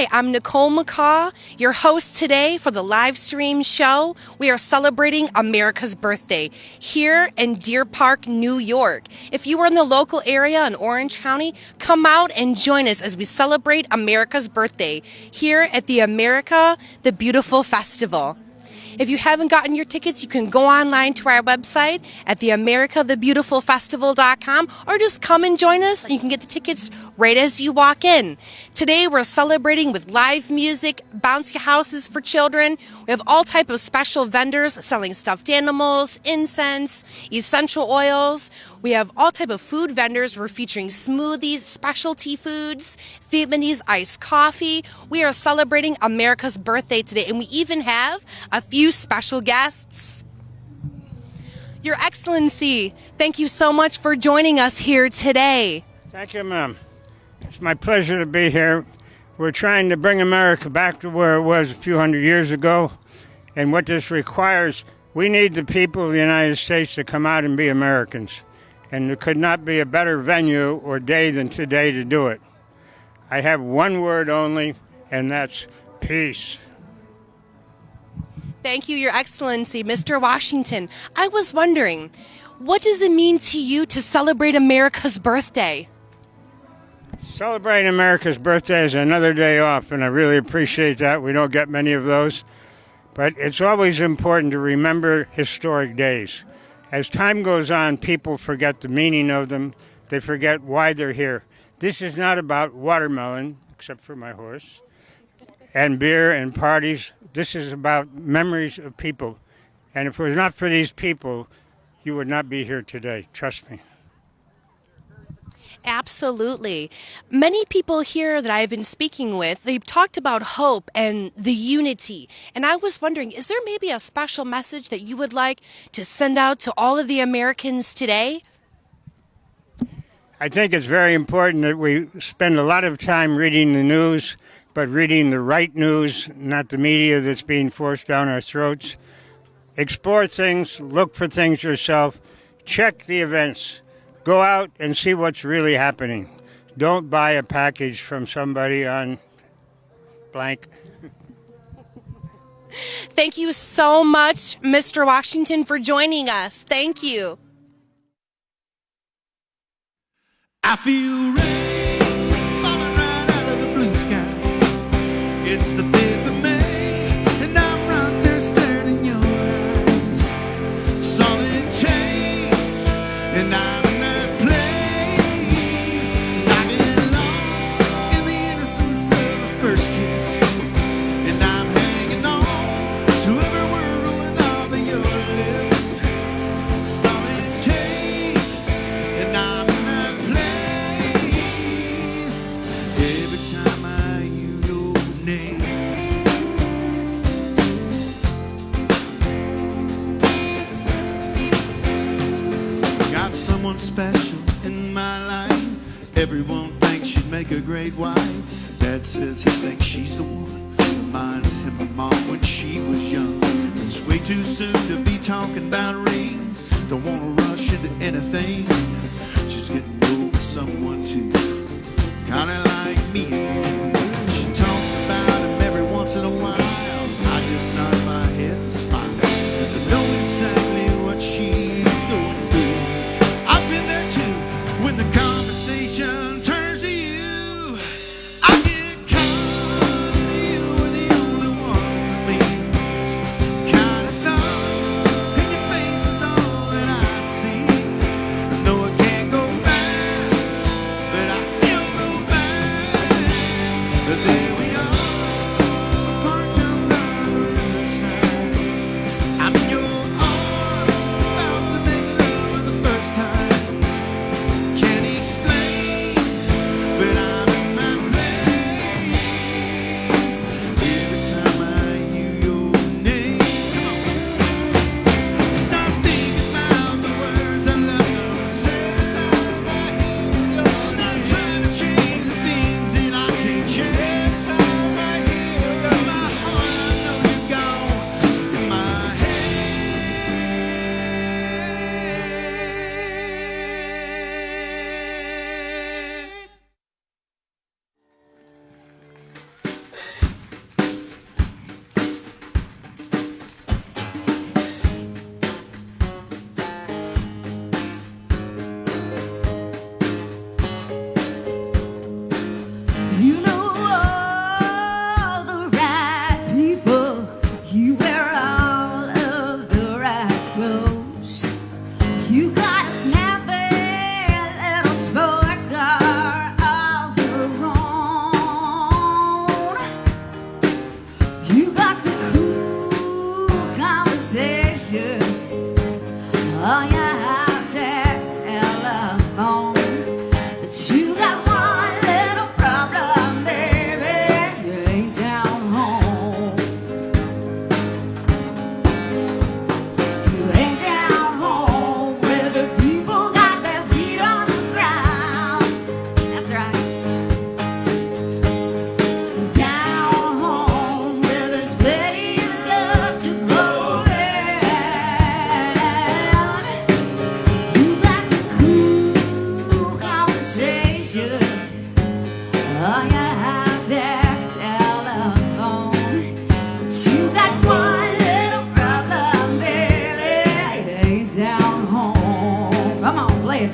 Hi, I'm Nicole McCaw, your host today for the live stream show. We are celebrating America's birthday here in Deer Park, New York. If you are in the local area in Orange County, come out and join us as we celebrate America's birthday here at the America the Beautiful Festival. If you haven't gotten your tickets, you can go online to our website at theamericathebeautifulfestival.com or just come and join us and you can get the tickets right as you walk in. Today we're celebrating with live music, bouncy houses for children. We have all type of special vendors selling stuffed animals, incense, essential oils. We have all type of food vendors. We're featuring smoothies, specialty foods, Vietnamese iced coffee. We are celebrating America's birthday today, and we even have a few special guests. Your Excellency, thank you so much for joining us here today. Thank you, ma'am. It's my pleasure to be here. We're trying to bring America back to where it was a few hundred years ago, and what this requires, we need the people of the United States to come out and be Americans. And there could not be a better venue or day than today to do it. I have one word only, and that's peace. Thank you, Your Excellency. Mr. Washington, I was wondering, what does it mean to you to celebrate America's birthday? Celebrating America's birthday is another day off, and I really appreciate that. We don't get many of those. But it's always important to remember historic days. As time goes on, people forget the meaning of them. They forget why they're here. This is not about watermelon, except for my horse, and beer and parties. This is about memories of people. And if it was not for these people, you would not be here today. Trust me. Absolutely. Many people here that I've been speaking with, they've talked about hope and the unity. And I was wondering, is there maybe a special message that you would like to send out to all of the Americans today? I think it's very important that we spend a lot of time reading the news, but reading the right news, not the media that's being forced down our throats. Explore things, look for things yourself, check the events. Go out and see what's really happening. Don't buy a package from somebody on blank. Thank you so much, Mr. Washington, for joining us. Thank you. I feel rain falling right out of the blue sky. It's the 5th of May, and I'm right there staring in your eyes. Solid chains, and I'm special in my life. Everyone thinks she'd make a great wife. Dad says he thinks she's the one. Reminds him of Mom when she was young. It's way too soon to be talking about rings. Don't want to rush into anything. She's getting old with someone too, kinda like me. She talks about him every once in a while. I just nod my head and smile, 'cause I know exactly what she's going through. When the conversation turns to you, I get caught in you were the only one for me. Kind of thought in your face is all that I see. I know I can't go back, but I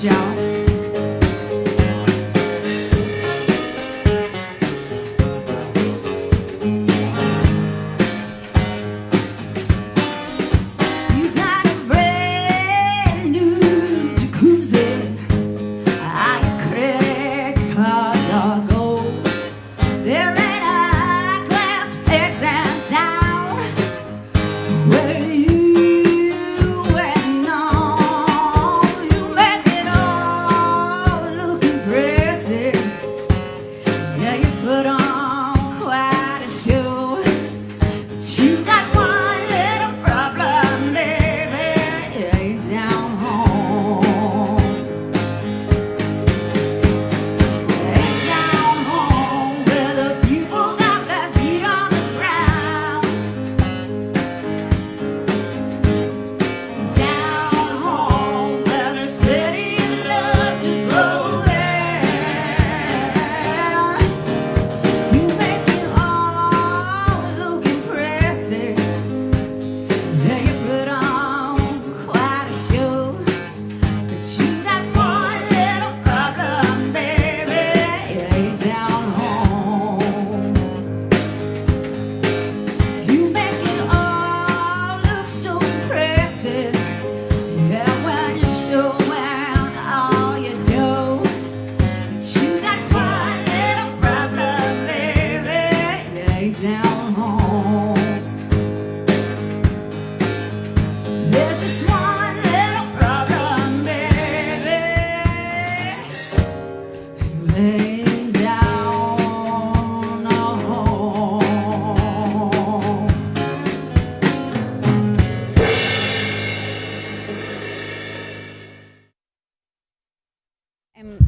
right, y'all.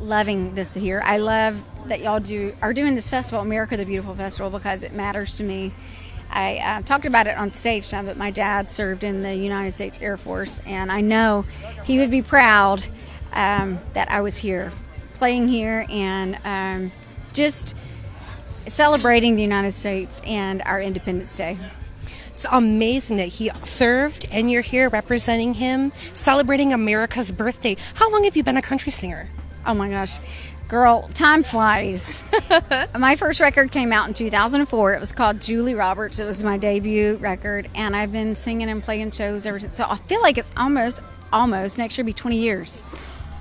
Loving this here. I love that y'all are doing this festival, America the Beautiful Festival, because it matters to me. I talked about it on stage now, but my dad served in the United States Air Force, and I know he would be proud that I was here, playing here, and just celebrating the United States and our Independence Day. It's amazing that he served and you're here representing him, celebrating America's birthday. How long have you been a country singer? Oh my gosh, girl, time flies. My first record came out in 2004. It was called Julie Roberts. It was my debut record, and I've been singing and playing shows ever since. So I feel like it's almost next year be 20 years.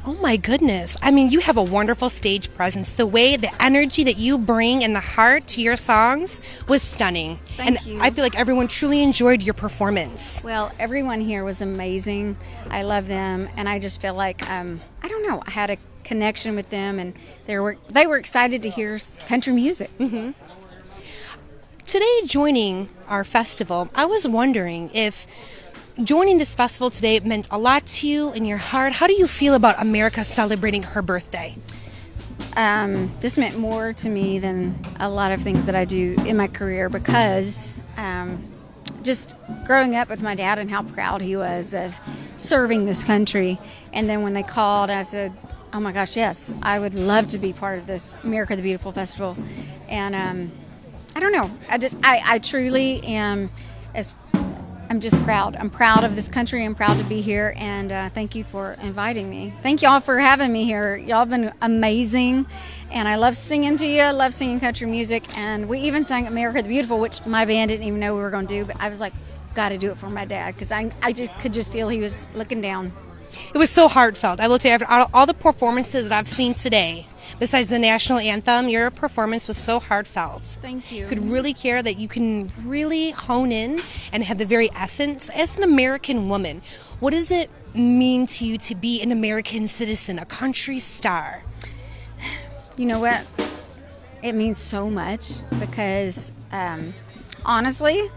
Oh my goodness. I mean, you have a wonderful stage presence. The way, the energy that you bring and the heart to your songs was stunning. Thank you. I feel like everyone truly enjoyed your performance. Well, everyone here was amazing. I love them, and I just feel like, I don't know, I had a connection with them, and they were excited to hear country music. Mm-hmm. Today, joining our festival, I was wondering if joining this festival today meant a lot to you in your heart. How do you feel about America celebrating her birthday? This meant more to me than a lot of things that I do in my career, because just growing up with my dad and how proud he was of serving this country. And then when they called, I said, oh my gosh, yes, I would love to be part of this America the Beautiful Festival. And I don't know, I truly am, I'm just proud. I'm proud of this country. I'm proud to be here, and thank you for inviting me. Thank y'all for having me here. Y'all have been amazing, and I love singing to you. I love singing country music, and we even sang America the Beautiful, which my band didn't even know we were going to do, but I was like, got to do it for my dad, because I could just feel he was looking down. It was so heartfelt. I will tell you, after all the performances that I've seen today, besides the national anthem, your performance was so heartfelt. Thank you. You could really care that you can really hone in and have the very essence. As an American woman, what does it mean to you to be an American citizen, a country star? You know what? It means so much, because honestly,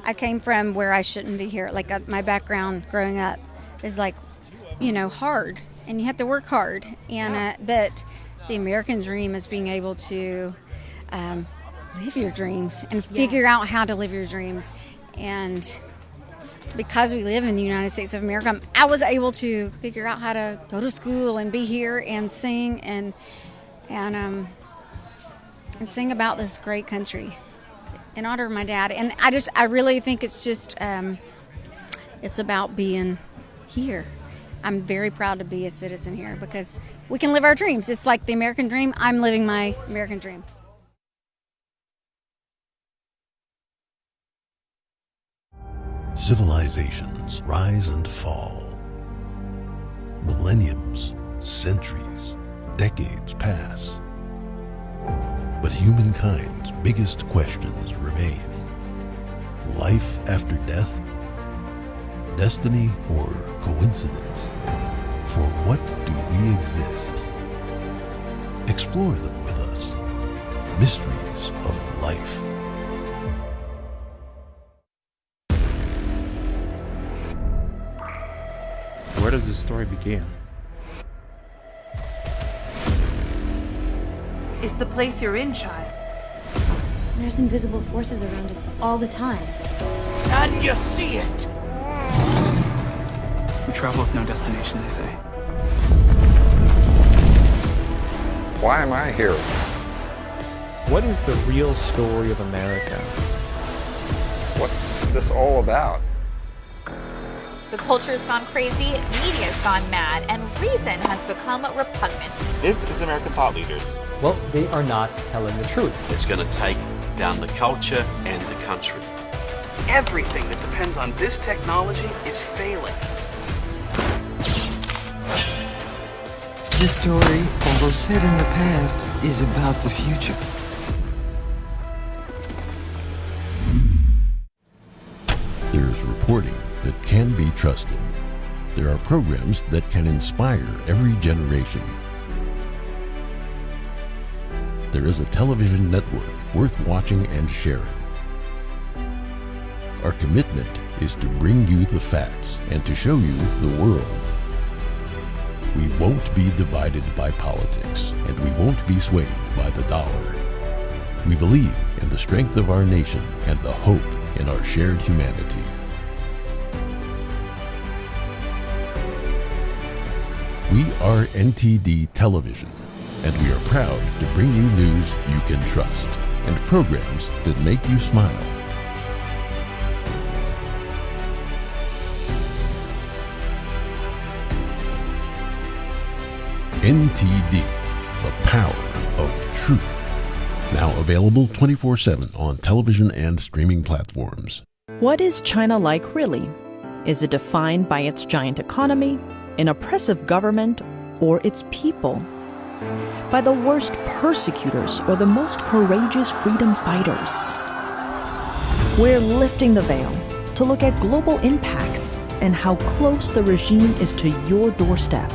I came from where I shouldn't be here. Like my background growing up is like, hard, and you have to work hard. And but the American dream is being able to live your dreams and figure out how to live your dreams. And because we live in the United States of America, I was able to figure out how to go to school and be here and sing and sing about this great country in honor of my dad. And I really think it's just it's about being here I'm very proud to be a citizen here because we can live our dreams. It's like the American dream. I'm living my American dream. Civilizations rise and fall. Millenniums, centuries, decades pass. But humankind's biggest questions remain. Life after death? Destiny or coincidence? For what do we exist? Explore them with us. Mysteries of life. Where does this story begin? It's the place you're in, child. There's invisible forces around us all the time. And you see it! We travel with no destination, they say. Why am I here? What is the real story of America? What's this all about? The culture's gone crazy, media's gone mad, and reason has become repugnant. This is American thought leaders. Well, they are not telling the truth. It's going to take down the culture and the country. Everything that depends on this technology is failing. This story, although set in the past, is about the future. There's reporting that can be trusted. There are programs that can inspire every generation. There is a television network worth watching and sharing. Our commitment is to bring you the facts and to show you the world. We won't be divided by politics, and we won't be swayed by the dollar. We believe in the strength of our nation and the hope in our shared humanity. We are NTD Television, and we are proud to bring you news you can trust and programs that make you smile. NTD, the power of truth. Now available 24/7 on television and streaming platforms. What is China like really? Is it defined by its giant economy, an oppressive government, or its people? By the worst persecutors or the most courageous freedom fighters? We're lifting the veil to look at global impacts and how close the regime is to your doorstep.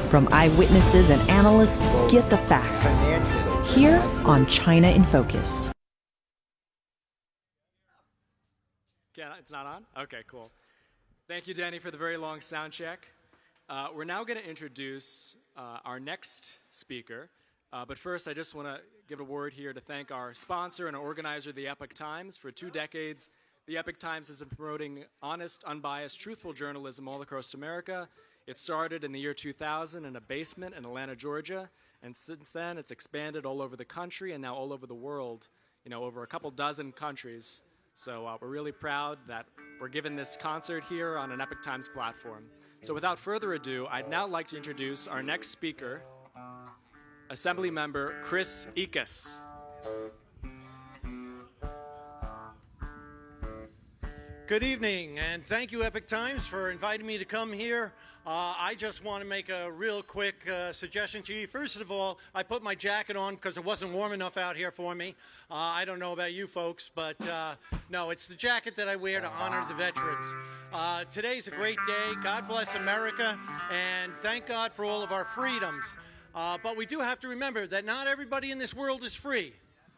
From eyewitnesses and analysts, get the facts. Here on China in Focus. Yeah, it's not on? Okay, cool. Thank you, Danny, for the very long sound check. We're now going to introduce our next speaker. But first, I just want to give a word here to thank our sponsor and organizer, the Epoch Times. For 2 decades, the Epoch Times has been promoting honest, unbiased, truthful journalism all across America. It started in the year 2000 in a basement in Atlanta, Georgia, and since then it's expanded all over the country and now all over the world, over a couple dozen countries. So we're really proud that we're giving this concert here on an Epoch Times platform. So without further ado, I'd now like to introduce our next speaker, Assembly Member Chris Ickes. Good evening, and thank you, Epoch Times, for inviting me to come here. I just want to make a real quick suggestion to you. First of all, I put my jacket on because it wasn't warm enough out here for me. I don't know about you folks, but no, it's the jacket that I wear to honor the veterans. Today's a great day. God bless America, and thank God for all of our freedoms. But we do have to remember that not everybody in this world is free.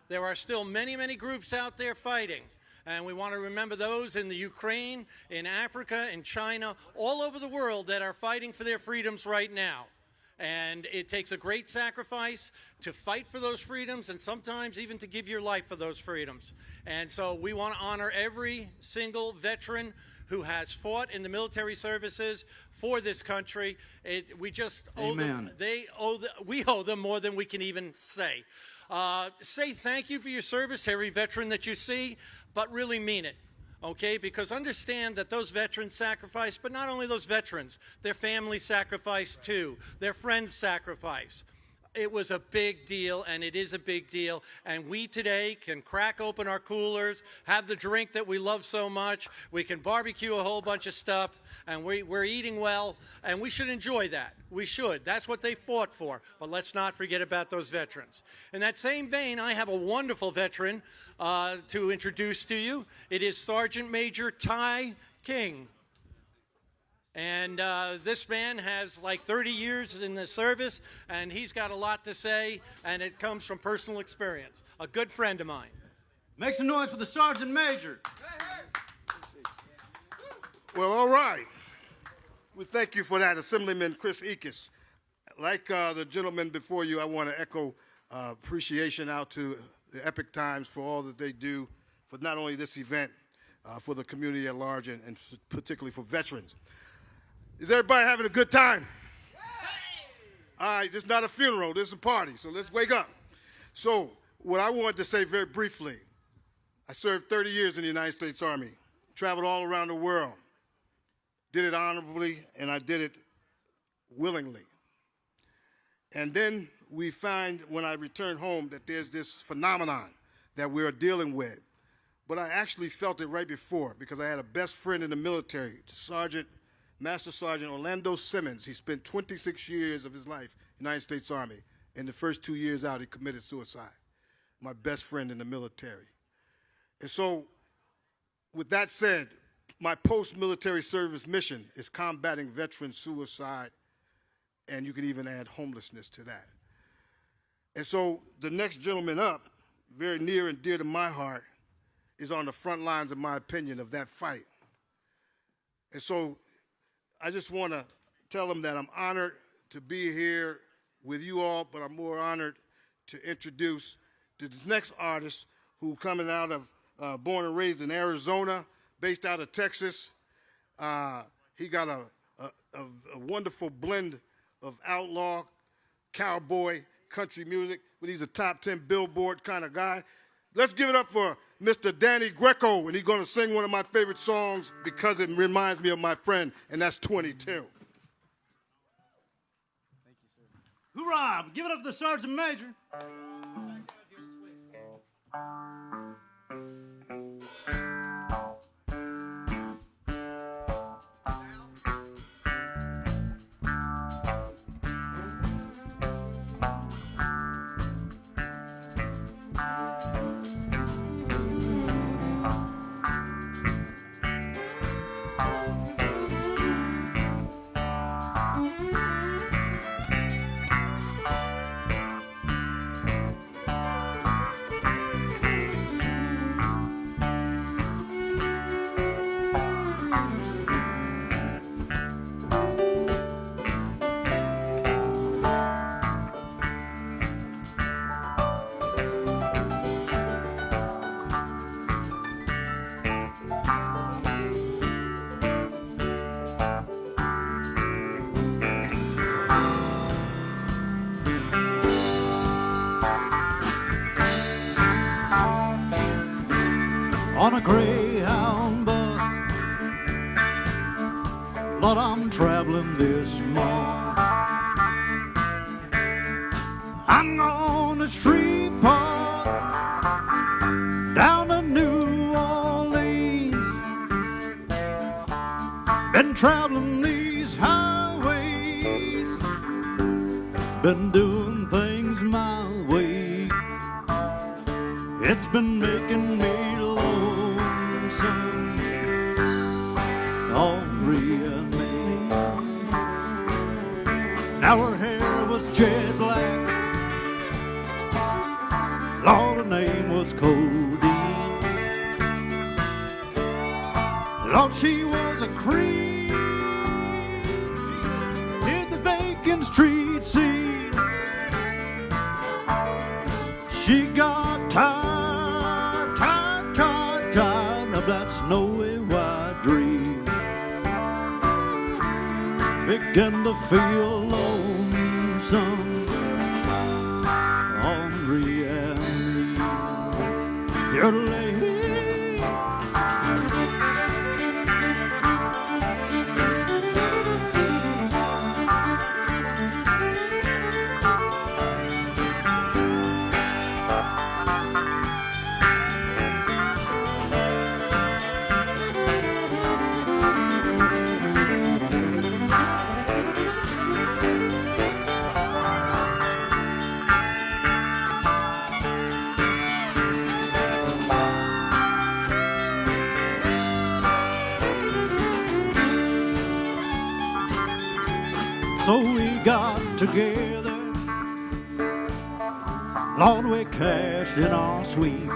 There are still many, many groups out there fighting. And we want to remember those in the Ukraine, in Africa, in China, all over the world that are fighting for their freedoms right now. And it takes a great sacrifice to fight for those freedoms and sometimes even to give your life for those freedoms. And so we want to honor every single veteran who has fought in the military services for this country. We just owe them. We owe them more than we can even say. Say thank you for your service to every veteran that you see, but really mean it. okay? Because understand that those veterans sacrificed, but not only those veterans, their families sacrificed too, their friends sacrificed. It was a big deal, and it is a big deal, and we today can crack open our coolers, have the drink that we love so much, we can barbecue a whole bunch of stuff, and we're eating well, and we should enjoy that. We should. That's what they fought for, but let's not forget about those veterans. In that same vein, I have a wonderful veteran to introduce to you. It is Sergeant Major Ty King. And this man has like 30 years in the service, and he's got a lot to say, and it comes from personal experience. A good friend of mine. Make some noise for the Sergeant Major. Well, all right. We thank you for that, Assemblyman Chris Eakes. Like the gentleman before you, I want to echo appreciation out to the Epoch Times for all that they do for not only this event, for the community at large, and particularly for veterans. Is everybody having a good time? All right, this is not a funeral, this is a party, so let's wake up. So what I wanted to say very briefly, I served 30 years in the United States Army, traveled all around the world, did it honorably, and I did it willingly. And then we find when I return home that there's this phenomenon that we're dealing with. But I actually felt it right before, because I had a best friend in the military, Master Sergeant Orlando Simmons. He spent 26 years of his life in the United States Army. In the first 2 years out, he committed suicide. My best friend in the military. And so, with that said, my post-military service mission is combating veteran suicide, and you can even add homelessness to that. And so, the next gentleman up, very near and dear to my heart, is on the front lines, in my opinion, of that fight. And so, I just want to tell him that I'm honored to be here with you all, but I'm more honored to introduce this next artist who coming out of, born and raised in Arizona, based out of Texas. He got a wonderful blend of outlaw, cowboy, country music, but he's a top 10 Billboard kind of guy. Let's give it up for Mr. Danny Griego, and he's going to sing one of my favorite songs because it reminds me of my friend, and that's 22. Thank you, sir. Hoorah! Give it up for the Sergeant Major. On a Greyhound bus, Lord, I'm traveling this morning. I'm on the street park down to New Orleans. Been traveling these highways, been doing things my way. It's been making me lonesome on Rhea May. Now her hair was jet black, Lord, her name was Codeine. Lord, she was a creep, hit the vacant street scene. She got tired of that snowy white dream. Began to feel lonesome on reality. Your lady So we got together, Lord, we cashed in our sweet.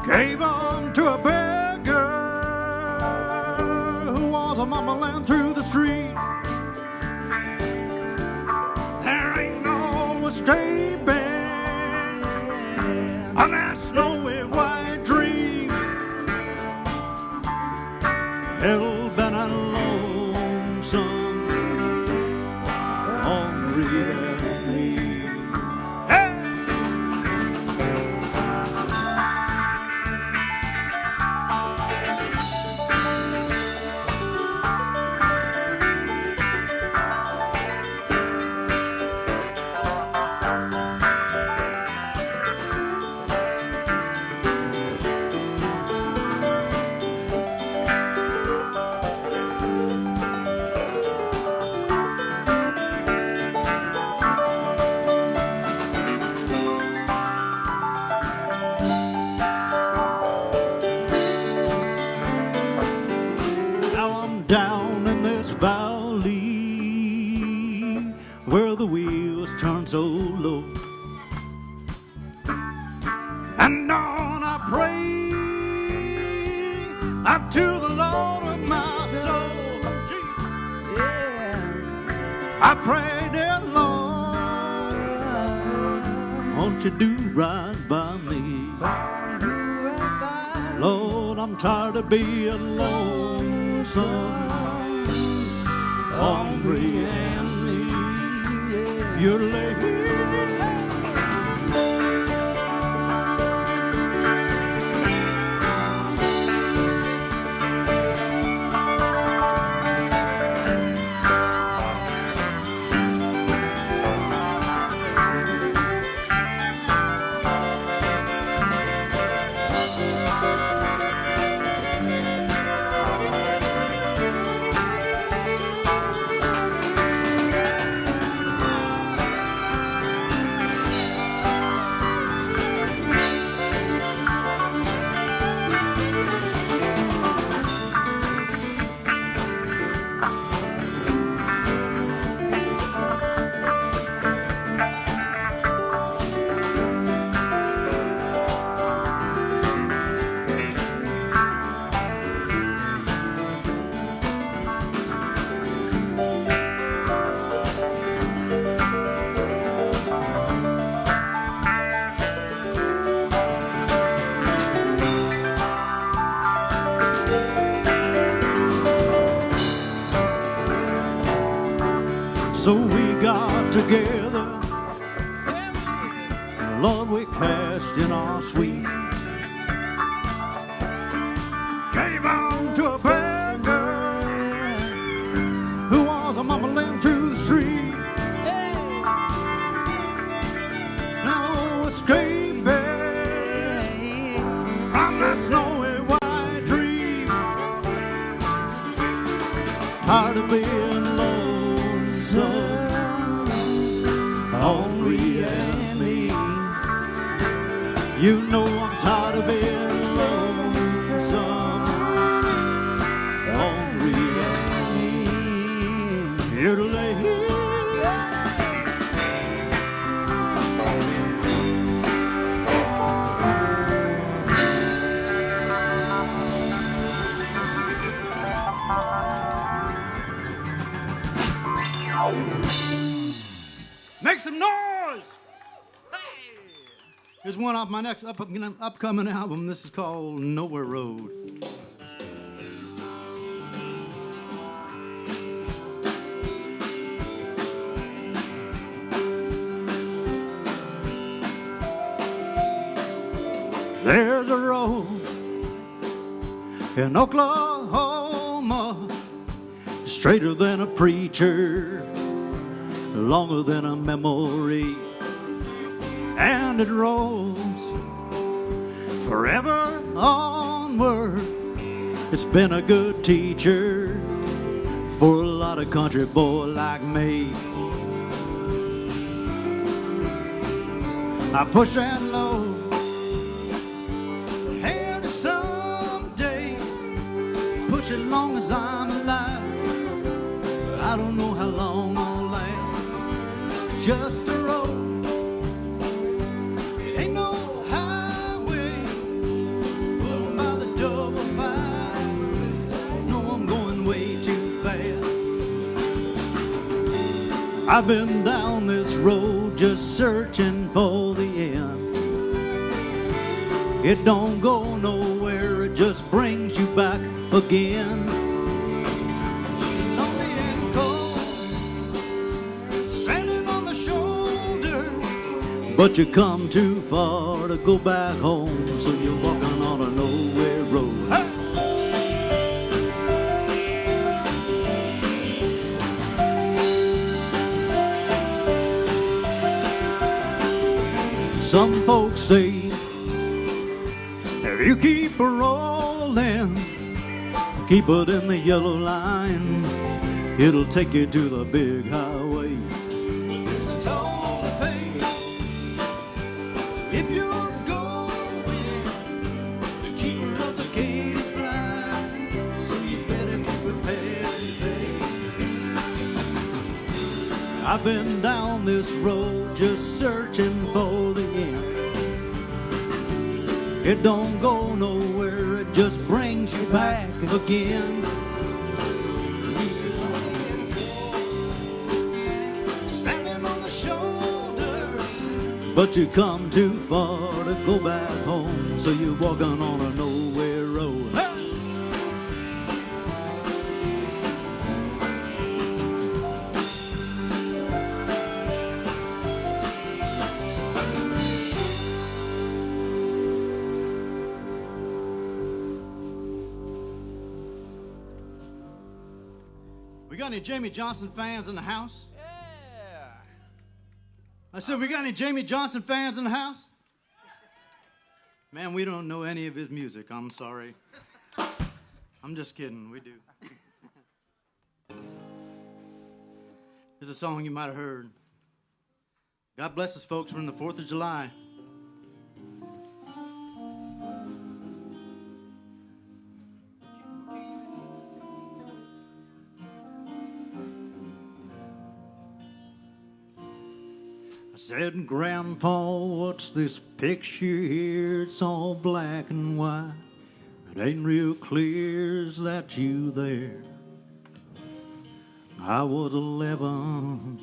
Gave on to a beggar who was a mumbling through the street. There ain't no escaping on that snowy white dream. Hell-bent and lonesome, hungry as me. Hey! Down in this valley where the wheels turn so low, and on I pray up to the Lord of my soul. Yeah, I pray, dear Lord, won't you do right by me? Lord, I'm tired of being lonesome, hungry and me. You're late. So we got together, Lord, we cashed in our sweet. Gave on to a beggar who was a mumbling through the street. No escaping from that snowy white dream. Tired of being lonesome, hungry and me. You know I'm tired of being lonesome, hungry and me. You're late. Make some noise! Hey! Here's one off my next upcoming album. This is called Nowhere Road. There's a road in Oklahoma, straighter than a preacher, longer than a memory, and it rolls forever onward. It's been a good teacher for a lot of country boy like me. I push and load, and someday push it long as I'm alive. I don't know how long I'll last. Just a road. It ain't no highway. Pulling by the double five. No, I'm going way too fast. I've been down this road just searching for the end. It don't go nowhere, it just brings you back again. Lonely and cold, standing on the shoulder, but you come too far to go back home, so you're walking on a nowhere road. Hey! Some folks say, if you keep a rolling, keep it in the yellow line, it'll take you to the big highway. There's a toll to pay if you're going. The keeper of the gate is blind, so you better be prepared to pay. I've been down this road just searching for the end. It don't go nowhere, it just brings you back again. Standing on the shoulder, but you come too far to go back home, so you're walking on a nowhere road. Hey! We got any Jamie Johnson fans in the house? Yeah. I said, we got any Jamie Johnson fans in the house? Man, we don't know any of his music. I'm sorry. I'm just kidding. We do. Here's a song you might have heard. God bless us, folks. We're in the 4th of July. I said, Grandpa, what's this picture here? It's all black and white. It ain't real clear, is that you there? I was 11.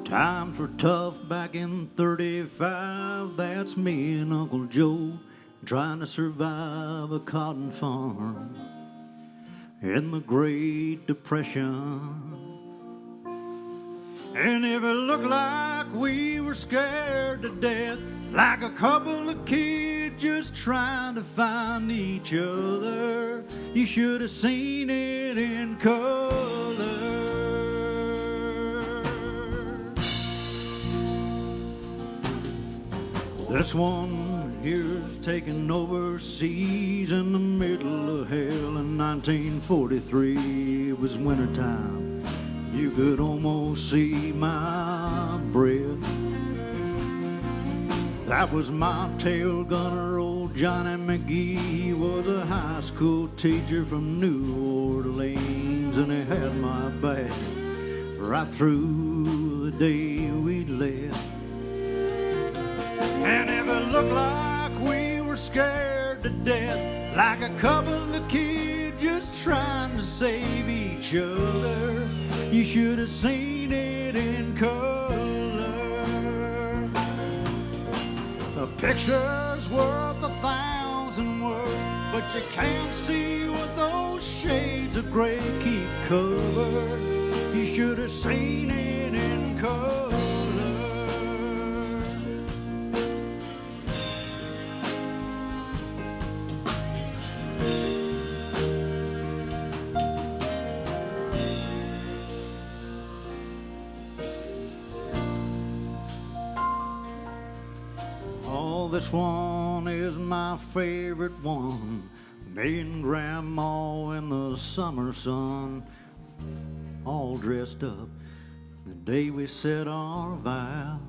Times were tough back in 35. That's me and Uncle Joe trying to survive a cotton farm in the Great Depression. And if it looked like we were scared to death, like a couple of kids just trying to find each other, you should have seen it in color. This one here's taken overseas in the middle of hell in 1943. It was wintertime. You could almost see my breath. That was my tail gunner, old Johnny McGee. Was a high school teacher from New Orleans, and he had my back right through the day we left. And if it looked like we were scared to death, like a couple of kids just trying to save each other, you should have seen it in color. A picture's worth 1,000 words, but you can't see what those shades of gray keep covered. You should have seen it in color. This one is my favorite one. Me and Grandma in the summer sun, all dressed up the day we said our vows.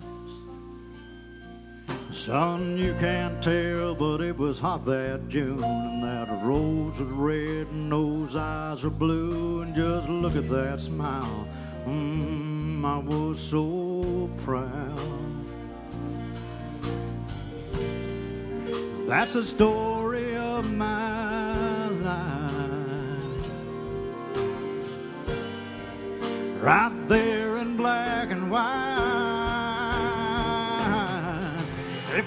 Son, you can't tell, but it was hot that June, and that rose was red and those eyes were blue, and just look at that smile. I was so proud. That's the story of my life, right there in black and white. It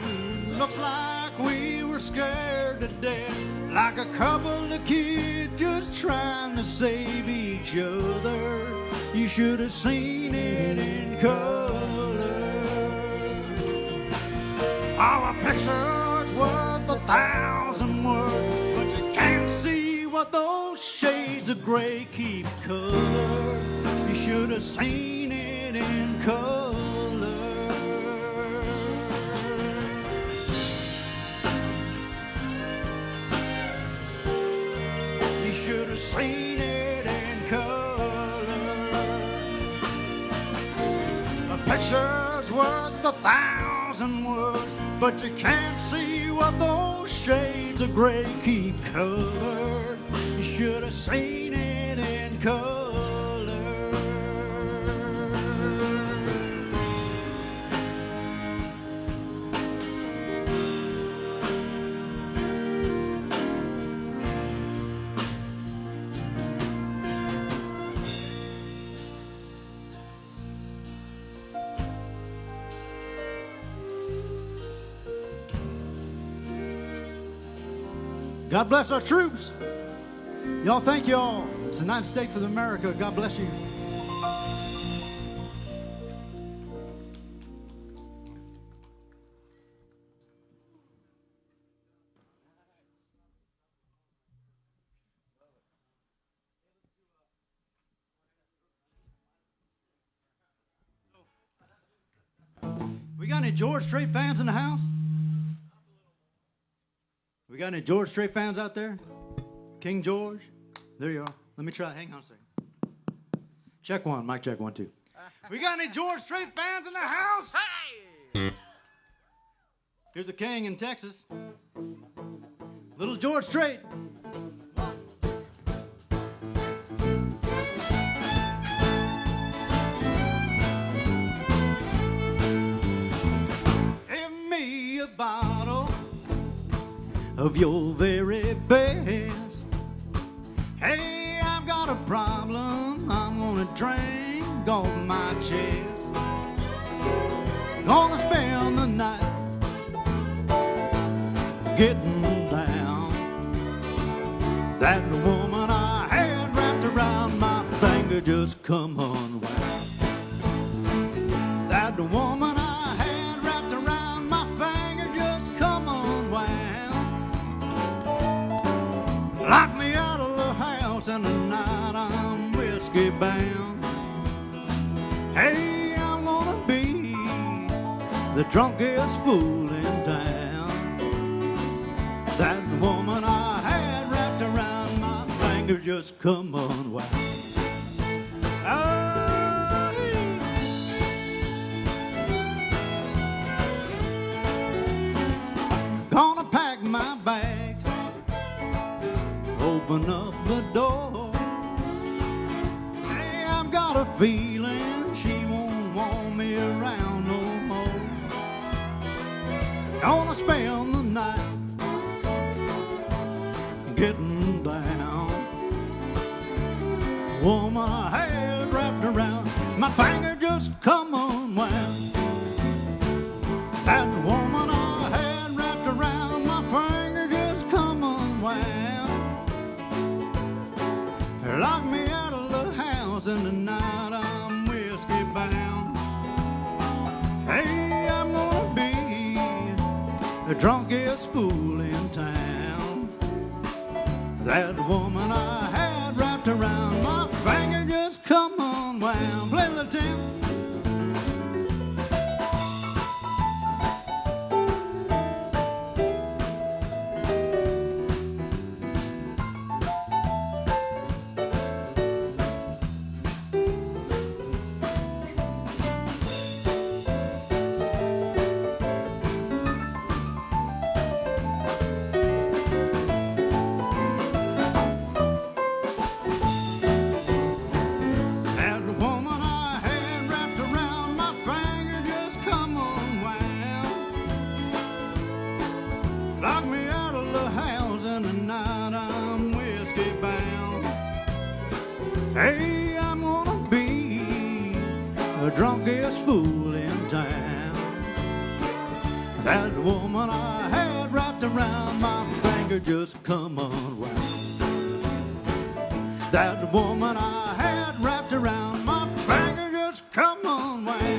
looks like we were scared to death, like a couple of kids just trying to save each other. You should have seen it in color. Our picture's worth 1,000 words, but you can't see what those shades of gray keep color. You should have seen it in color. You should have seen it in color. A picture's worth 1,000 words, but you can't see what those shades of gray keep colored. You should have seen it in color. God bless our troops. Y'all, thank y'all. It's the United States of America. God bless you. We got any George Strait fans in the house? We got any George Strait fans out there? King George? There you are. Let me try. Hang on a second. Check one. Mic check 1, 2. We got any George Strait fans in the house? Hey! Here's a king in Texas. Little George Strait. Give me a bottle of your very best. Hey, I've got a problem I'm gonna drink off my chest. Gonna spend the night getting down. That woman I had wrapped around my finger just come unwound. That woman I had wrapped around my finger just come unwound. Lock me out of the house and tonight I'm whiskey bound. Hey, I'm gonna be the drunkest fool in town. That woman I had wrapped around my finger just come unwound. Oh, gonna pack my bags, open up the door. Hey, I've got a feeling she won't want me around no more. Gonna spend the night getting down. Woman I had wrapped around my finger just come unwound. That woman I had wrapped around my finger just come unwound. Lock me out of the house and tonight I'm whiskey bound. Hey, I'm gonna be the drunkest fool in town. That woman I had wrapped around my finger just come unwound. Play the Tim. Hey, I'm gonna be the drunkest fool in town. That woman I had wrapped around my finger just come unwound. That woman I had wrapped around my finger just come unwound.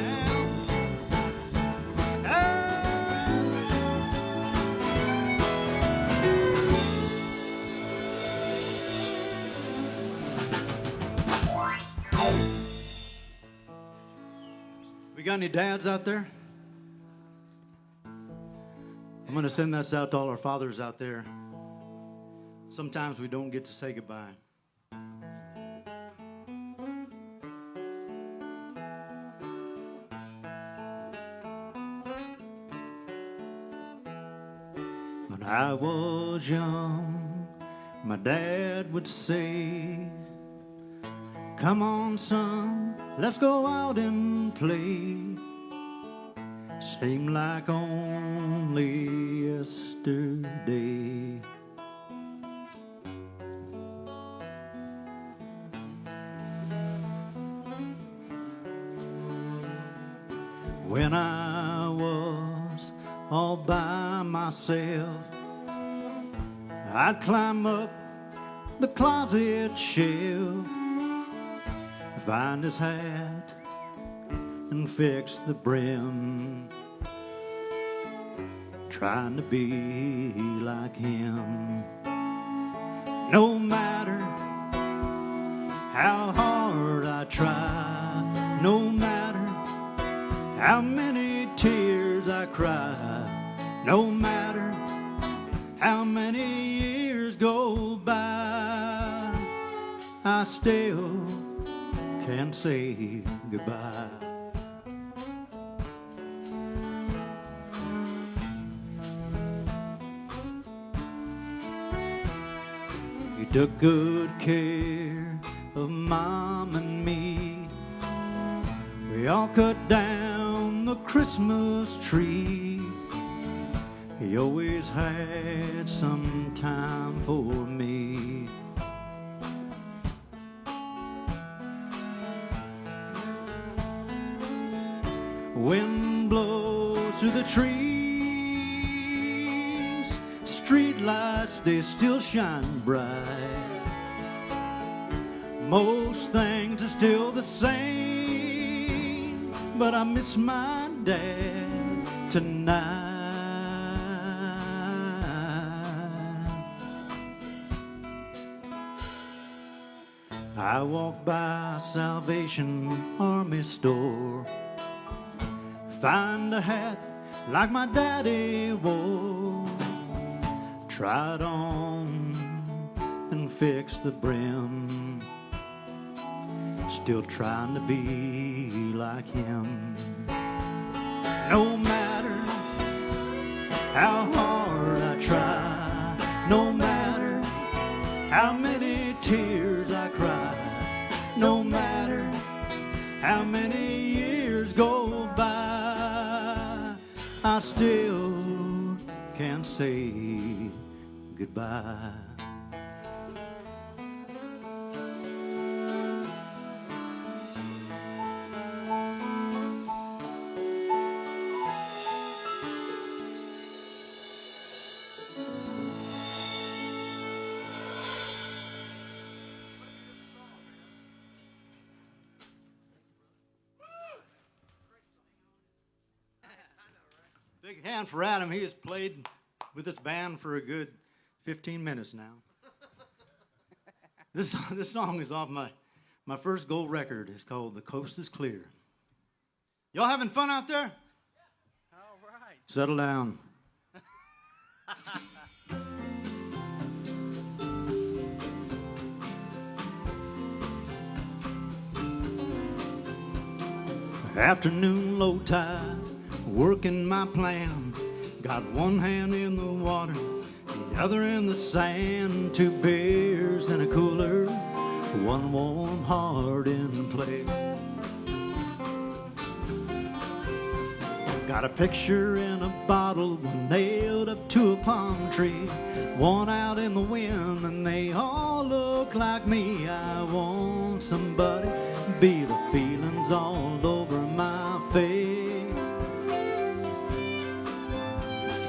We got any dads out there? I'm going to send this out to all our fathers out there. Sometimes we don't get to say goodbye. When I was young, my dad would say, "Come on, son, let's go out and play." Seemed like only yesterday. When I was all by myself, I'd climb up the closet shelf, find his hat and fix the brim, trying to be like him. No matter how hard I try, no matter how many tears I cry, no matter how many years go by, I still can't say goodbye. You took good care of Mom and me. We all cut down the Christmas tree. He always had some time for me. Wind blows through the trees, street lights, they still shine bright. Most things are still the same, but I miss my dad tonight. I walk by Salvation Army store, find a hat like my daddy wore, try it on and fix the brim, still trying to be like him. No matter how hard I try, no matter how many tears I cry, no matter how many years go by, I still can't say goodbye. Big hand for Adam. He has played with this band for a good 15 minutes now. This song is off my first gold record. It's called The Coast is Clear. Y'all having fun out there? All right. Settle down. Afternoon low tide, working my plan. Got one hand in the water, the other in the sand. 2 beers in a cooler, one warm heart in place. Got a picture in a bottle, one nailed up to a palm tree, one out in the wind, and they all look like me. I want somebody to be the feelings all over my face.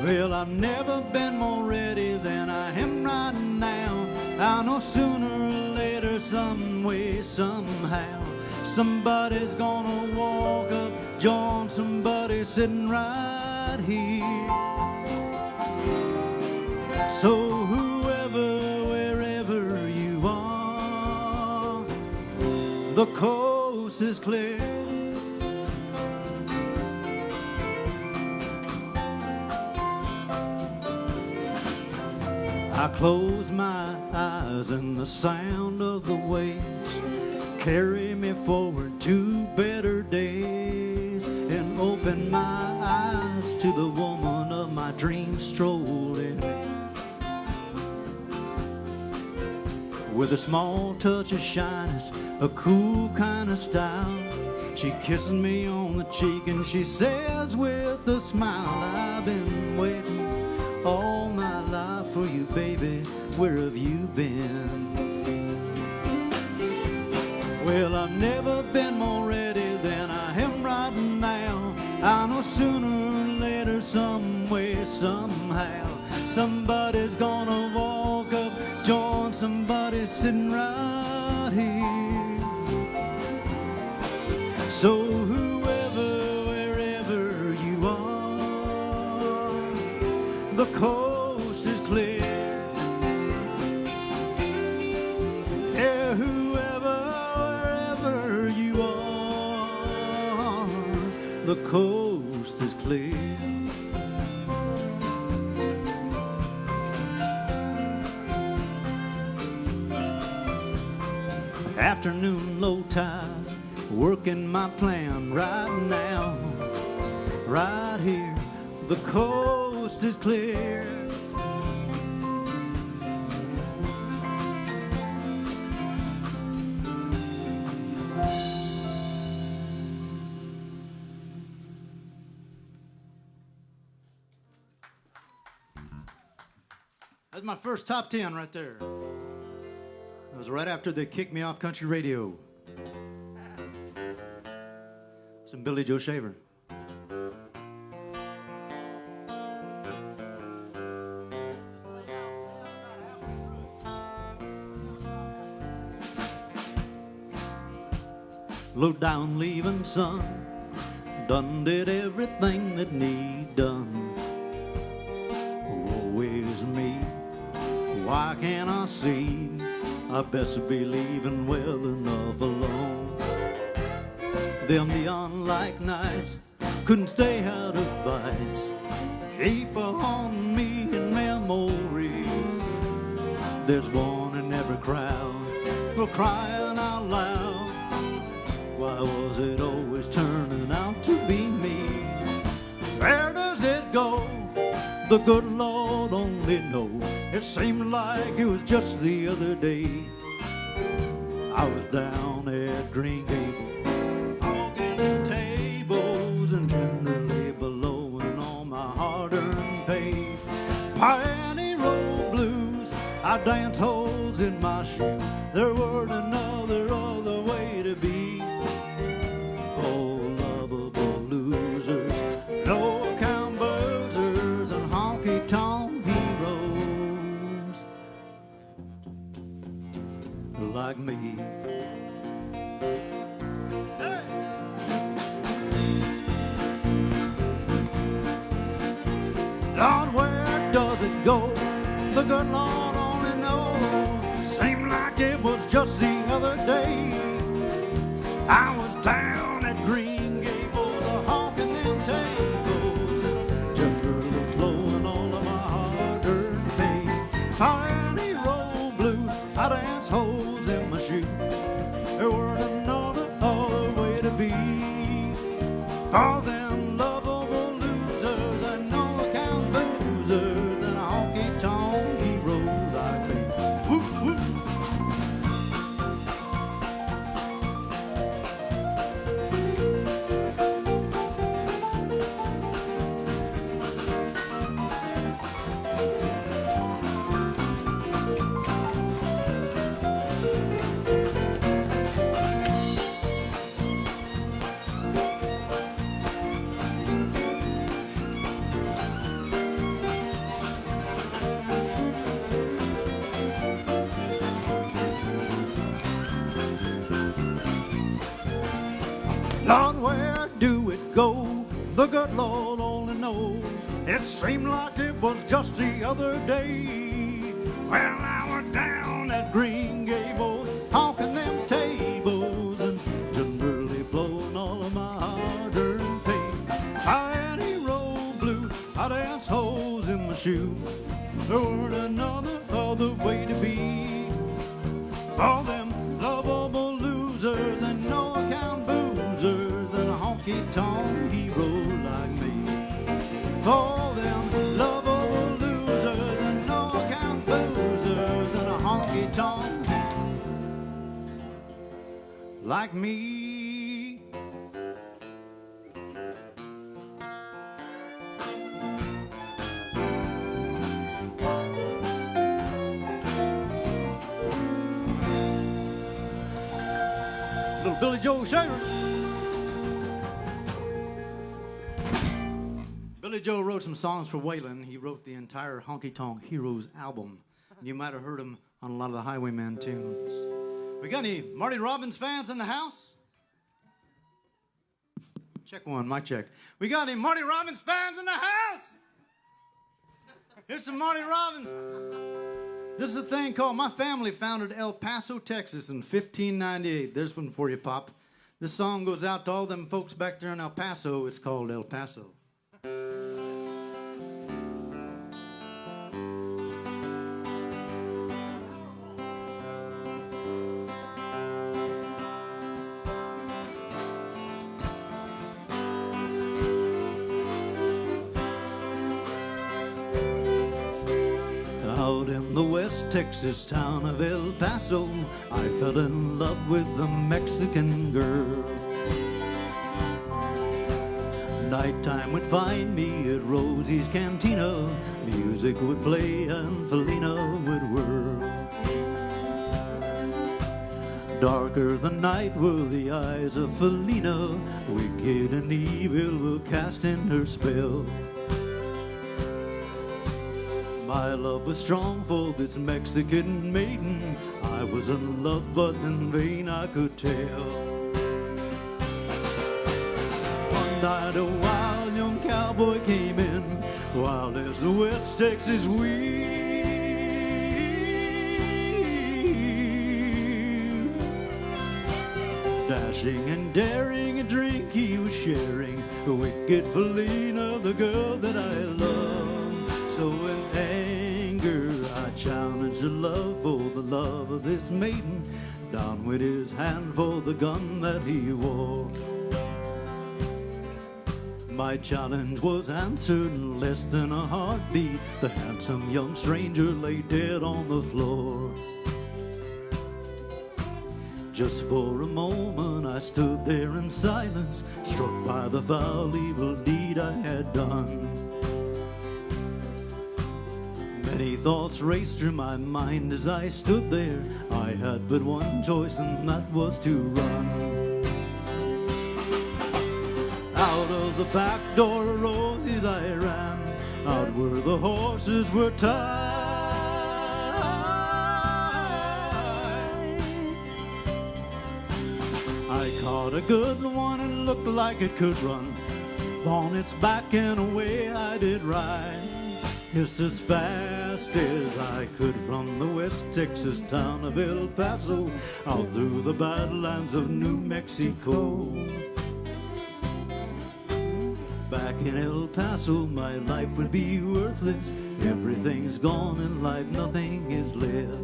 Well, I've never been more ready than I am right now. I know sooner or later, some way, somehow, somebody's gonna walk up, join somebody sitting right here. So whoever, wherever you are, the coast is clear. I close my eyes and the sound of the waves carry me forward to better days, and open my eyes to the woman of my dreams strolling with a small touch of shyness, a cool kind of style. She kisses me on the cheek and she says with a smile, I've been waiting all my life for you, baby, where have you been? Well, I've never been more ready than I am right now. I know sooner or later, some way, somehow, somebody's gonna walk up, join somebody sitting right here. So whoever, wherever you are, the coast is clear. Yeah, whoever you are, the coast is clear. Afternoon low tide, working my plan right now, right here, the coast is clear. That's my first top 10 right there. It was right after they kicked me off country radio. Some Billy Joe Shaver. Low down leaving son, done did everything that need done. Always me, why can't I see? I best be leaving well enough alone. Them neon-like nights couldn't stay out of bites, keep on me in memories. There's one in every crowd for crying out loud. Why was it always turning out to be me? Where does it go? The good Lord only knows. It seemed like it was just the other day. I was down at Griego, organing tables and tenderly blowing all my hard-earned pay. Pioneer road blues, I danced holes in my shoes. There weren't another other way to be. Oh, lovable losers, no-account boozers, and honky-tonk heroes like me. Hey! Lord, where does it go? The good Lord only knows. Seemed like it was just the other day. I was down at Green Gables, hawking them tables, generally blowing all of my hard-earned pay. Pioneer road blues, I danced holes in my shoes. There weren't another way to be. For them lovable losers and no-account boozers and honky-tonk heroes like me. Woo, woo. the good Lord only knows. It seemed like it was just the other day. Well, I was down at Green Gables, honking them tables and generally blowing all of my hard-earned pay. I had a roll blue, I danced holes in my shoe. There weren't other way to be. For them lovable losers and no account boozers and a honky-tonk hero like me. For them lovable losers and no account boozers and a honky-tonk like me. Little Billy Joe Shaver. Billy Joe wrote some songs for Waylon. He wrote the entire Honky Tonk Heroes album. You might have heard him on a lot of the Highwayman tunes. We got any Marty Robbins fans in the house? Check one, mic check. We got any Marty Robbins fans in the house? Here's some Marty Robbins. This is a thing called My Family Founded El Paso, Texas in 1598. There's one for you, Pop. This song goes out to all them folks back there in El Paso. It's called El Paso. Out in the West Texas town of El Paso, I fell in love with a Mexican girl. Nighttime would find me at Rosie's Cantina. Music would play and Felina would whirl. Darker than night were the eyes of Felina. Wicked and evil were cast in her spell. My love was strong for this Mexican maiden. I was in love, but in vain I could tell. One night a wild young cowboy came in, wild as the West Texas wind. Dashing and daring a drink he was sharing, the wicked Felina, the girl that I love. So in anger I challenged the love for the love of this maiden. Down with his hand for the gun that he wore. My challenge was answered in less than a heartbeat. The handsome young stranger lay dead on the floor. Just for a moment I stood there in silence, struck by the foul evil deed I had done. Many thoughts raced through my mind as I stood there. I had but one choice, and that was to run. Out of the back door of Rosie's I ran, out where the horses were tied. I caught a good one and looked like it could run. On its back and away I did ride, just as fast as I could from the West Texas town of El Paso out through the badlands of New Mexico. Back in El Paso my life would be worthless. Everything's gone in life, nothing is left.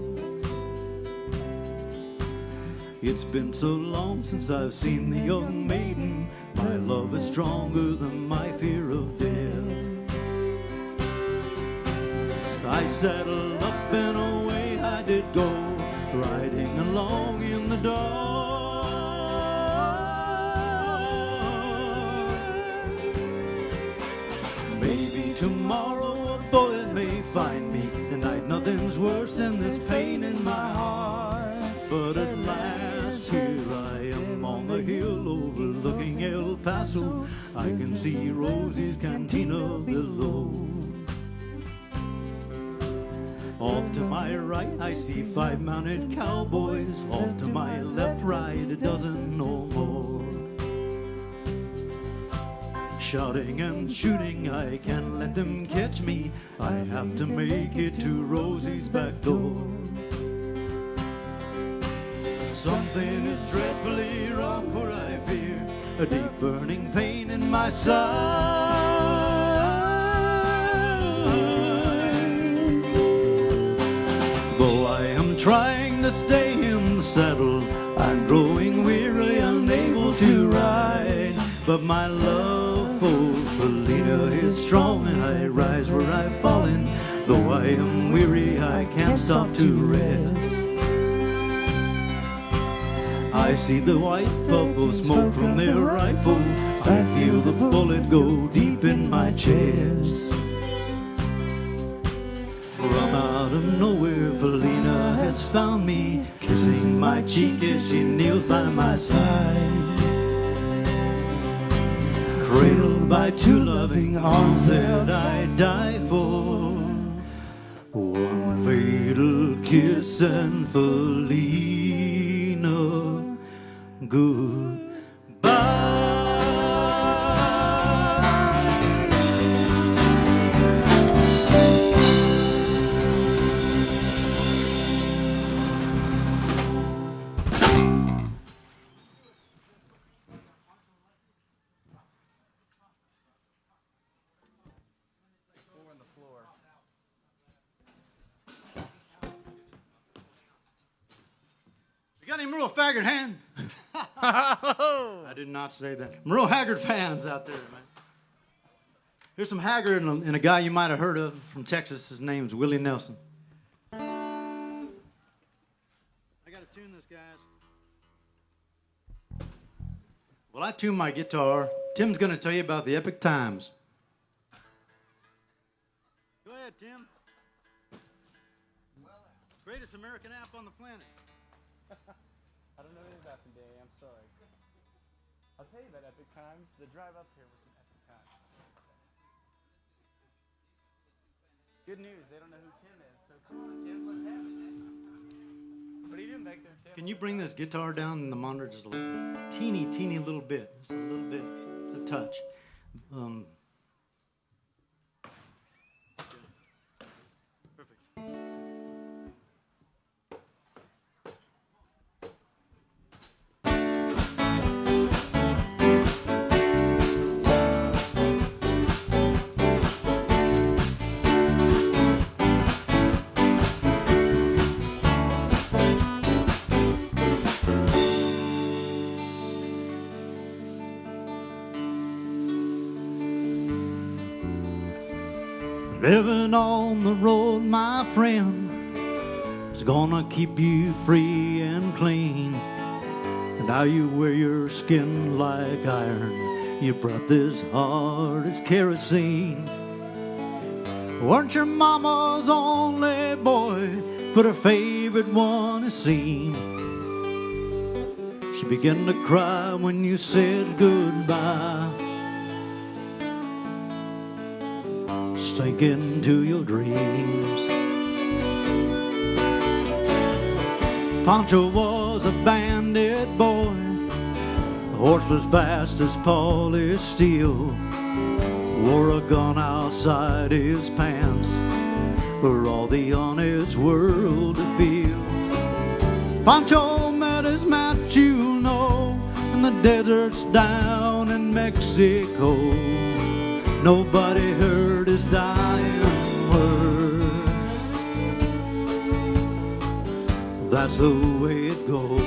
It's been so long since I've seen the young maiden. My love is stronger than my fear of death. I saddled up and away I did go, riding along in the dark. Maybe tomorrow a bullet may find me. Tonight nothing's worse than this pain in my heart. But at last here I am on the hill overlooking El Paso. I can see Rosie's Cantina below. Off to my right I see 5 mounted cowboys. Off to my left, right, a dozen or more. shouting and shooting, I can't let them catch me. I have to make it to Rosie's back door. Something is dreadfully wrong, for I fear a deep burning pain in my side. Though I am trying to stay in the saddle, I'm growing weary, unable to ride. But my love for Felina is strong, and I rise where I've fallen. Though I am weary, I can't stop to rest. I see the white puff of smoke from their rifle. I feel the bullet go deep in my chest. From out of nowhere, Felina has found me, kissing my cheek as she kneels by my side. Cradled by two loving arms that I die for. One fatal kiss and Felina, goodbye. You got any Merle Haggard hand? I did not say that. Merle Haggard fans out there, man. Here's some Haggard and a guy you might have heard of from Texas. His name's Willie Nelson. I got to tune this, guys. Well, I tune my guitar. Tim's going to tell you about the Epoch Times. Go ahead, Tim. Greatest American app on the planet. I don't know anything about them, Danny. I'm sorry. I'll tell you about Epic Times. The drive up here was some Epic Times. Good news. They don't know who Tim is. So come on, Tim. Let's have it. What are you doing back there, Tim? Can you bring this guitar down in the monitor just a little, teeny little bit? Just a little bit. It's a touch. Living on the road, my friend, is gonna keep you free and clean. And now you wear your skin like iron, your breath is hard as kerosene. Weren't your mama's only boy, but her favorite one is seen. She began to cry when you said goodbye. Sink into your dreams. Pancho was a bandit boy. The horse was fast as polished steel. Wore a gun outside his pants for all the honest world to feel. Pancho met his match, you know, in the deserts down in Mexico. Nobody heard his dying words. That's the way it goes.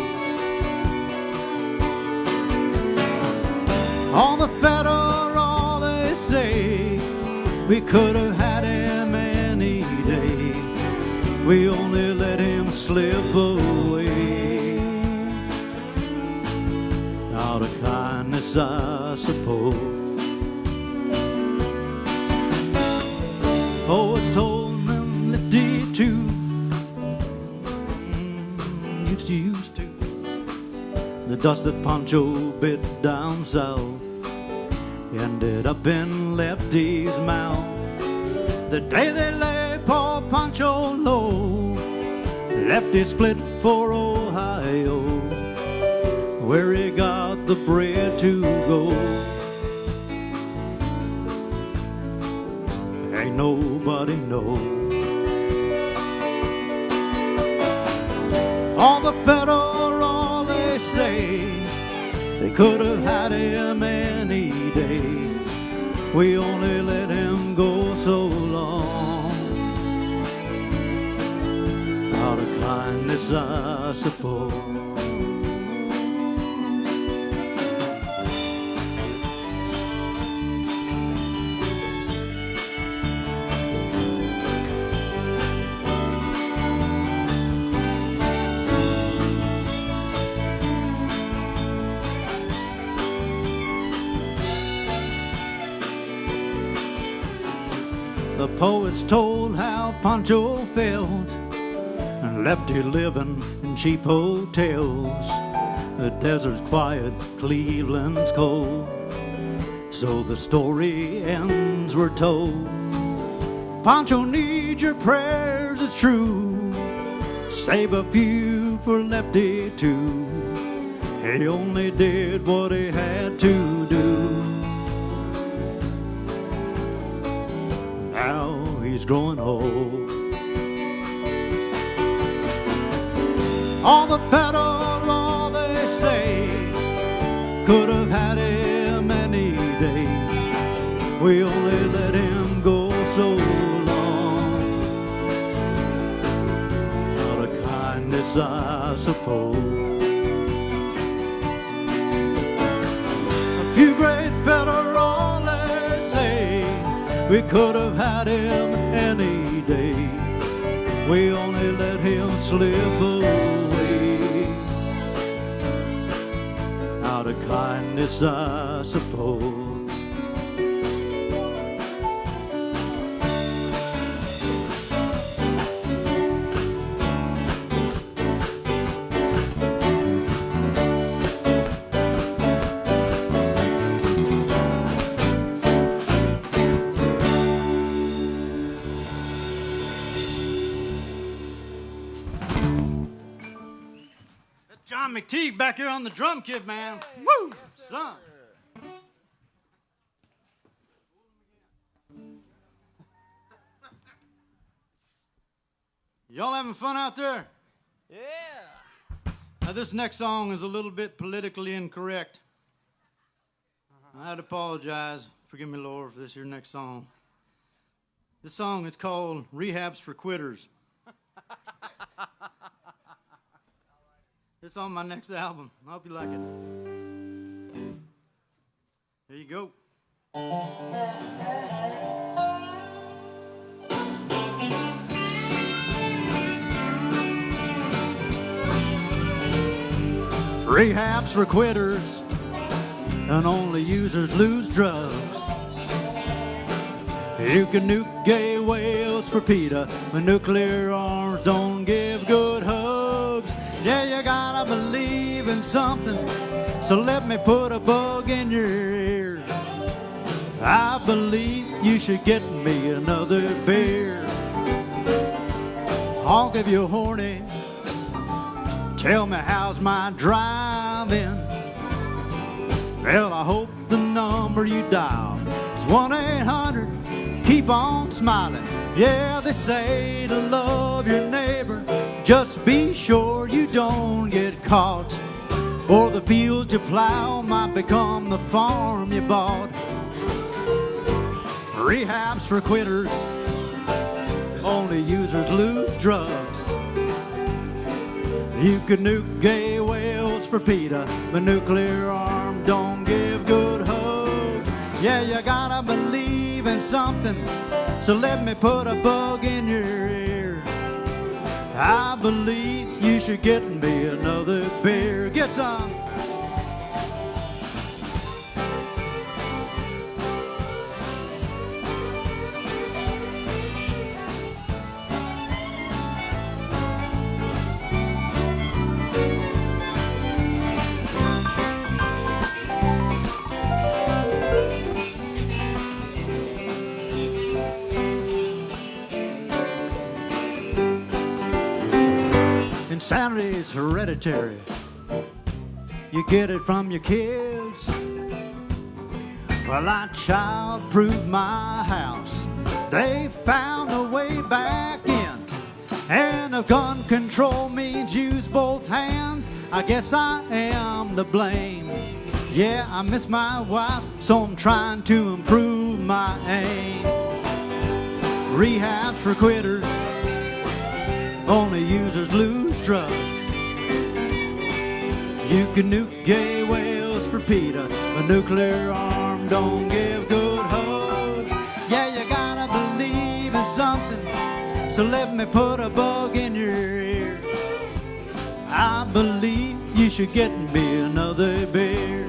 On the federal they say we could have had him any day. We only let him slip away. Out of kindness, I suppose. Oh, it's told them Lifty too. Used to. The dust that Pancho bit down south ended up in Lefty's mouth. The day they lay poor Pancho low, Lefty split for Ohio, where he got the bread to go. nobody knows. All the federal, they say they could have had him any day. We only let him go so long. Out of kindness, I suppose. The poets told how Pancho felt and left here living in cheap hotels. The desert's quiet, Cleveland's cold. So the story ends, we're told. Pancho needs your prayers, it's true. Save a few for Lefty too. He only did what he had to do. Now he's growing old. All the federal, they say, could have had him any day. We only let him go so long. Out of kindness, I suppose. A few great federal, they say, we could have had him any day. We only let him slip away. Out of kindness, I suppose. John McTeague back here on the drum kit, man. Woo! Son. Y'all having fun out there? Yeah. Now this next song is a little bit politically incorrect. I'd apologize. Forgive me, Lord, for this your next song. This song is called Rehabs for Quitters. It's on my next album. I hope you like it. There you go. Rehabs for quitters, and only users lose drugs. You can nuke gay whales for PETA, but nuclear arms don't give good hugs. Yeah, you gotta believe in something, so let me put a bug in your ear. I believe you should get me another beer. Honk if you're horny, tell me how's my driving. Well, I hope the number you dial is 1-800, keep on smiling. Yeah, they say to love your neighbor, just be sure you don't get caught, or the field you plow might become the farm you bought. Rehabs for quitters, only users lose drugs. You could nuke gay whales for PETA, but nuclear arm don't give good hugs. Yeah, you gotta believe in something, so let me put a bug in your ear. I believe you should get me another beer. Get some. Insanity is hereditary. You get it from your kids. Well, I child-proofed my house They found a way back in, and if gun control means use both hands, I guess I am to blame. Yeah, I miss my wife, so I'm trying to improve my aim. Rehabs for quitters, only users lose drugs. You can nuke gay whales for PETA, a nuclear arm don't give good hugs. Yeah, you gotta believe in something, so let me put a bug in your ear. I believe you should get me another beer.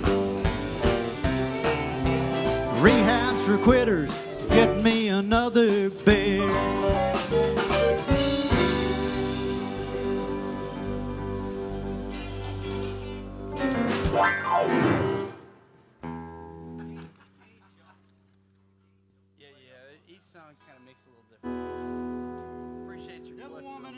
Rehabs for quitters, get me another beer. Each song kind of makes a little different. Appreciate your flex on that.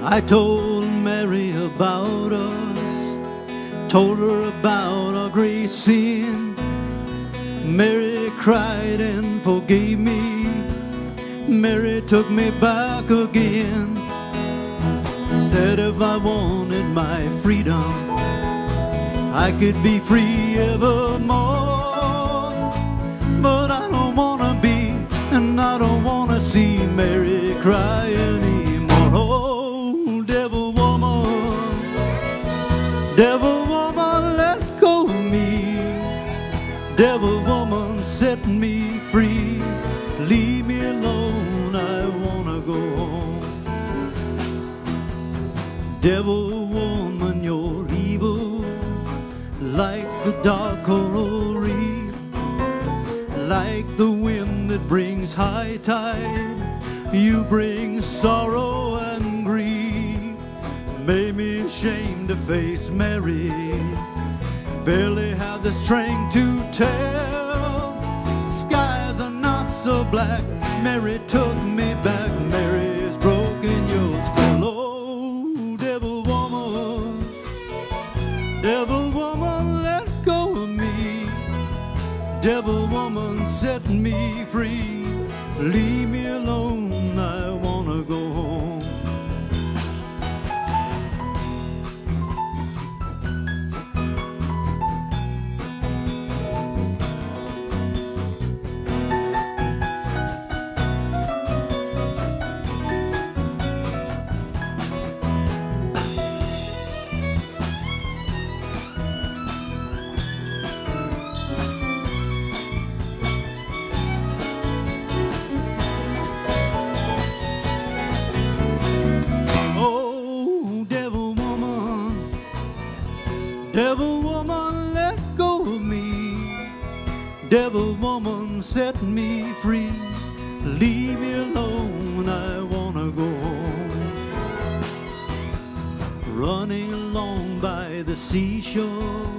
I told Mary about us, told her about our great sin. Mary cried and forgave me. Mary took me back again. Said if I wanted my freedom, I could be free evermore. But I don't wanna be, and I don't wanna see Mary cry anymore. Oh, devil woman, let go of me. Devil woman, set me free. Leave me alone, I wanna go home. Devil woman, you're evil, like the dark coral reef, like the wind that brings high tide. You bring sorrow and grief, made me ashamed to face Mary. Barely have the strength to tell, skies are not so black. Mary took me back, Mary's broken your spell. Oh, devil woman, let go of me. Devil woman, set me free. Leave me alone, I wanna go home. Devil woman, let go of me. Devil woman, set me free. Leave me alone, I wanna go home. Running along by the seashore,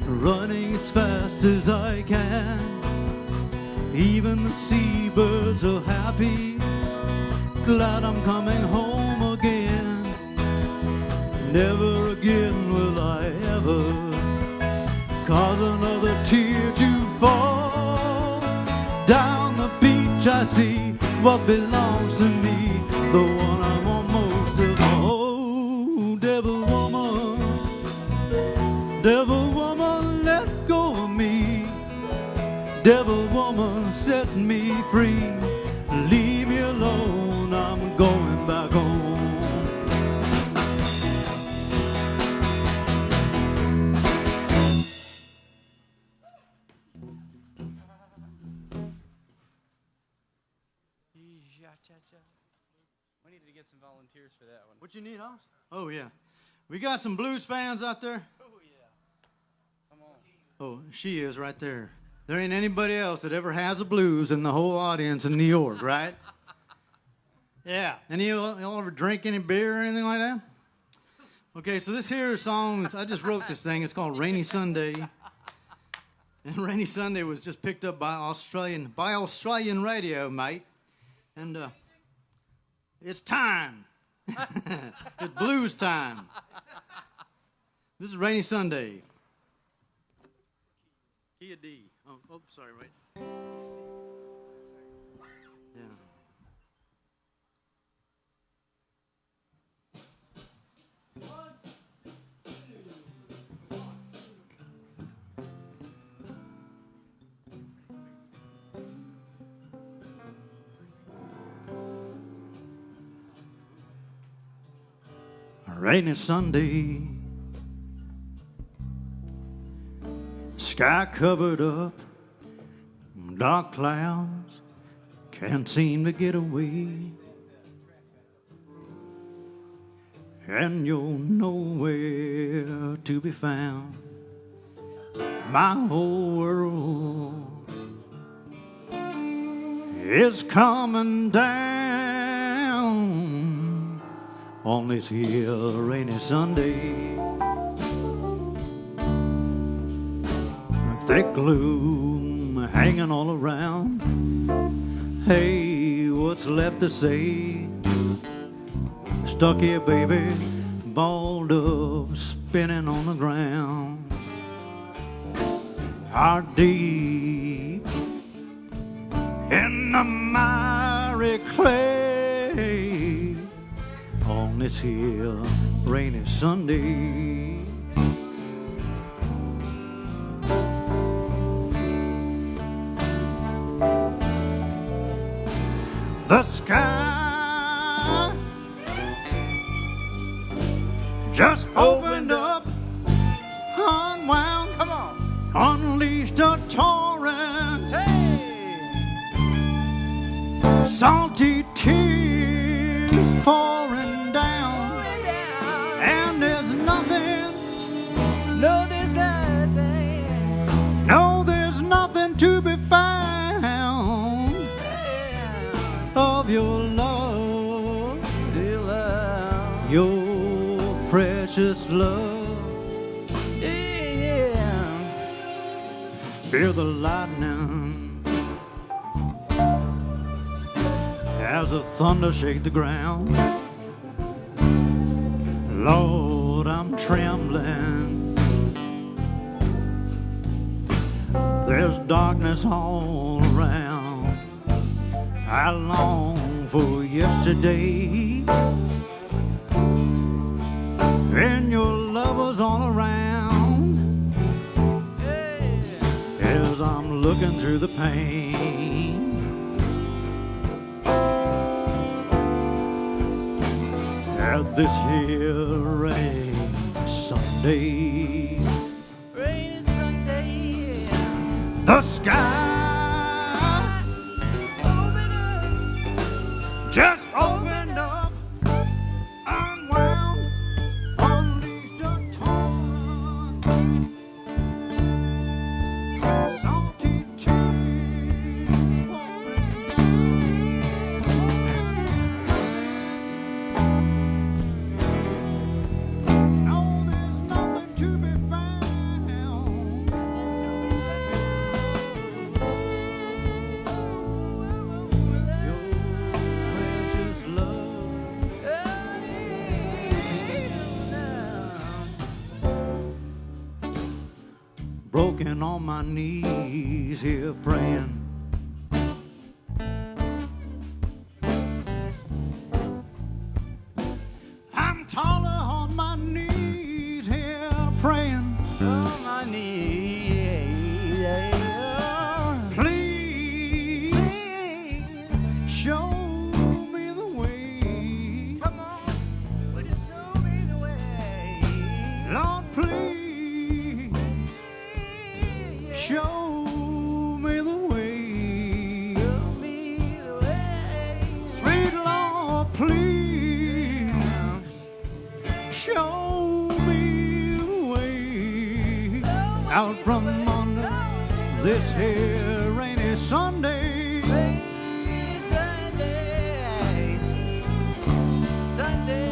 running as fast as I can. Even the seabirds are happy, glad I'm coming home again. Never again will I ever cause another tear to fall. Down the beach I see what belongs to me, the one I want most of all. Oh, devil woman, let go of me. Devil woman, set me free. Leave me alone, I'm going back home. We needed to get some volunteers for that one. What you need, Hoss? Oh, yeah. We got some blues fans out there? Oh, yeah. Come on. Oh, she is right there. There ain't anybody else that ever has a blues in the whole audience in New York, right? Yeah. Any of y'all ever drink any beer or anything like that? Okay, so this here song, I just wrote this thing. It's called Rainy Sunday. And Rainy Sunday was just picked up by Australian radio, mate. And It's time. It's blues time. This is Rainy Sunday. Key of D. Oh, sorry, wait. Yeah. Rainy Sunday, sky covered up, dark clouds can't seem to get away, and you're nowhere to be found. My whole world is coming down on this here rainy Sunday. Thick gloom hanging all around. Hey, what's left to say? Stuck here, baby, balled up, spinning on the ground. Heart deep in the miry clay on this here rainy Sunday. The sky just opened up, unwound, come on, unleashed a torrent. Hey, salty tears pouring down, and there's nothing, no, there's nothing, no, there's nothing to be found of your love, dear love, your precious love. Yeah, feel the lightning as the thunder shake the ground. Lord, I'm trembling. There's darkness all around. I long for yesterday, and your love was all around. As I'm looking through the pain, at this here rainy Sunday, rainy Sunday, the sky just opened up, unwound, unleashed a torrent, salty tears pouring down. No, there's nothing to be found. Broken on my knees here praying. I'm taller on my knees here praying. On my knees, please show me the way. Come on, would you show me the way? Lord, please show me the way. Show me the way. Sweet Lord, please show me the way. Out from under this here rainy Sunday. Rainy Sunday. Sunday.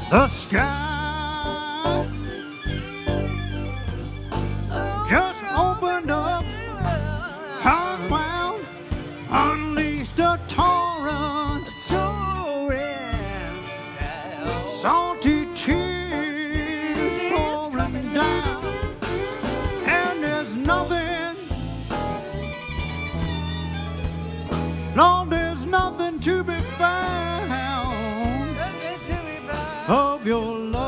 The sky just opened up, unwound, unleashed a torrent, soaring, salty tears pouring down, and there's nothing, Lord, there's nothing to be found of your love,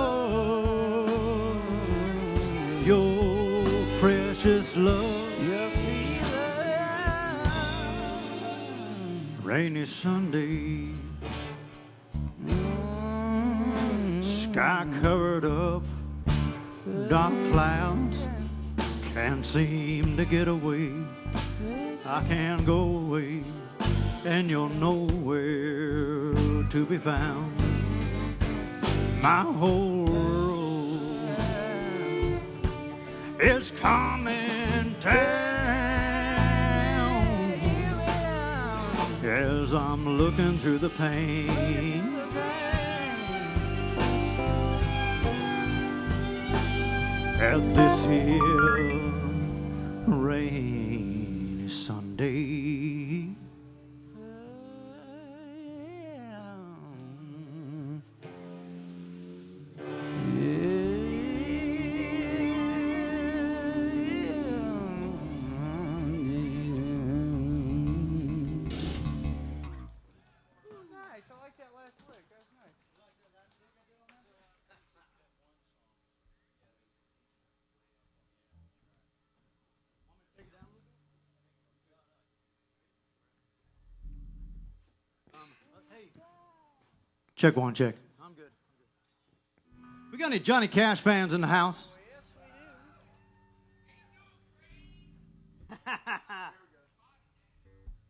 your precious love. Your sweet love. Rainy Sunday, sky covered up, dark clouds can't seem to get away. I can't go away, and you're nowhere to be found. My whole world is coming down as I'm looking through the pain. At this here rainy Sunday. Check one, check. I'm good. We got any Johnny Cash fans in the house?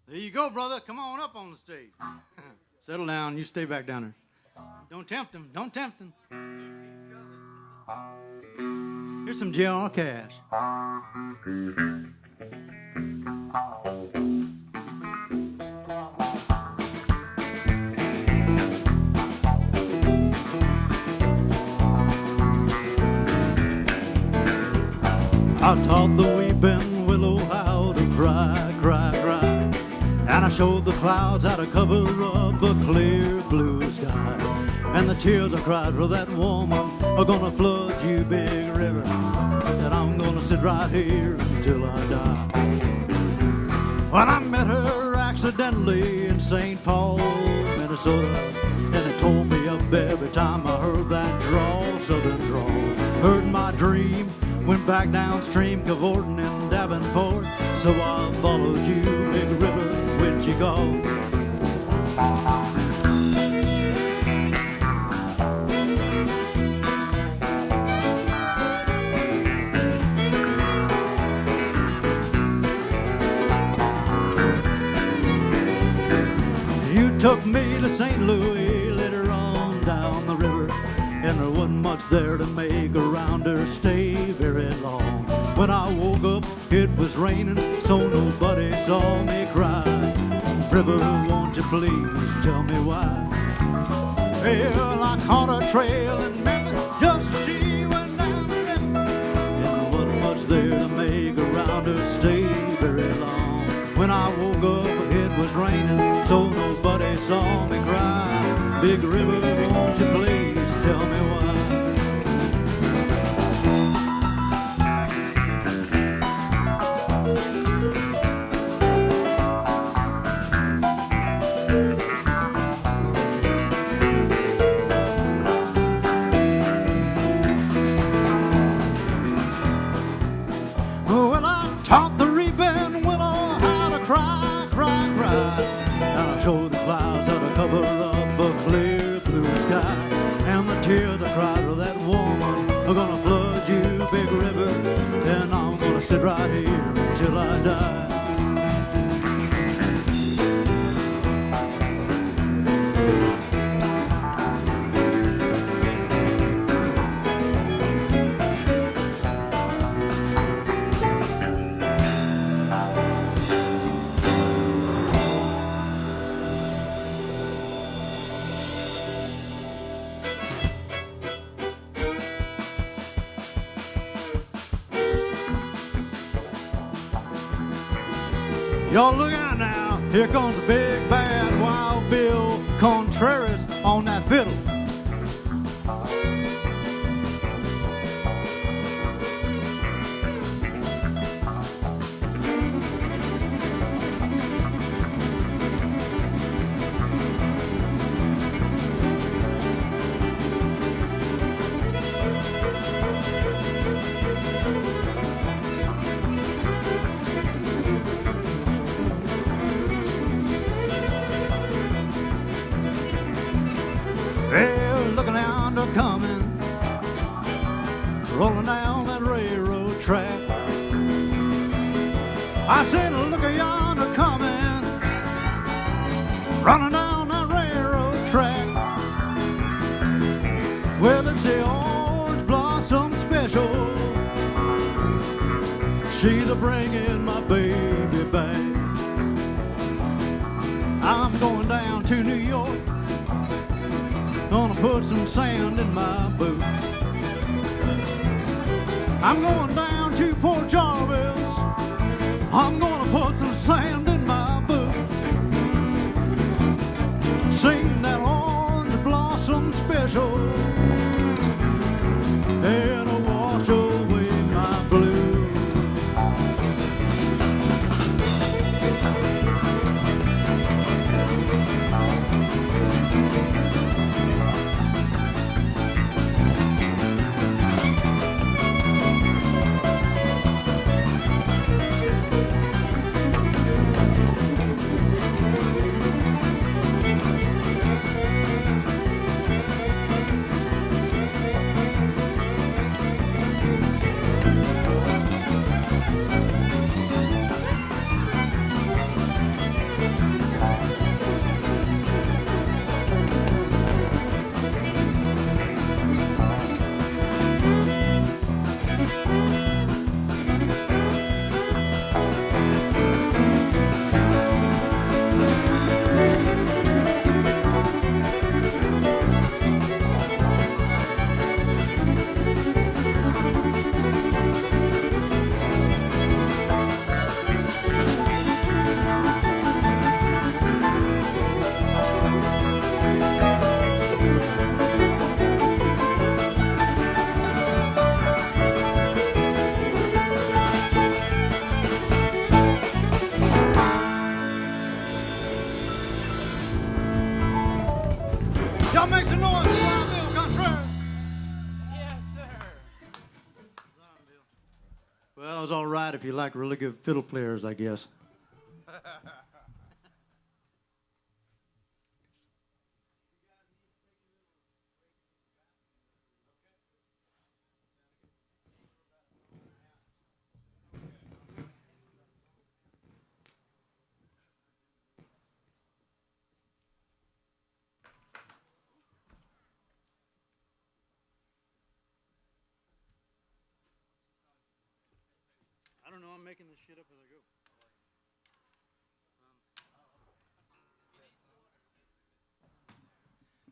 There you go, brother. Come on up on the stage. Settle down. You stay back down there. Don't tempt him. Don't tempt him. Here's some J.R. Cash. I taught the weeping willow how to cry, cry, cry. And I showed the clouds how to cover up a clear blue sky. And the tears I cried for that woman are gonna flood you, big river. And I'm gonna sit right here until I die. When I met her accidentally in St. Paul, Minnesota, and it tore me up every time I heard that drawl, southern drawl. Heard my dream, went back downstream, cavorting in Davenport. So I followed you, big river, where'd you go? You took me to St. Louis, later on down the river, and there wasn't much there to make around her stay very long. When I woke up, it was raining, so nobody saw me cry. River, won't you please tell me why? Well, I caught a trail in Memphis, just as she went down the river, and there wasn't much there to make around her stay very long. When I woke up, it was raining, so nobody saw me cry. Big river, won't you please tell me why? Well, I taught the reaping willow how to cry, cry, cry. And I showed the clouds how to cover up a clear blue sky. And the tears I cried for that woman are gonna flood you, big river. And I'm gonna sit right here until I die. Y'all look out now, here comes the big bad Wild Bill Contreras on that fiddle. Well, looking down, they're coming, rolling down that railroad track. I said, look at yonder coming, running down that railroad track. Well, it's the Orange Blossom Special. She's a bringing my baby back. I'm going down to New York, gonna put some sand in my boots. I'm going down to Port Jarvis, I'm gonna put some sand in my boots. Sing that Orange Blossom Special and I'll wash away my blues. Y'all make some noise for Wild Bill Contreras. Yes, sir. Well, it was all right if you like really good fiddle players, I guess. I don't know, I'm making this shit up as I go.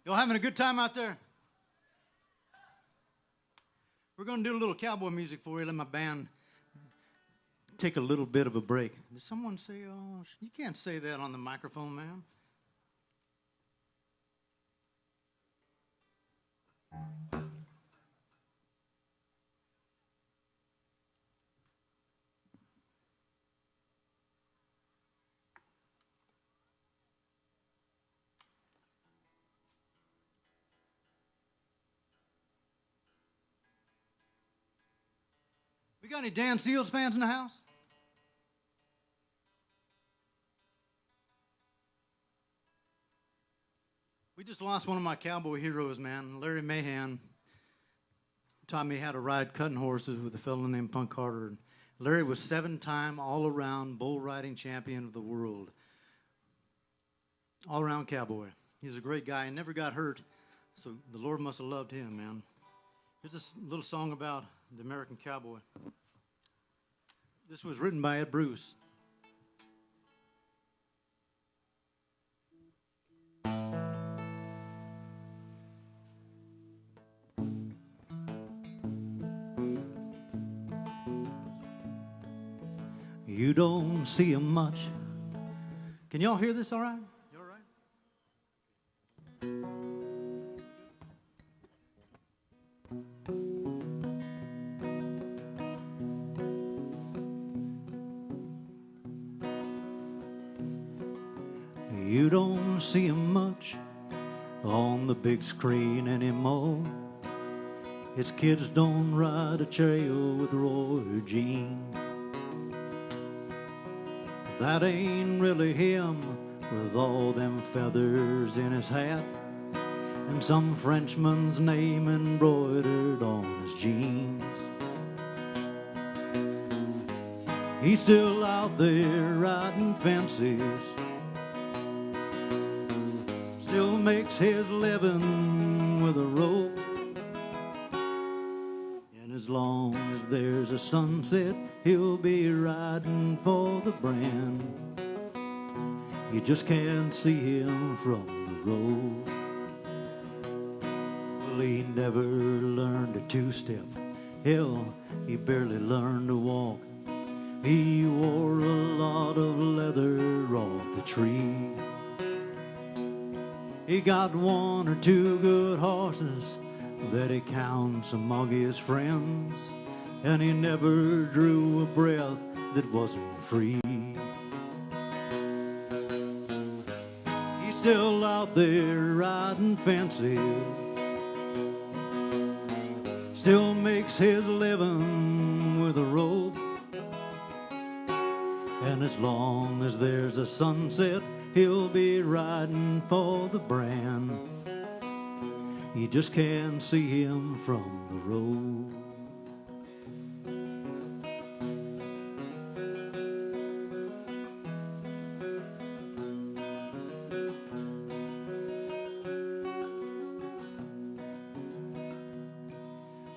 Y'all having a good time out there? We're going to do a little cowboy music for you. Let my band take a little bit of a break. Did someone say, oh, you can't say that on the microphone, man? We got any Dan Seals fans in the house? We just lost one of my cowboy heroes, man. Larry Mahan taught me how to ride cutting horses with a fellow named Punk Carter. Larry was 7-time all-around bull riding champion of the world. All-around cowboy. He's a great guy. He never got hurt, so the Lord must have loved him, man. Here's this little song about the American cowboy. This was written by Ed Bruce. You don't see him much Can y'all hear this all right? You all right? You don't see him much on the big screen anymore. His kids don't ride a trail with Roy or Gene. That ain't really him with all them feathers in his hat and some Frenchman's name embroidered on his jeans. He's still out there riding fences, still makes his living with a rope. And as long as there's a sunset, he'll be riding for the brand. You just can't see him from the road. Well, he never learned a two-step. Hell, he barely learned to walk. He wore a lot of leather off the tree. He got one or two good horses that he counts among his friends, and he never drew a breath that wasn't free. He's still out there riding fences, still makes his living with a rope. And as long as there's a sunset, he'll be riding for the brand. You just can't see him from the road.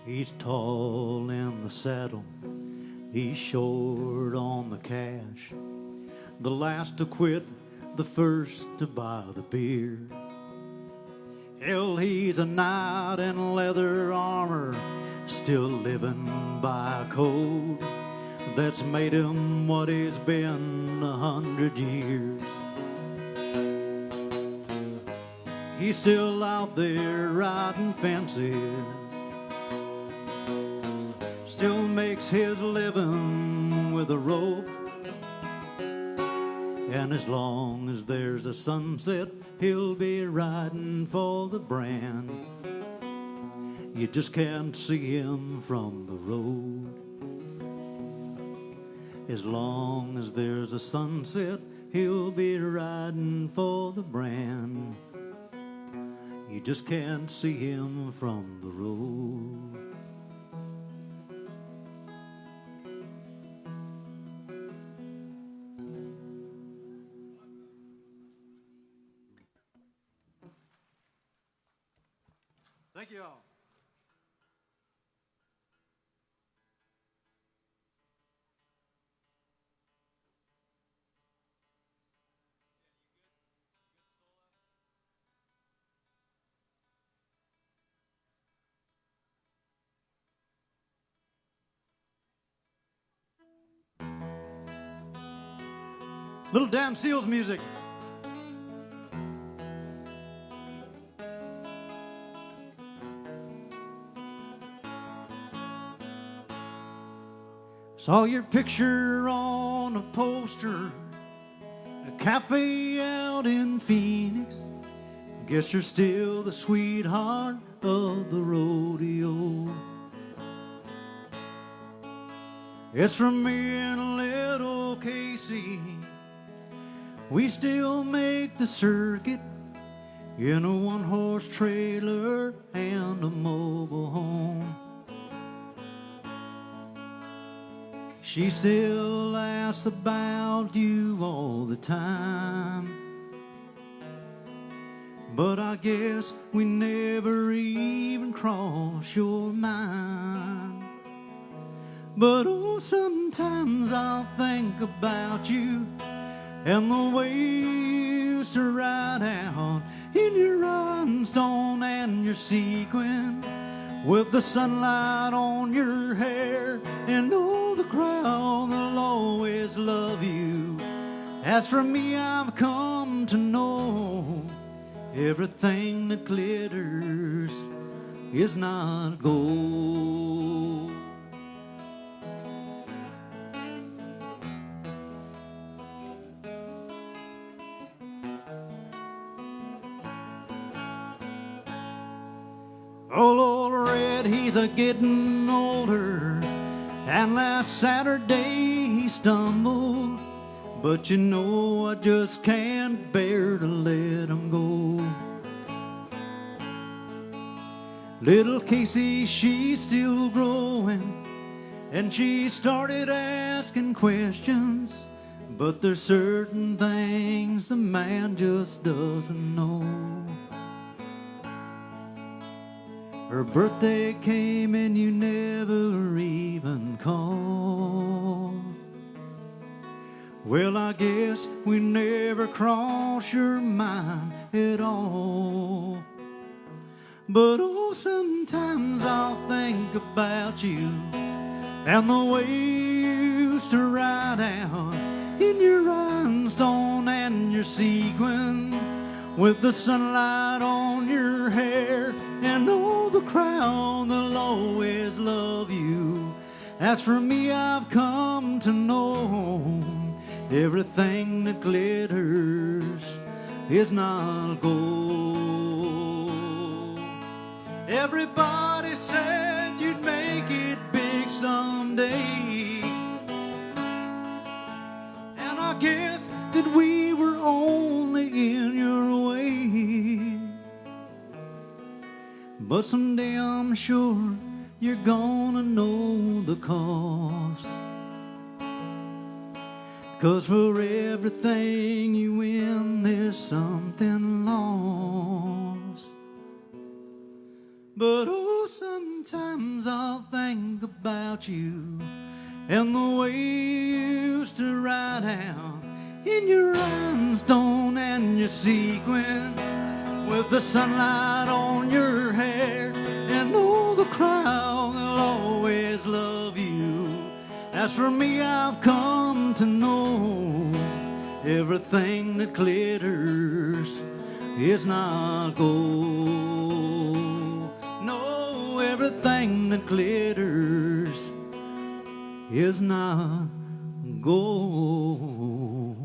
He's tall in the saddle, he's short on the cash, the last to quit, the first to buy the beer. Hell, he's a knight in leather armor, still living by a code that's made him what he's been 100 years. He's still out there riding fences, still makes his living with a rope. And as long as there's a sunset, he'll be riding for the brand. You just can't see him from the road. As long as there's a sunset, he'll be riding for the brand. You just can't see him from the road. Thank you all. Little Dan Seals music. Saw your picture on a poster, a cafe out in Phoenix. Guess you're still the sweetheart of the rodeo. It's from me and little Casey. We still make the circuit in a one-horse trailer and a mobile home. She still asks about you all the time, but I guess we never even cross your mind. But oh, sometimes I'll think about you and the way you used to ride out in your rhinestone and your sequin, with the sunlight on your hair, and oh, the crowd will always love you As for me, I've come to know everything that glitters is not gold. Oh, Lord Red, he's a-getting older, and last Saturday he stumbled. But you know I just can't bear to let him go. Little Casey, she's still growing, and she started asking questions. But there's certain things the man just doesn't know. Her birthday came and you never even called. Well, I guess we never cross your mind at all. But oh, sometimes I'll think about you and the way you used to ride out in your rhinestone and your sequin, with the sunlight on your hair, and all the crowd that'll always love you. As for me, I've come to know everything that glitters is not gold. Everybody said you'd make it big someday, and I guess that we were only in your way. But someday I'm sure you're gonna know the cost. 'Cause for everything you win, there's something lost. But oh, sometimes I'll think about you and the way you used to ride out in your rhinestone and your sequin, with the sunlight on your hair, and all the crowd will always love you. As for me, I've come to know everything that glitters is not gold. No, everything that glitters is not gold.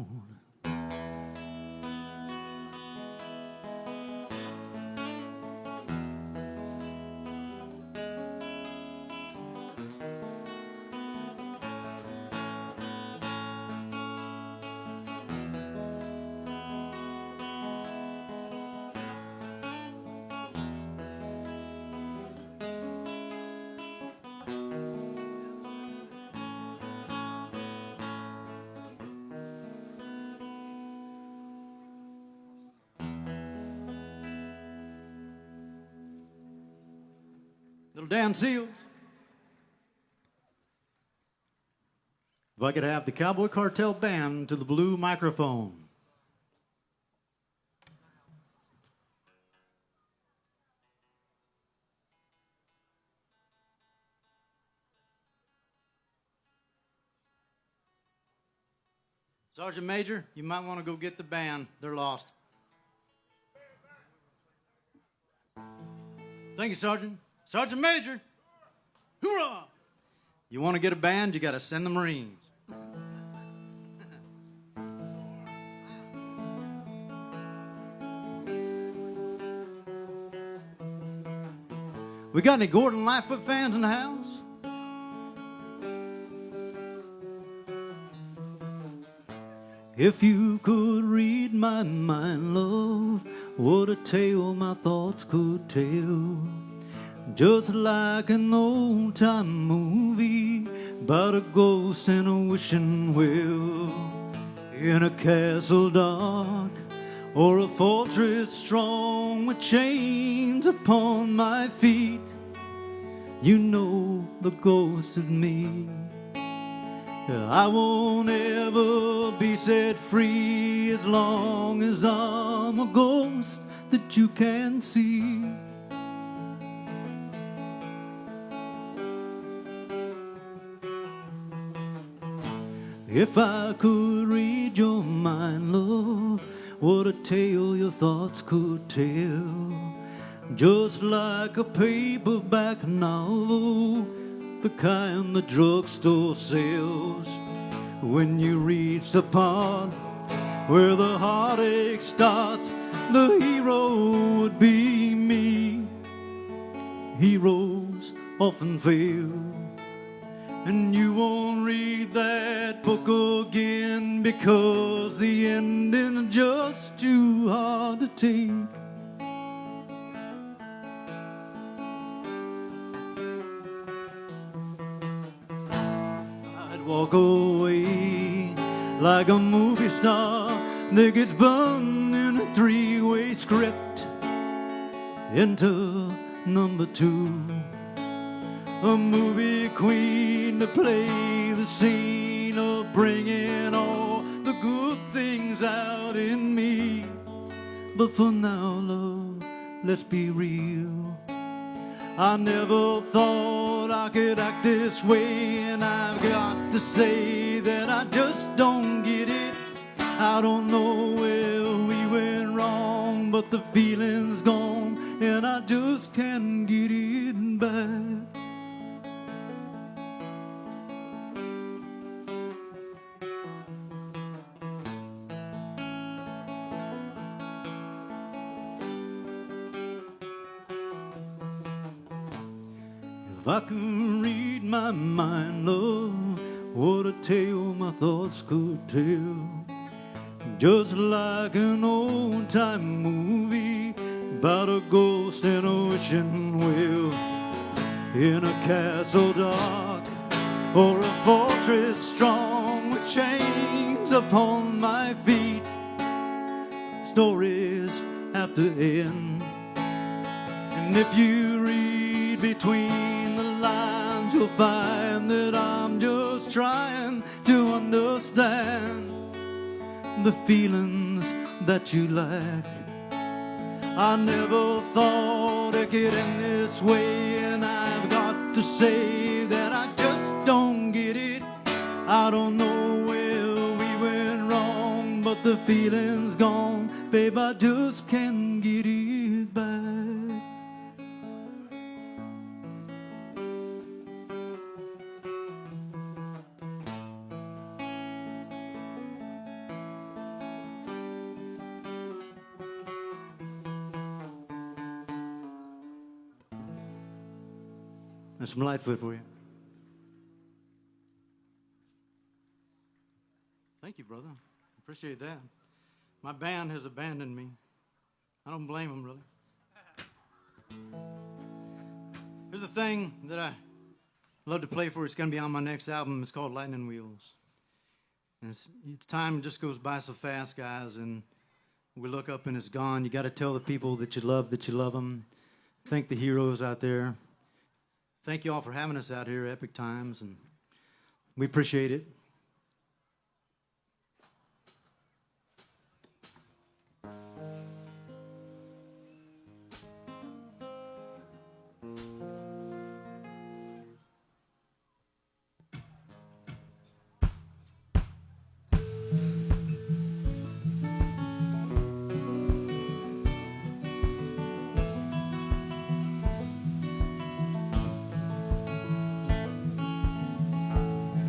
Little Dan Seals. If I could have the Cowboy Cartel Band to the blue microphone. Sergeant Major, you might want to go get the band. They're lost. Thank you, Sergeant. Sergeant Major, hoorah! You want to get a band, you got to send the Marines. We got any Gordon Lightfoot fans in the house? If you could read my mind, love, what a tale my thoughts could tell. Just like an old-time movie about a ghost and a wishing well, in a castle dark or a fortress strong with chains upon my feet. You know the ghost is me. I won't ever be set free as long as I'm a ghost that you can see. If I could read your mind, love, what a tale your thoughts could tell. Just like a paperback novel, the kind the drugstore sells. When you reach the part where the heartache starts, the hero would be me. Heroes often fail, and you won't read that book again because the ending's just too hard to take. I'd walk away like a movie star that gets burned in a three-way script into number 2. A movie queen to play the scene of bringing all the good things out in me. But for now, love, let's be real. I never thought I could act this way, and I've got to say that I just don't get it. I don't know where we went wrong, but the feeling's gone, and I just can't get it back. If I could read my mind, love, what a tale my thoughts could tell. Just like an old-time movie about a ghost in a wishing well, in a castle dark or a fortress strong with chains upon my feet. Stories have to end, and if you read between the lines, you'll find that I'm just trying to understand the feelings that you lack. I never thought it could end this way, and I've got to say that I just don't get it. I don't know where we went wrong, but the feeling's gone, babe, I just can't get it back. There's some Lightfoot for you. Thank you, brother. Appreciate that. My band has abandoned me. I don't blame them, really. Here's the thing that I love to play for. It's going to be on my next album. It's called Lightning Wheels. And time just goes by so fast, guys, and we look up and it's gone. You got to tell the people that you love them. Thank the heroes out there. Thank you all for having us out here at Epic Times, and we appreciate it.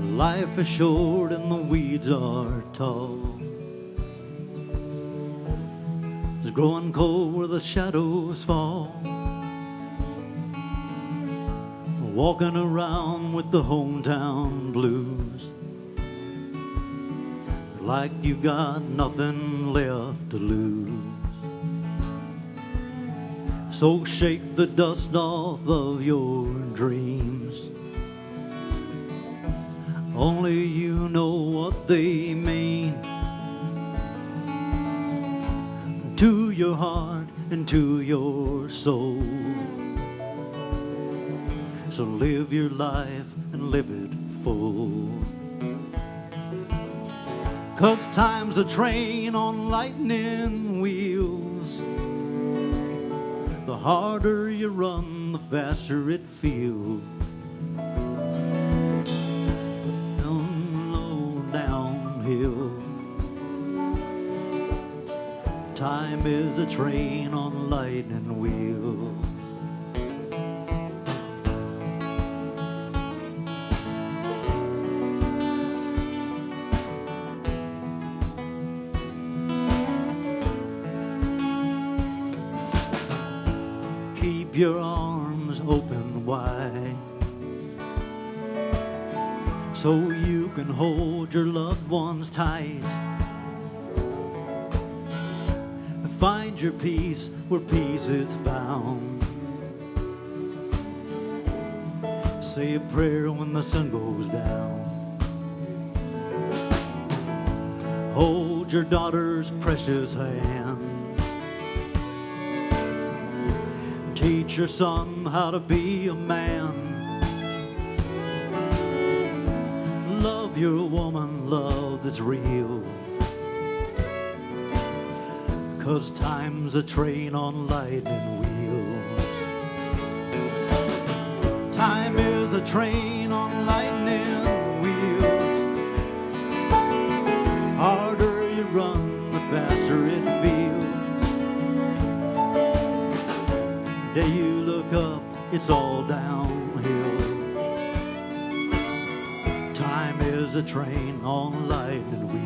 Life is short and the weeds are tall. It's growing cold where the shadows fall. Walking around with the hometown blues, like you've got nothing left to lose. So shake the dust off of your dreams. Only you know what they mean to your heart and to your soul. So live your life and live it full. 'Cause time's a train on lightning wheels. The harder you run, the faster it feels. Down Time is a train on lightning wheels. Keep your arms open wide so you can hold your loved ones tight. Find your peace where peace is found. Say a prayer when the sun goes down. Hold your daughter's precious hand. Teach your son how to be a man. Love your woman, love that's real. 'Cause time's a train on lightning wheels. Time is a train on lightning wheels. Harder you run, the faster it feels. Day you look up, it's all downhill. Time is a train on lightning wheels.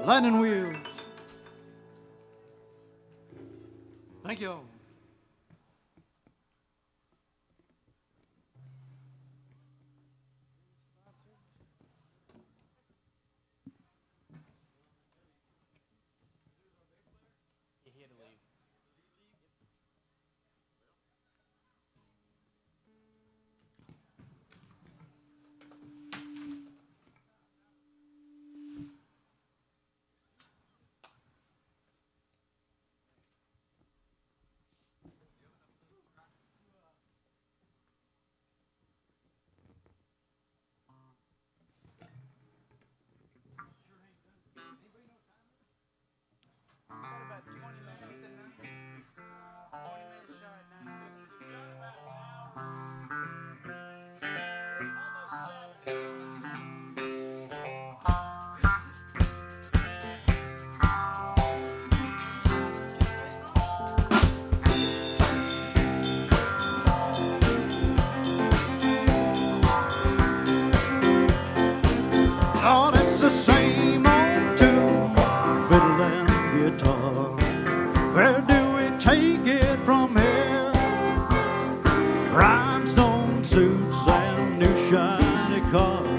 Lightning wheels. Thank you. Oh, it's the same old tune, fiddle and guitar. Where do we take it from here? Rhinestone suits and new shiny cars.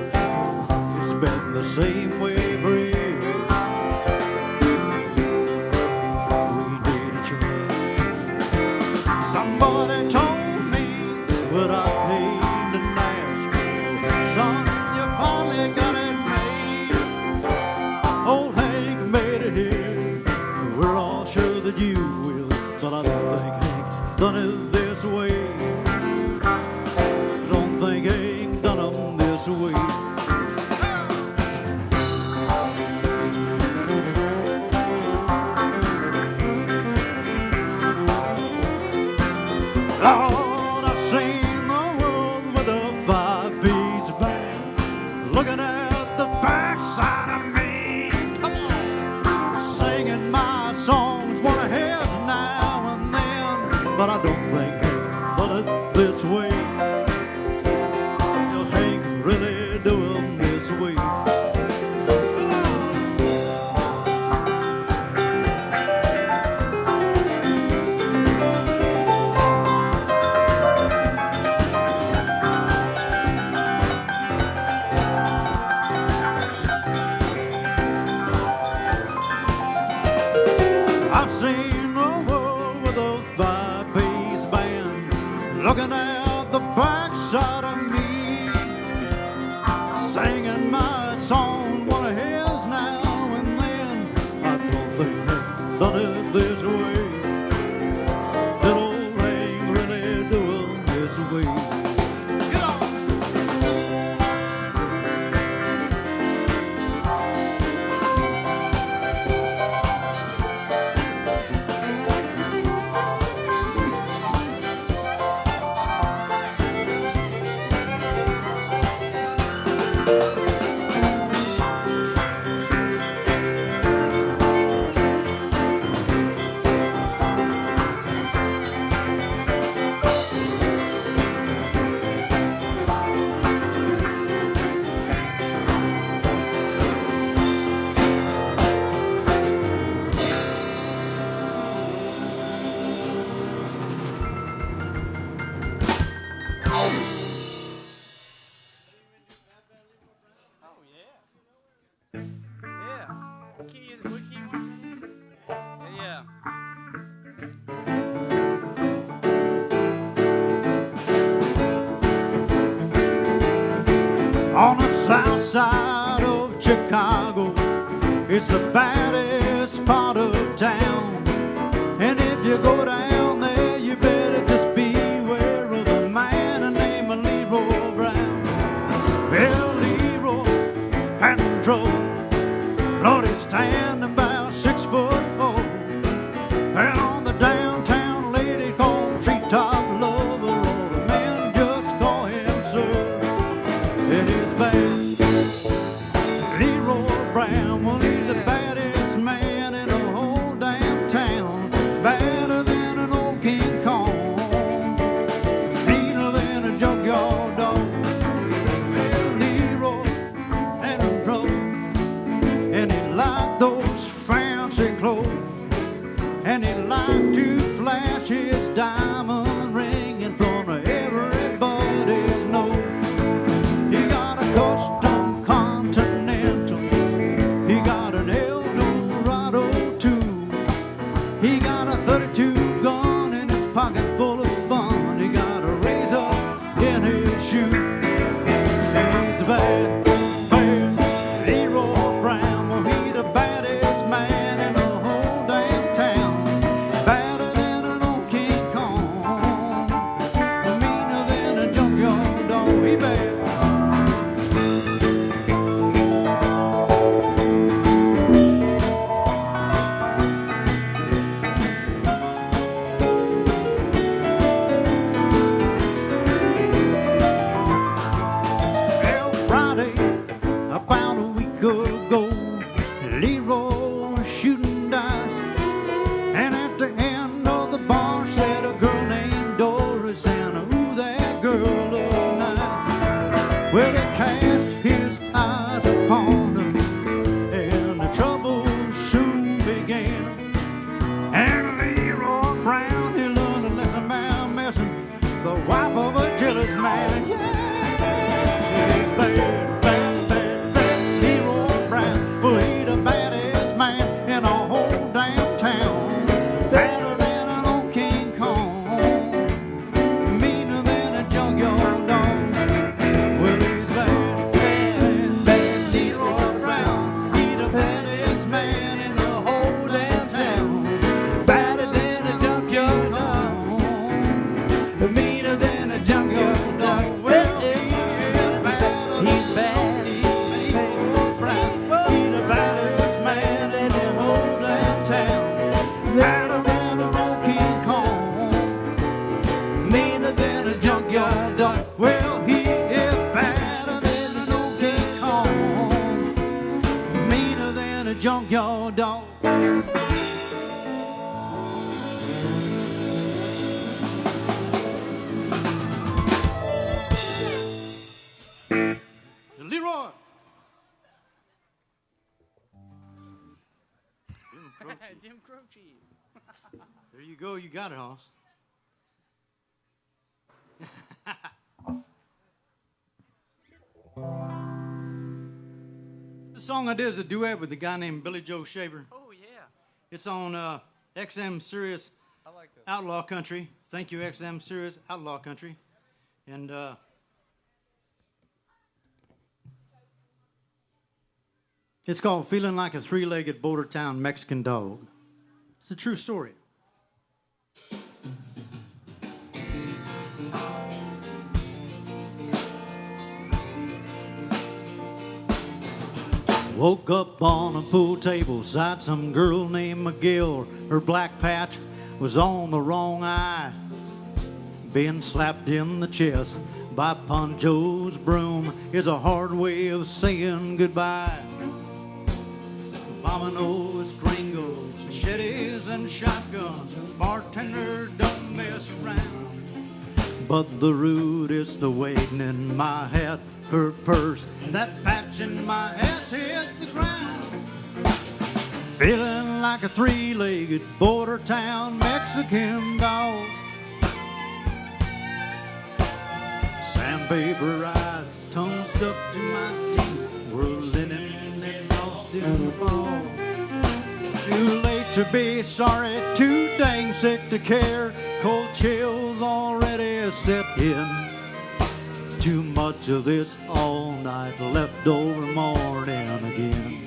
It's been the same way for years. We need a change. Somebody told me what I came to Nashville. Son, you finally got it. Old Hank made it here. We're all sure that you will, but I don't think Hank done it this way. Lord, I've seen the world with a five-piece band looking at the backside of me. Come on. Singing my songs, what I have now and then, but I don't think they put it this way. You ain't really doing this way. I've seen the world with a five-piece band looking at the backside of me, singing my song, what I hears now and then. I don't think they've done it this way. That old ain't really doing this way. Get on! On the south side of Chicago, it's the baddest part of town. And if you go down there, you better just beware of a man named Leroy Brown. Well, Leroy, Pancho, Lord, he's standing about 6'4". And on the downtown lady called Treetop Lover, all the men just call him sir. And it's bad. Leroy Brown, well, he's the baddest man in the whole damn town. Badder than an old King Kong, meaner than a junkyard dog. Well, Leroy and a drum, and he liked those fancy clothes, and he liked to flash his diamond ring in front of everybody's nose. He got a custom Continental, he got an Eldorado too. He got a 32 gun in his pocket full of fun. He got a razor in his shoe, and he's bad, bad. Leroy Brown, well, he's the baddest man in the whole damn town. Badder than an old King Kong, meaner than a junkyard dog. He bad. cheap. There you go. You got it, Hoss. The song I did is a duet with a guy named Billy Joe Shaver. Oh, yeah. It's on XM Sirius I like this. Outlaw Country. Thank you, XM Sirius Outlaw Country. And it's called Feeling Like a Three-Legged Border Town Mexican Dog. It's a true story. Woke up on a pool table beside some girl named McGill. Her black patch was on the wrong eye, being slapped in the chest by Pancho's broom is a hard way of saying goodbye. Dominoes, gringos, machetes, and shotguns. Bartender don't mess around. But the rudest waiting in my hat, her purse, that patch in my ass hit the ground. Feeling like a three-legged border town Mexican dog. Sandpaper eyes, tongue stuck to my teeth, world linen and lost in the fall. Too late to be sorry, too dang sick to care. Cold chills already set in. Too much of this all night, leftover morning again.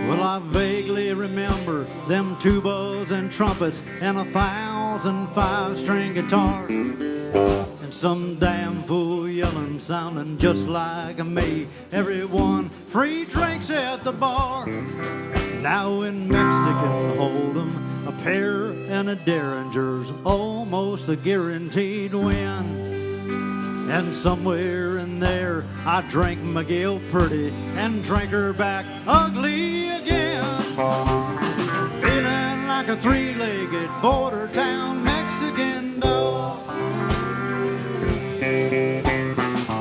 Well, I vaguely remember them tubas and trumpets and 1,000 five-string guitars, and some damn fool yelling, sounding just like me. Everyone free drinks at the bar. Now in Mexican Hold'em, a pair and a Derringer's almost a guaranteed win. And somewhere in there, I drank McGill pretty and drank her back ugly again. Feeling like a three-legged border town Mexican dog.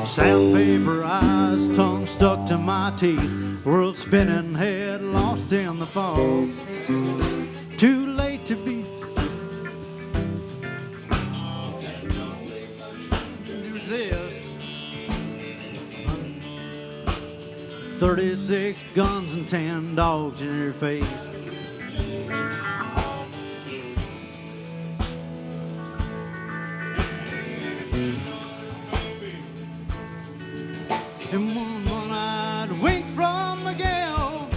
Sandpaper eyes, tongue stuck to my teeth, world spinning head lost in the fog. Too late to be resist. 36 guns and 10 dogs in your face. And one-eyed wink from Miguel,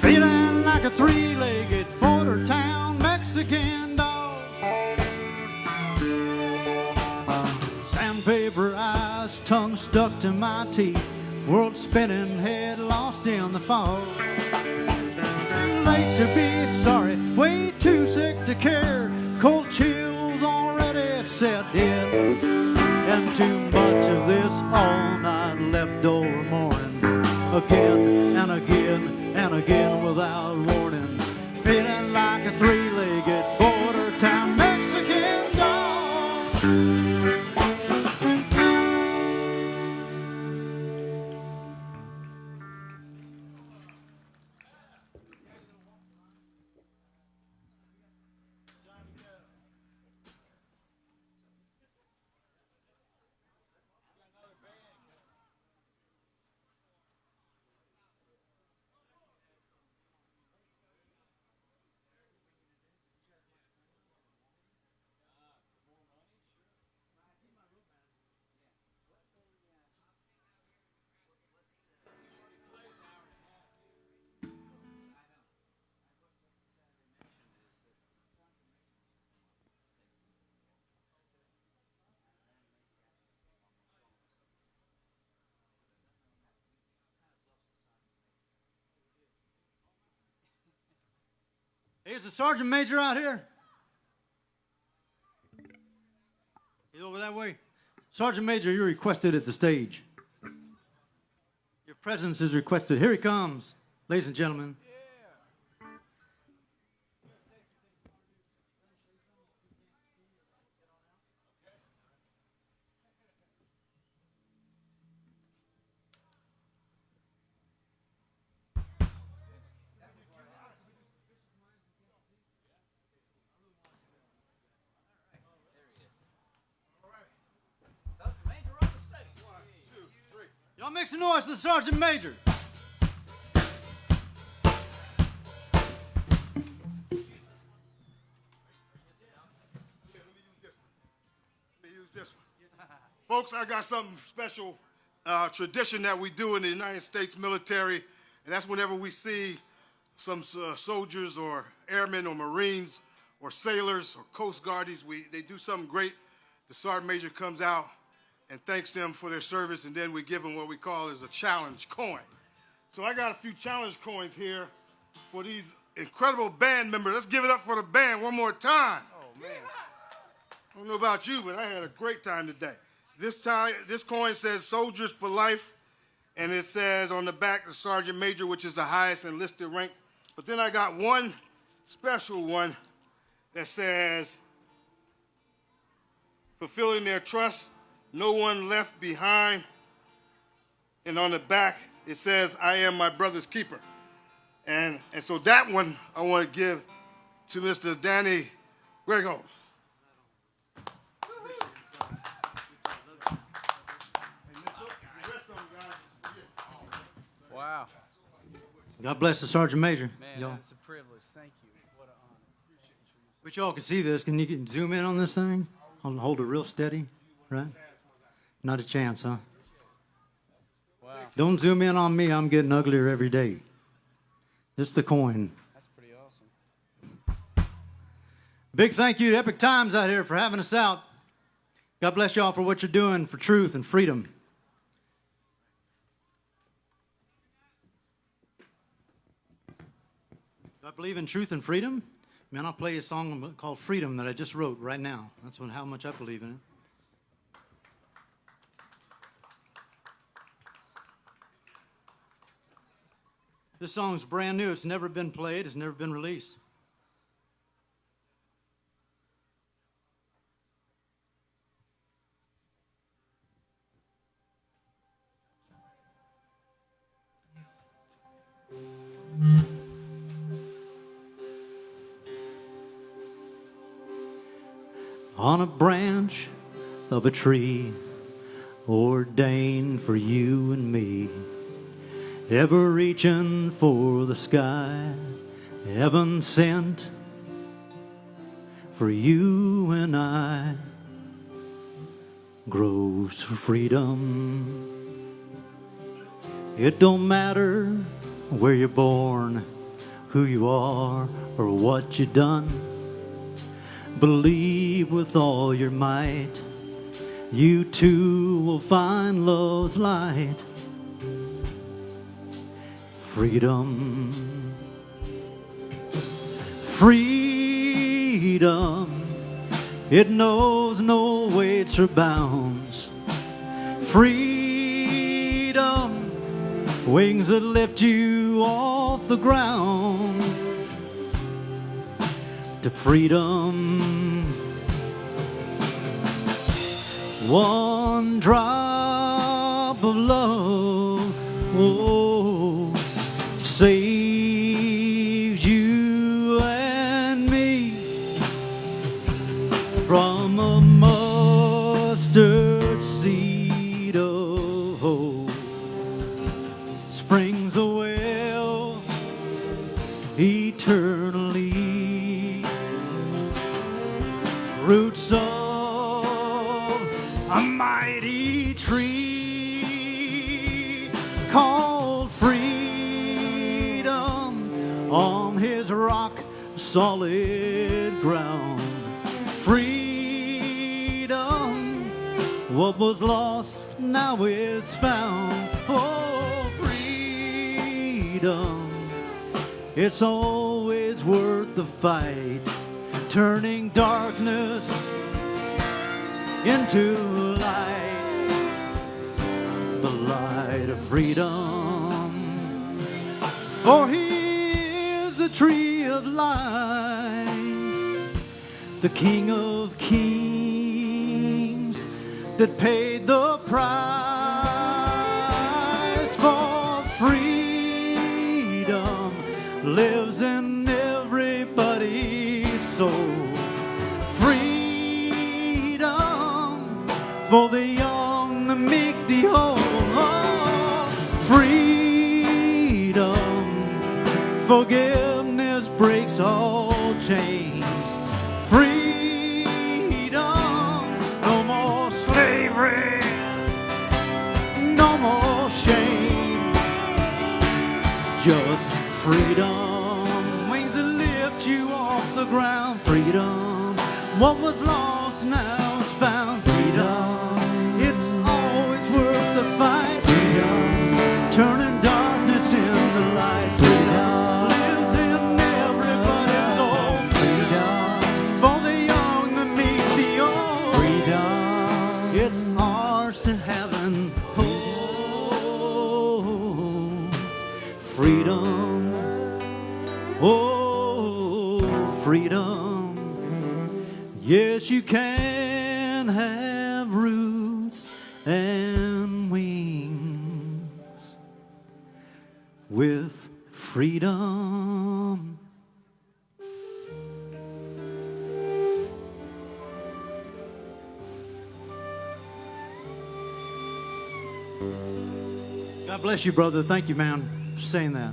feeling like a three-legged border town Mexican dog. Sandpaper eyes, tongue stuck to my teeth, world spinning head lost in the fog. Too late to be sorry, way too sick to care. Cold chills already set in. And too much of this all night leftover morning. Again and again and again without warning. Feeling like a three-legged border town Mexican dog. Hey, is the sergeant major out here? He's over that way. Sergeant Major, you're requested at the stage. Your presence is requested. Here he comes, ladies and gentlemen. make some noise for the Sergeant Major. Folks, I got something special, tradition that we do in the United States military, and that's whenever we see some soldiers or airmen or Marines or sailors or Coast Guardies, they do something great. The Sergeant Major comes out and thanks them for their service, and then we give them what we call is a challenge coin. So I got a few challenge coins here for these incredible band members. Let's give it up for the band one more time. Oh, man. I don't know about you, but I had a great time today. This coin says Soldiers for Life, and it says on the back the Sergeant Major, which is the highest enlisted rank. But then I got one special one that says, fulfilling their trust, no one left behind. And on the back, it says, I am my brother's keeper. And so that one I want to give to Mr. Danny Griego. Wow. God bless the Sergeant Major. Man, y'all. it's a privilege. Thank you. What an honor. Wish y'all could see this. Can you zoom in on this thing? Hold it real steady, right? Not a chance, huh? Wow. Don't zoom in on me. I'm getting uglier every day. Just the coin. That's pretty awesome. Big thank you to Epic Times out here for having us out. God bless y'all for what you're doing for truth and freedom. Do I believe in truth and freedom? Man, I'll play a song called Freedom that I just wrote right now. That's how much I believe in it. This song's brand new. It's never been played. It's never been released. On a branch of a tree ordained for you and me, ever reaching for the sky, heaven sent for you and I, grows for freedom. It don't matter where you're born, who you are, or what you done. Believe with all your might, you too will find love's light. Freedom, freedom, it knows no weights or bounds. Freedom, wings that lift you off the ground. To freedom, one drop of love, oh, saves you and me from a mustard seed of hope. Springs a well eternally, roots of a mighty tree called freedom, on his rock solid ground. Freedom, what was lost now is found. Oh, freedom, it's always worth the fight, turning darkness into light, the light of freedom. For he is the tree of life, the King of kings that paid the price. For freedom lives in everybody's soul. Freedom for the young, the meek, the old. Oh, forgiveness breaks all chains. Freedom, no more slavery, no more shame. Just freedom, wings that lift you off the ground. Freedom, what was lost now is found. Freedom, it's always worth the fight. Freedom, turning darkness into light. Freedom lives in everybody's soul. Freedom, for the young, the meek, the old. Freedom, it's ours to heaven. Oh, freedom. Oh, freedom. Yes, you can have roots and wings with freedom. God bless you, brother. Thank you, man, for saying that.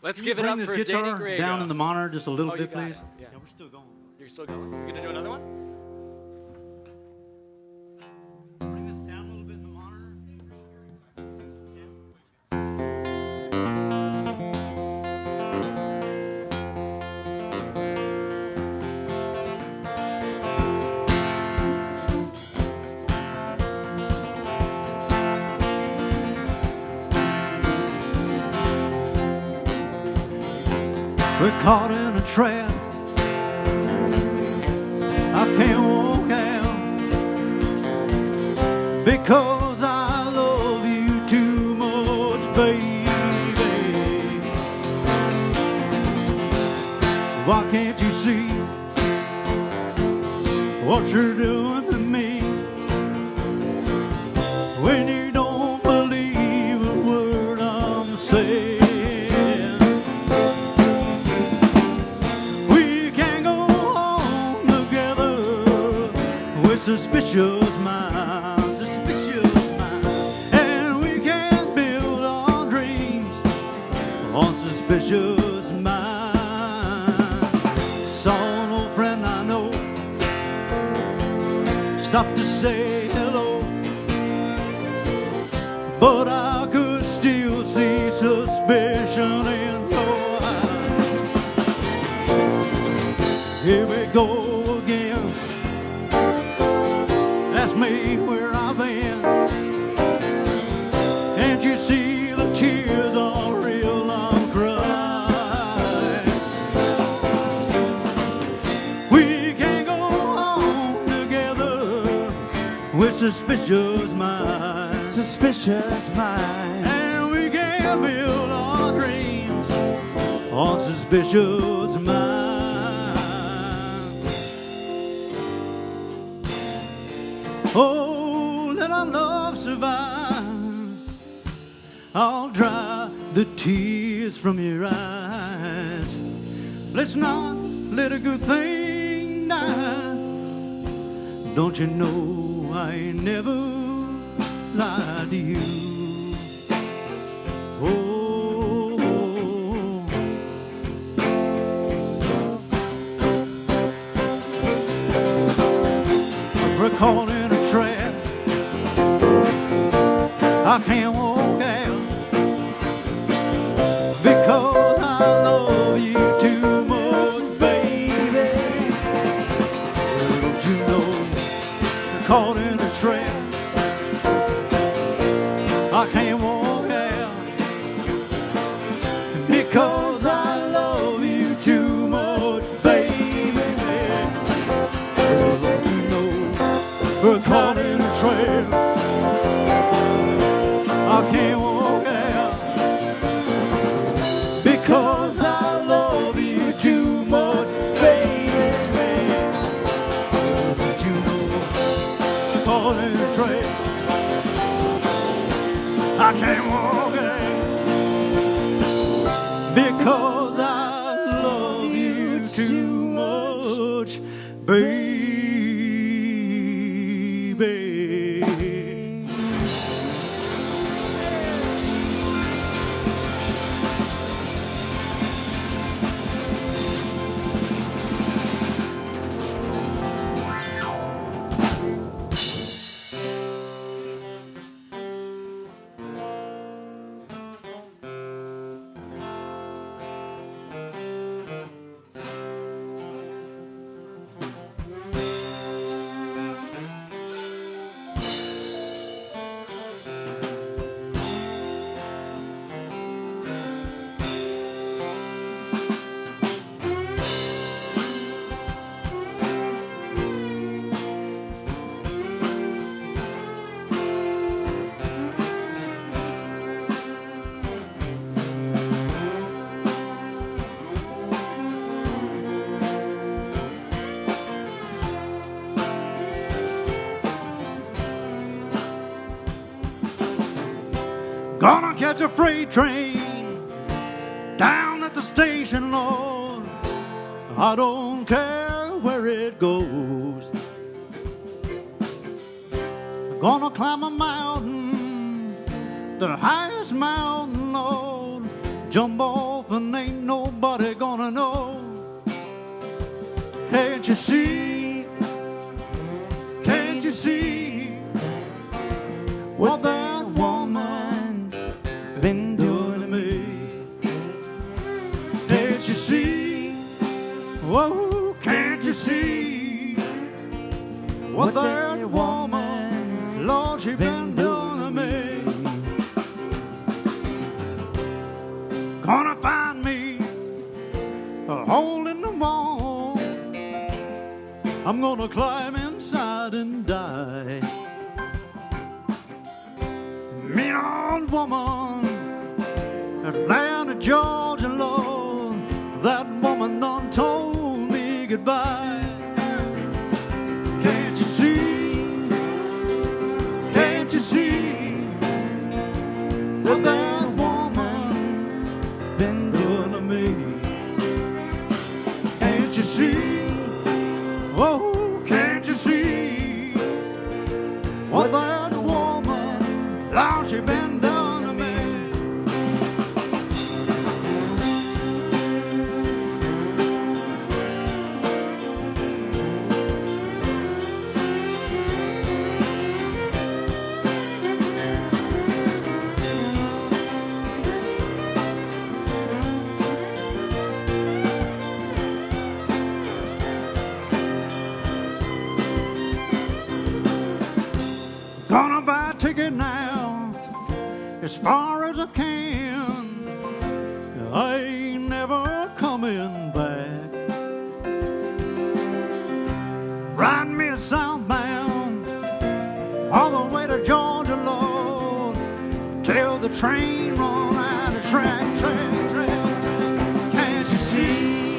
Let's Can you give it up bring for this Danny guitar Griego. down in the monitor just a little Oh, bit, you got please? it. Yeah. We're still going. You're still going. You gonna do another one? Bring this down a little bit in the monitor. We're caught in a trap. I can't walk out because I love you too much, baby. Why can't you see what you're doing to me when you don't believe a word I'm saying? Suspicious minds, and we can build our dreams on suspicious minds. Saw an old friend I know stop to say hello, but I could still see suspicion in your eyes. Here we go again. Ask me where I've been. Can't you see the tears are real? I'm crying. We can't go on together with suspicious minds. Suspicious minds. And we can't build our dreams on suspicious minds. Oh, let our love survive. I'll dry the tears from your eyes. Let's not let a good thing die. Don't you know I ain't never lied to you? Oh, we're caught in a trap. I can't walk out because I love you too much, baby. Don't you know we're caught in a trap? I can't walk out because I love you too much, baby. Don't you know we're caught in a trap? I can't walk out because I love you too much, baby. Don't you know we're caught in a trap? I can't walk out because I love you too much, baby. catch a freight train down at the station, Lord. I don't care where it goes. I'm gonna climb a mountain, the highest mountain, Lord. Jump off and ain't nobody gonna know. Can't you see? Can't you see what that woman been doing to me? Can't you see? Whoa, can't you see what that woman, Lord, she been doing to me? Gonna find me a hole in the wall. I'm gonna climb inside and die. Mean old woman, Atlanta, Georgia, Lord, that woman done told me goodbye. Can't you see? Can't you see what that woman been doing to me? Can't you see? Oh, can't you see what that woman, Lord, she been doing to me? Gonna buy a ticket now, as far as I can. I ain't never coming back. Ride me southbound, all the way to Georgia, Lord, till the train run out of track. Can't you see?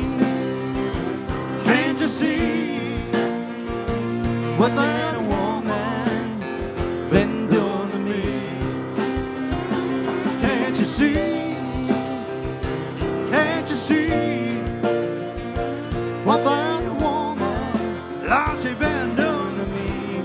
Can't you see what that woman been doing to me? Can't you see? Can't you see what that woman, Lord, she been doing to me?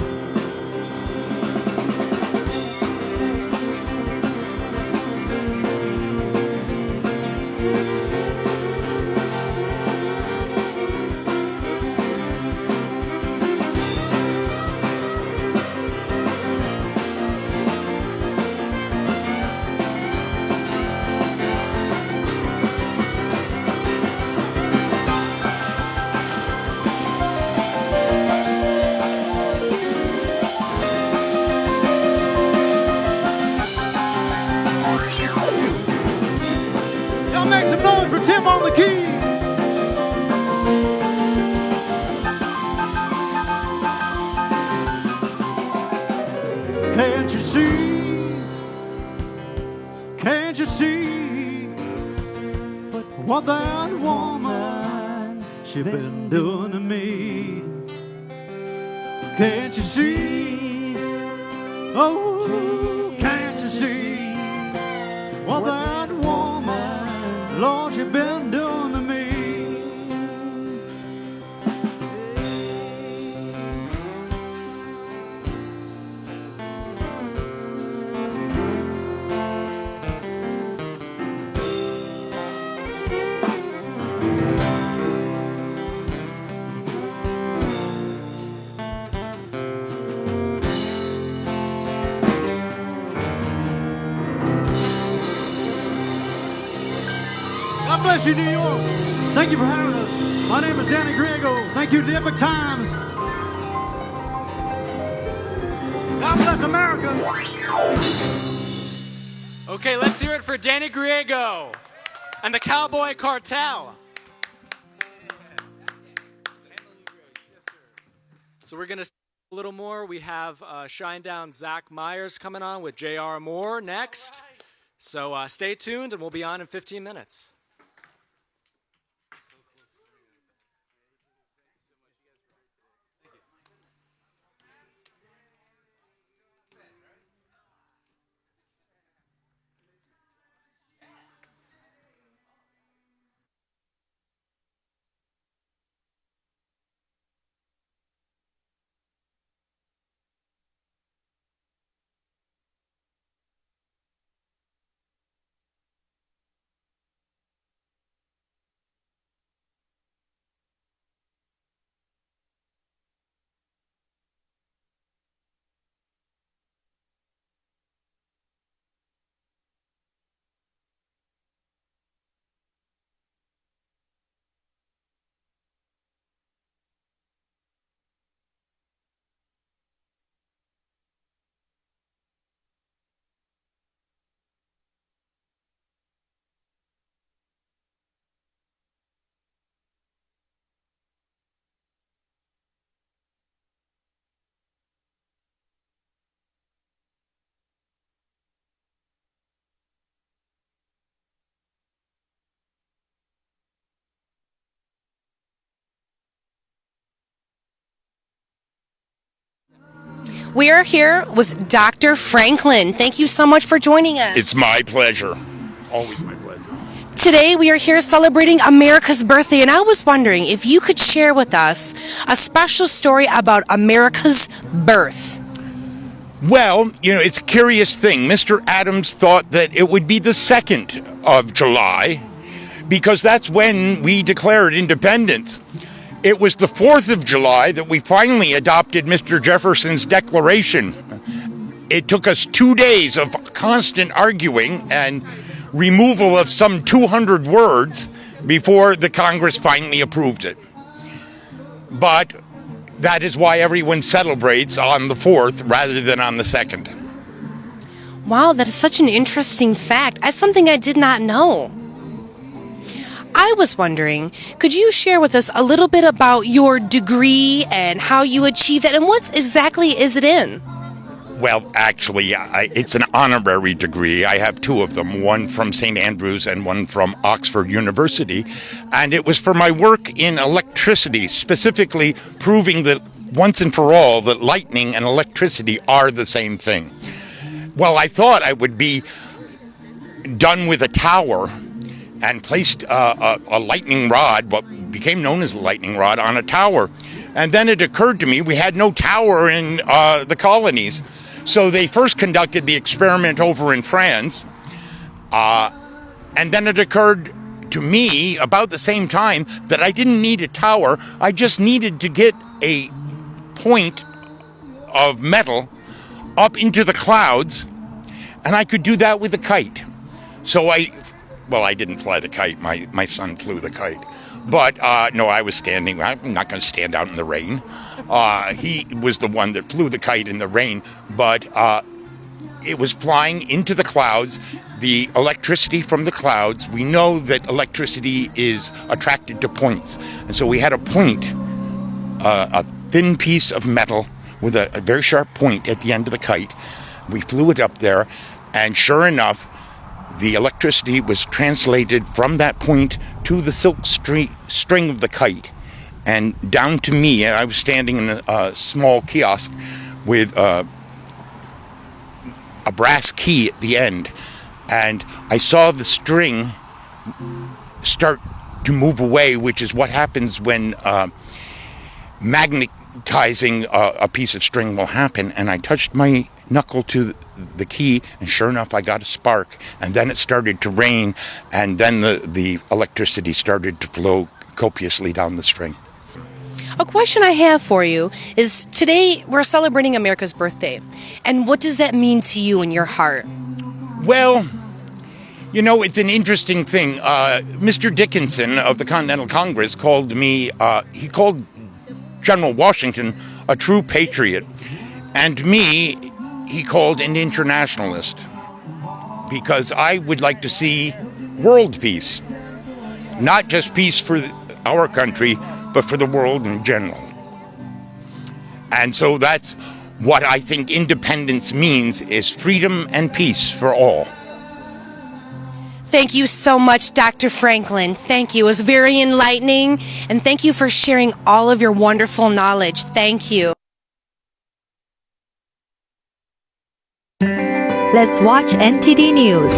Y'all make some noise for Tim on the key. Can't you see? Can't you see what that woman, she been doing to me? Can't you see? Oh, can't you see what that woman, Lord, she been doing to me? God bless you, New York. Thank you for having us. My name is Danny Griego. Thank you to the Epoch Times. God bless America. Okay, let's hear it for Danny Griego and the Cowboy Cartel. So we're going to see a little more. We have Shinedown Zach Myers coming on with J.R. Moore next. So stay tuned, and we'll be on in 15 minutes. We are here with Dr. Franklin. Thank you so much for joining us. It's my pleasure. Always my pleasure. Today we are here celebrating America's birthday, and I was wondering if you could share with us a special story about America's birth. Well, you know, it's a curious thing. Mr. Adams thought that it would be the 2nd of July because that's when we declared independence. It was the 4th of July that we finally adopted Mr. Jefferson's Declaration. It took us 2 days of constant arguing and removal of some 200 words before the Congress finally approved it. But that is why everyone celebrates on the 4th rather than on the 2nd. Wow, that is such an interesting fact. That's something I did not know. I was wondering, could you share with us a little bit about your degree and how you achieved it, and what exactly is it in? Well, actually, it's an honorary degree. I have 2 of them, one from St. Andrews and one from Oxford University. And it was for my work in electricity, specifically proving that once and for all that lightning and electricity are the same thing. Well, I thought I would be done with a tower and placed a lightning rod, what became known as a lightning rod, on a tower. And then it occurred to me we had no tower in the colonies. So they first conducted the experiment over in France, and then it occurred to me about the same time that I didn't need a tower. I just needed to get a point of metal up into the clouds, and I could do that with a kite. So I didn't fly the kite. My son flew the kite. But, no, I was standing. I'm not going to stand out in the rain. He was the one that flew the kite in the rain. But it was flying into the clouds, the electricity from the clouds. We know that electricity is attracted to points. And so we had a point, a thin piece of metal with a very sharp point at the end of the kite. We flew it up there, and sure enough, the electricity was translated from that point to the silk string of the kite and down to me. I was standing in a small kiosk with a brass key at the end, and I saw the string start to move away, which is what happens when magnetizing a piece of string will happen. And I touched my knuckle to the key, and sure enough, I got a spark, and then it started to rain, and then the electricity started to flow copiously down the string. A question I have for you is, today we're celebrating America's birthday, and what does that mean to you in your heart? Well, you know, it's an interesting thing. Mr. Dickinson of the Continental Congress called me, he called General Washington a true patriot, and me, he called an internationalist, because I would like to see world peace, not just peace for our country, but for the world in general. And so that's what I think independence means, is freedom and peace for all. Thank you so much, Dr. Franklin. Thank you. It was very enlightening, and thank you for sharing all of your wonderful knowledge. Thank you. Let's watch NTD News.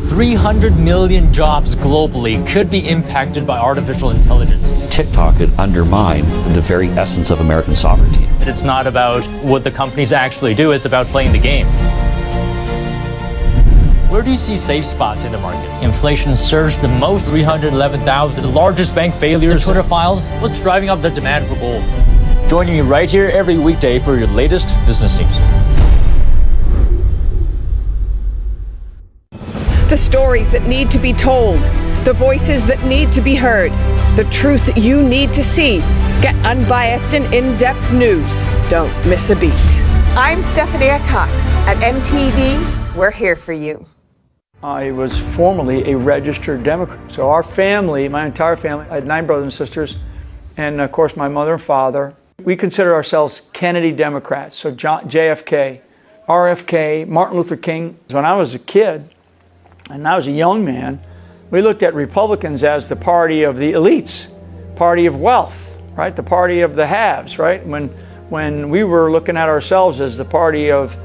$300 million jobs globally could be impacted by artificial intelligence. TikTok could undermine the very essence of American sovereignty. It's not about what the companies actually do, it's about playing the game. Where do you see safe spots in the market? Inflation surged the most, 311,000. The largest bank failures, the Twitter files. What's driving up the demand for gold? Joining me right here every weekday for your latest business news. The stories that need to be told, the voices that need to be heard, the truth that you need to see. Get unbiased and in-depth news. Don't miss a beat. I'm Stephanie Cox. At NTD, we're here for you. I was formerly a registered Democrat. So our family, my entire family, I had 9 brothers and sisters, and of course my mother and father. We consider ourselves Kennedy Democrats, so JFK, RFK, Martin Luther King. When I was a kid, and I was a young man, we looked at Republicans as the party of the elites, party of wealth, right? The party of the haves, right? When we were looking at ourselves as the party of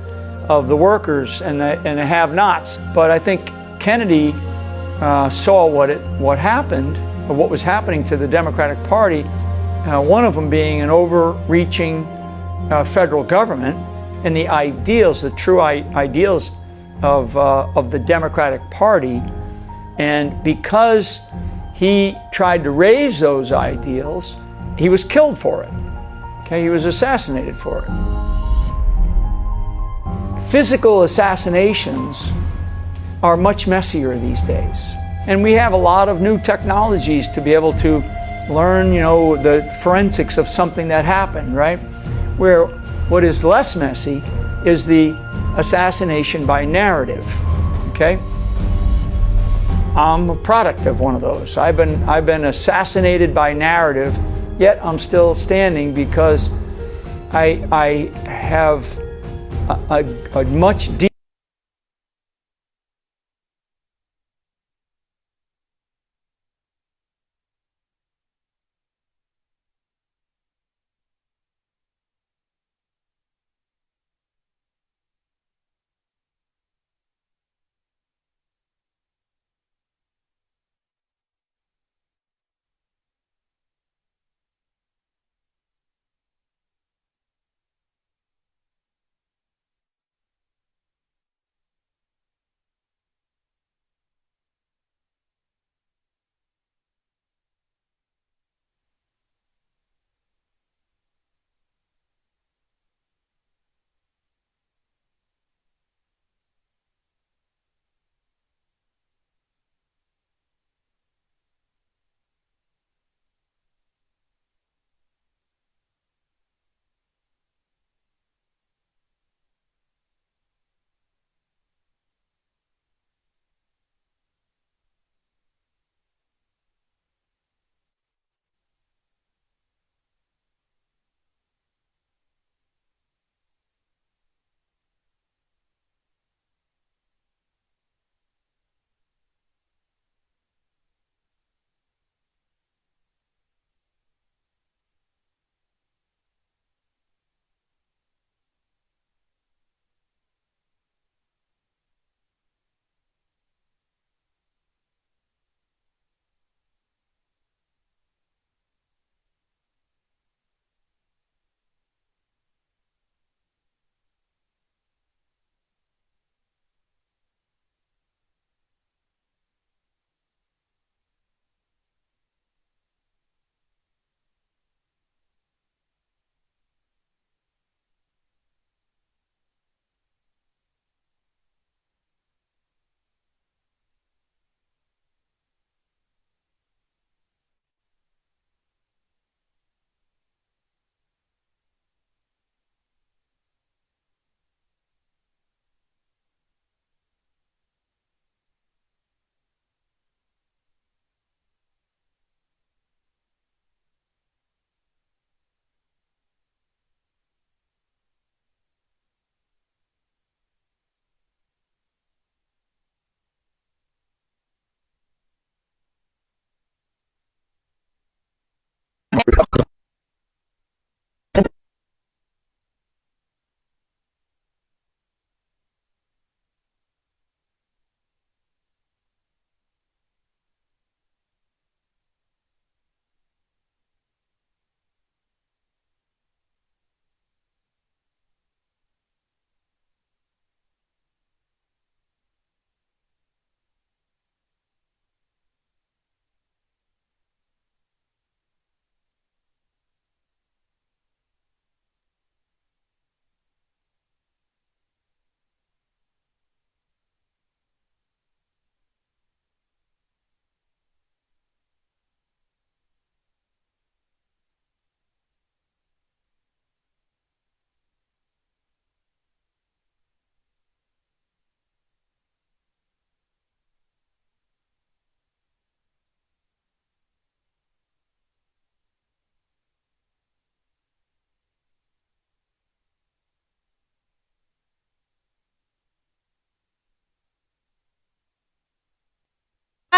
the workers and the have-nots. But I think Kennedy saw what happened, or what was happening to the Democratic Party. One of them being an overreaching federal government, and the ideals, the true ideals of the Democratic Party. And because he tried to raise those ideals, he was killed for it. Okay, he was assassinated for it. Physical assassinations are much messier these days. And we have a lot of new technologies to be able to learn, the forensics of something that happened, right? Where what is less messy is the assassination by narrative, okay? I'm a product of one of those. I've been assassinated by narrative, yet I'm still standing because I have a much deeper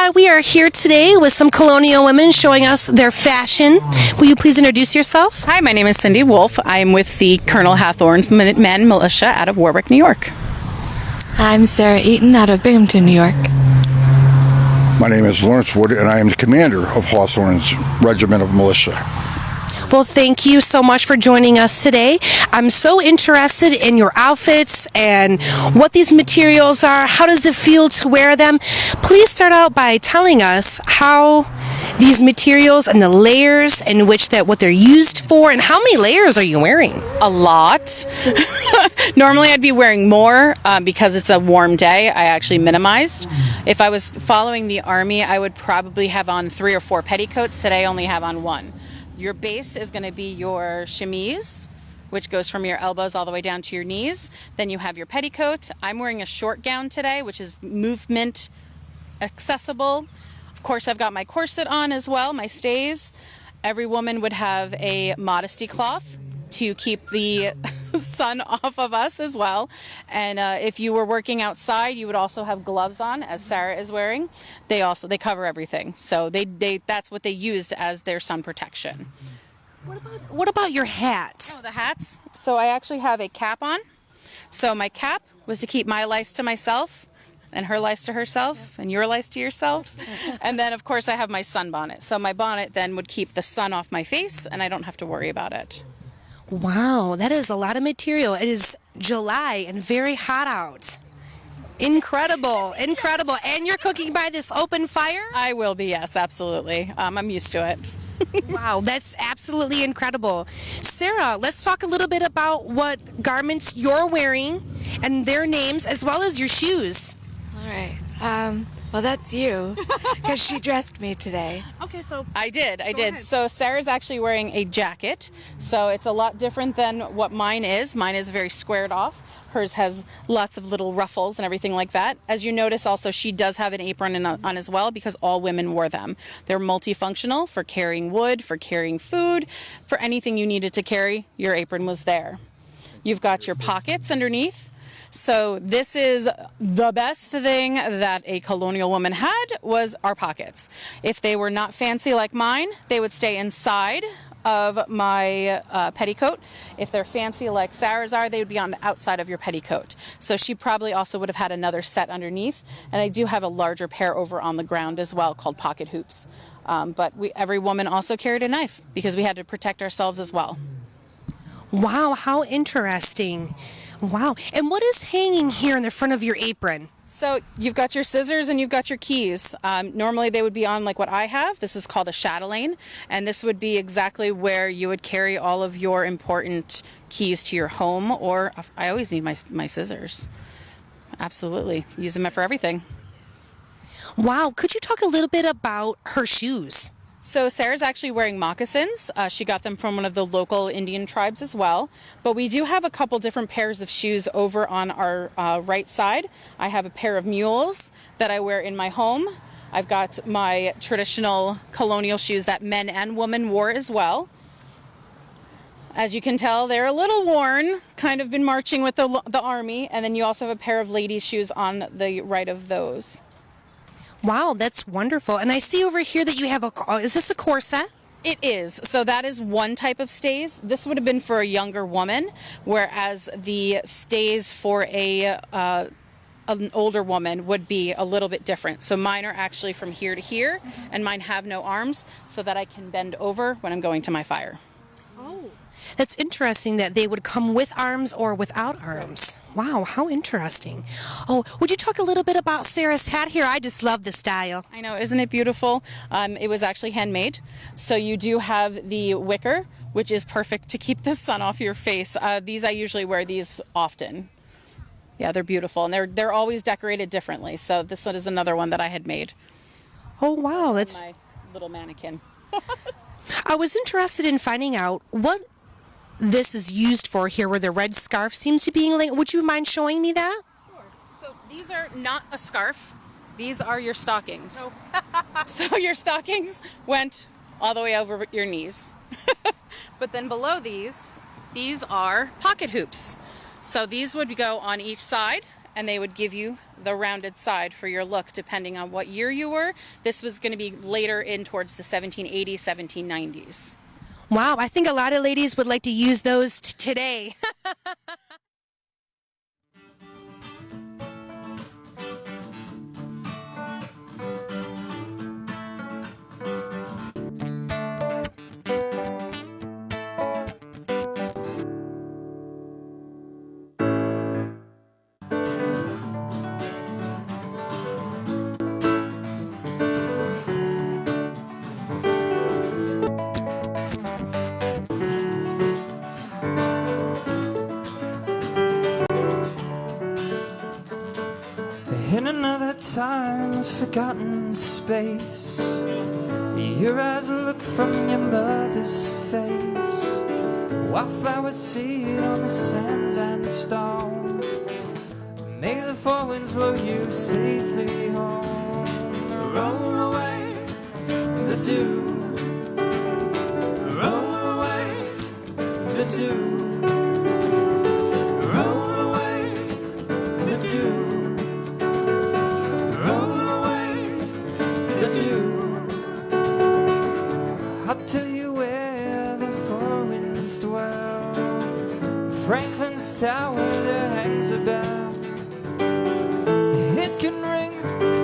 Hi, we are here today with some colonial women showing us their fashion. Will you please introduce yourself? Hi, my name is Cindy Wolf. I'm with the Colonel Hathorne's Minutemen Militia out of Warwick, New York. I'm Sarah Eaton out of Binghamton, New York. My name is Lawrence Wood, and I am the commander of Hawthorne's Regiment of Militia. Well, thank you so much for joining us today. I'm so interested in your outfits and what these materials are. How does it feel to wear them? Please start out by telling us how these materials and the layers in which what they're used for, and how many layers are you wearing? A lot. Normally I'd be wearing more because it's a warm day. I actually minimized. If I was following the Army, I would probably have on 3 or 4 petticoats. Today I only have on 1. Your base is going to be your chemise, which goes from your elbows all the way down to your knees. Then you have your petticoat. I'm wearing a short gown today, which is movement accessible. Of course, I've got my corset on as well, my stays. Every woman would have a modesty cloth to keep the sun off of us as well. And if you were working outside, you would also have gloves on, as Sarah is wearing. They cover everything. So that's what they used as their sun protection. What about your hat? Oh, the hats. So I actually have a cap on. So my cap was to keep my lice to myself, and her lice to herself, and your lice to yourself. And then, of course, I have my sunbonnet. So my bonnet then would keep the sun off my face, and I don't have to worry about it. Wow, that is a lot of material. It is July and very hot out. Incredible, incredible. And you're cooking by this open fire? I will be, yes, absolutely. I'm used to it. Wow, that's absolutely incredible. Sarah, let's talk a little bit about what garments you're wearing and their names, as well as your shoes. All right. Well, that's you, because she dressed me today. Okay, so I did. So Sarah's actually wearing a jacket, so it's a lot different than what mine is. Mine is very squared off. Hers has lots of little ruffles and everything like that. As you notice, also, she does have an apron on as well, because all women wore them. They're multifunctional for carrying wood, for carrying food, for anything you needed to carry, your apron was there. You've got your pockets underneath. So this is the best thing that a colonial woman had, was our pockets. If they were not fancy like mine, they would stay inside of my petticoat. If they're fancy like Sarah's are, they would be on the outside of your petticoat. So she probably also would have had another set underneath. And I do have a larger pair over on the ground as well, called pocket hoops. But every woman also carried a knife, because we had to protect ourselves as well. Wow, how interesting. Wow. And what is hanging here in the front of your apron? So you've got your scissors and you've got your keys. Normally they would be on like what I have. This is called a chatelaine, and this would be exactly where you would carry all of your important keys to your home, or I always need my scissors. Absolutely. Use them for everything. Wow. Could you talk a little bit about her shoes? So Sarah's actually wearing moccasins. She got them from one of the local Indian tribes as well. But we do have a couple different pairs of shoes over on our right side. I have a pair of mules that I wear in my home. I've got my traditional colonial shoes that men and women wore as well. As you can tell, they're a little worn, kind of been marching with the army. And then you also have a pair of ladies' shoes on the right of those. Wow, that's wonderful. And I see over here that you have is this a corset? It is. So that is one type of stays. This would have been for a younger woman, whereas the stays for an older woman would be a little bit different. So mine are actually from here to here, and mine have no arms, so that I can bend over when I'm going to my fire. Oh, that's interesting that they would come with arms or without arms. Wow, how interesting. Oh, would you talk a little bit about Sarah's hat here? I just love the style. I know, isn't it beautiful? It was actually handmade. So you do have the wicker, which is perfect to keep the sun off your face. I usually wear these often. Yeah, they're beautiful, and they're always decorated differently. So this one is another one that I had made. Oh, wow. That's my little mannequin. I was interested in finding out what this is used for here, where the red scarf seems to be. Would you mind showing me that? Sure. So these are not a scarf. These are your stockings. Nope. So your stockings went all the way over your knees. But then below these are pocket hoops. So these would go on each side, and they would give you the rounded side for your look depending on what year you were. This was going to be later in towards the 1780s, 1790s. Wow, I think a lot of ladies would like to use those today. In another time's forgotten space, your eyes look from your mother's face. Wildflowers seed on the sands and the stones. May the four winds blow you safely home. Roll away the dew. Roll away the dew. Roll away the dew. I'll tell you where the four winds dwell. Franklin's tower there hangs a bell. It can ring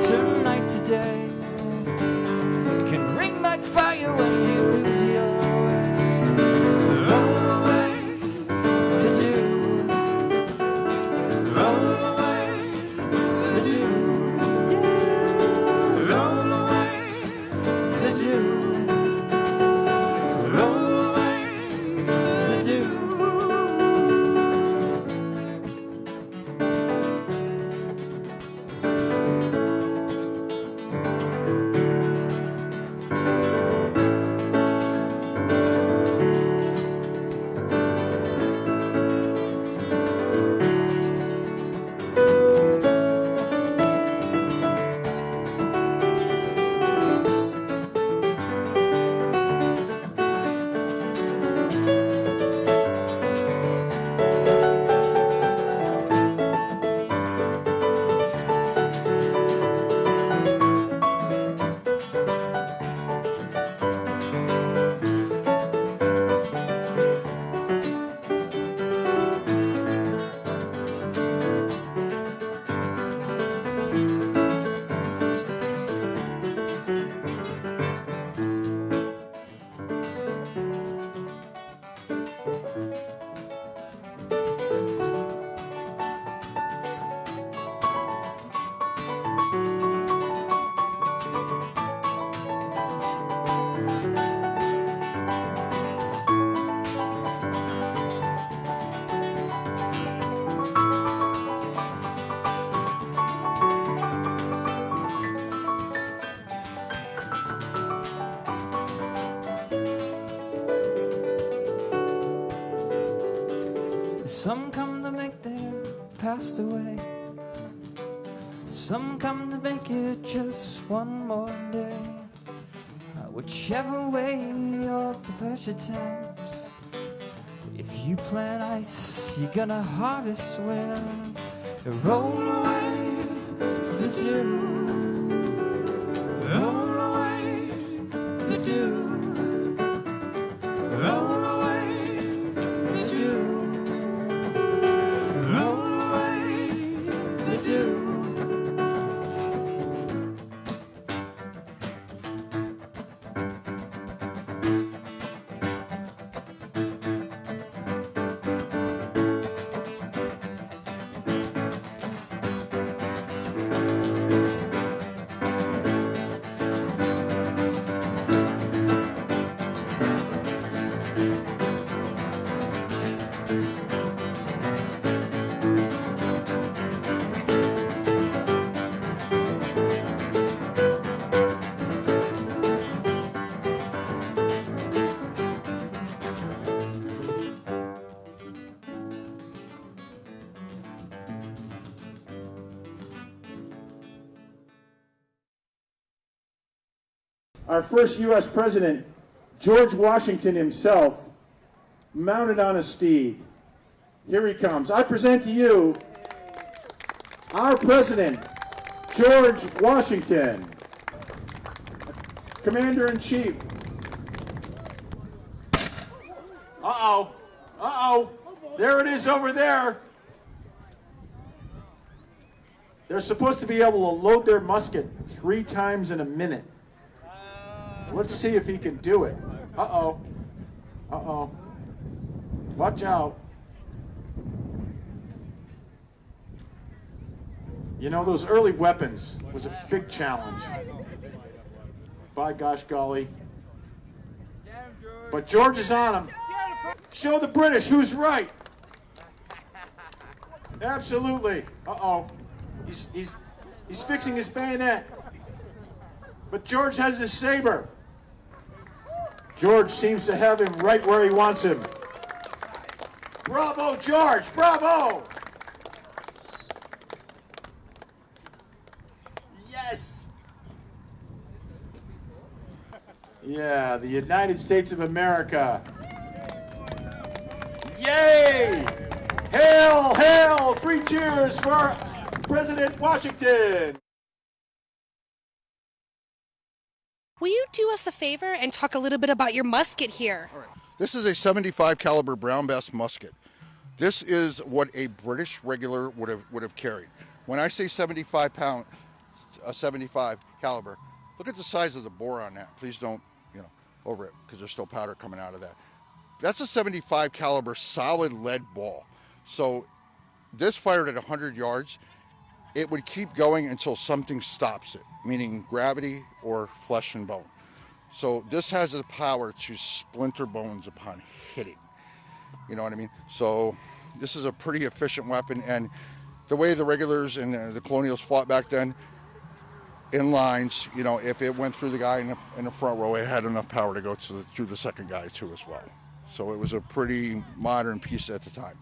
tonight to day. It can ring like fire when you lose your way. Roll away the dew. Roll away the dew. Roll away the dew. Some come to make their past away. Some come to make it just one more day. Whichever way your pleasure tends. If you plant ice, you're gonna harvest wind. Roll away the dew. Roll away the dew. Roll away the dew. Roll away the dew. Our first U.S. president, George Washington himself, mounted on a steed. Here he comes. I present to you our President, George Washington, Commander-in-Chief. Uh-oh, uh-oh, there it is over there. They're supposed to be able to load their musket 3 times in a minute. Let's see if he can do it. Uh-oh, uh-oh, watch out. You know, those early weapons was a big challenge. By gosh golly. But George is on him. Show the British who's right. Absolutely. Uh-oh. He's fixing his bayonet. But George has his saber. George seems to have him right where he wants him. Bravo, George! Bravo! Yes! Yeah, the United States of America. Yay! Hail, hail! 3 cheers for President Washington! Will you do us a favor and talk a little bit about your musket here? This is a 75 caliber Brown Bess musket. This is what a British regular would have carried. When I say 75 caliber, look at the size of the bore on that. Please don't, over it, because there's still powder coming out of that. That's a 75 caliber solid lead ball. So this fired at 100 yards, it would keep going until something stops it, meaning gravity or flesh and bone. So this has the power to splinter bones upon hitting. You know what I mean? So this is a pretty efficient weapon, and the way the regulars and the colonials fought back then, in lines, if it went through the guy in the front row, it had enough power to go through the second guy too as well. So it was a pretty modern piece at the time.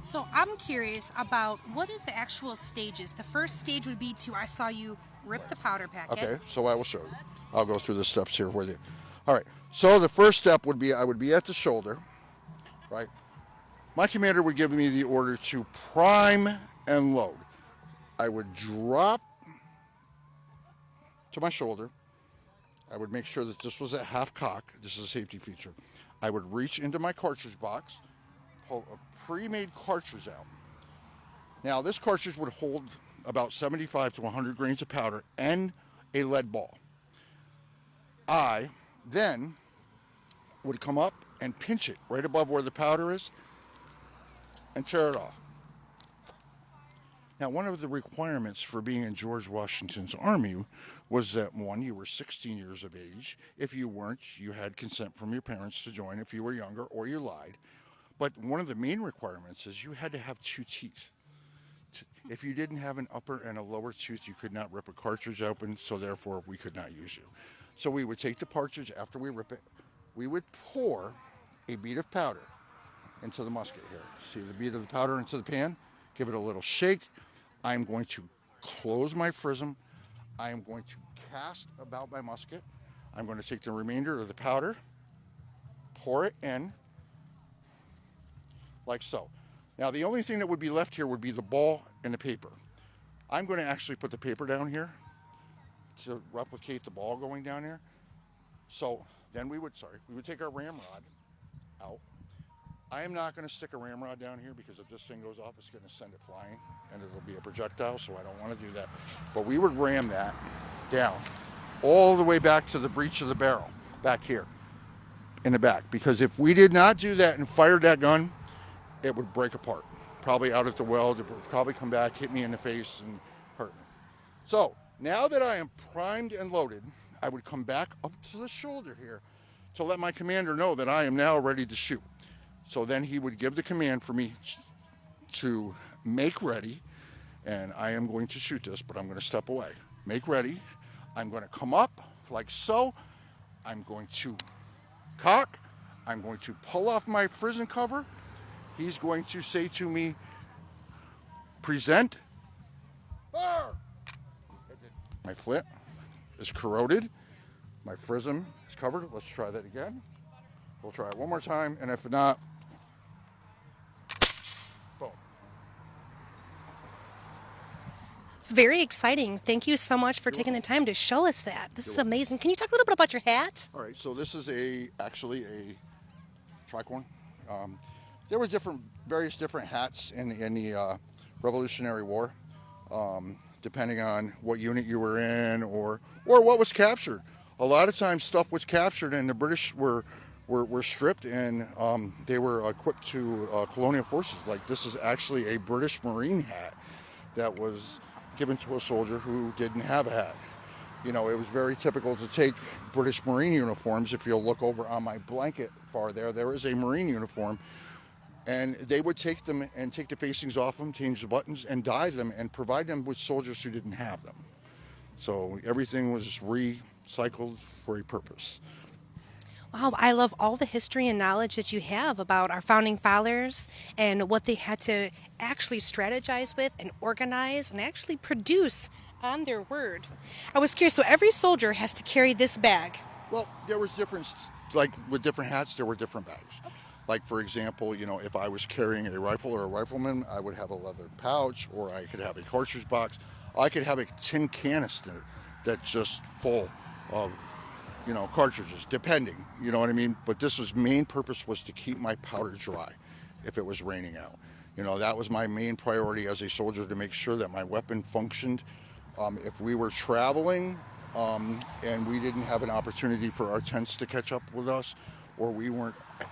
So I'm curious about what is the actual stages. The first stage would be I saw you rip the powder packet. Okay, so I will show you. I'll go through the steps here with you. All right, so the first step would be I would be at the shoulder, right? My commander would give me the order to prime and load. I would drop to my shoulder. I would make sure that this was at half cock. This is a safety feature. I would reach into my cartridge box, pull a pre-made cartridge out. Now this cartridge would hold about 75 to 100 grains of powder and a lead ball. I then would come up and pinch it right above where the powder is and tear it off. Now, one of the requirements for being in George Washington's army was that, one, you were 16 years of age. If you weren't, you had consent from your parents to join if you were younger, or you lied. But one of the main requirements is you had to have 2 teeth. If you didn't have an upper and a lower tooth, you could not rip a cartridge open, so therefore we could not use you. So we would take the cartridge after we rip it. We would pour a bead of powder into the musket here. See the bead of the powder into the pan? Give it a little shake. I'm going to close my prism. I am going to cast about my musket. I'm going to take the remainder of the powder, pour it in, like so. Now the only thing that would be left here would be the ball and the paper. I'm going to actually put the paper down here to replicate the ball going down here. So then we would take our ramrod out. I am not going to stick a ramrod down here because if this thing goes off, it's going to send it flying and it'll be a projectile, so I don't want to do that. But we would ram that down all the way back to the breech of the barrel, back here in the back. Because if we did not do that and fired that gun, it would break apart. Probably out at the weld, it would probably come back, hit me in the face and hurt me. So now that I am primed and loaded, I would come back up to the shoulder here to let my commander know that I am now ready to shoot. So then he would give the command for me to make ready, and I am going to shoot this, but I'm going to step away. Make ready. I'm going to come up like so. I'm going to cock. I'm going to pull off my prison cover. He's going to say to me, present. My flint is corroded. My prism is covered. Let's try that again. We'll try it one more time, and if not, boom. It's very exciting. Thank you so much for taking the time to show us that. This is amazing. Can you talk a little bit about your hat? All right, so this is actually a tricorn. There were various different hats in the Revolutionary War, depending on what unit you were in or what was captured. A lot of times stuff was captured and the British were stripped and they were equipped to colonial forces. Like this is actually a British Marine hat that was given to a soldier who didn't have a hat. You know, it was very typical to take British Marine uniforms. If you'll look over on my blanket far there is a Marine uniform. And they would take them and take the facings off them, change the buttons, and dye them and provide them with soldiers who didn't have them. So everything was recycled for a purpose. Wow, I love all the history and knowledge that you have about our founding fathers and what they had to actually strategize with and organize and actually produce on their word. I was curious, so every soldier has to carry this bag? Well, there was different, like with different hats, there were different bags. Okay. Like for example, you know, if I was carrying a rifle or a rifleman, I would have a leather pouch, or I could have a cartridge box. I could have a tin canister that's just full of, you know, cartridges, depending, you know what I mean? But main purpose was to keep my powder dry if it was raining out. You know, that was my main priority as a soldier, to make sure that my weapon functioned. If we were traveling and we didn't have an opportunity for our tents to catch up with us, or we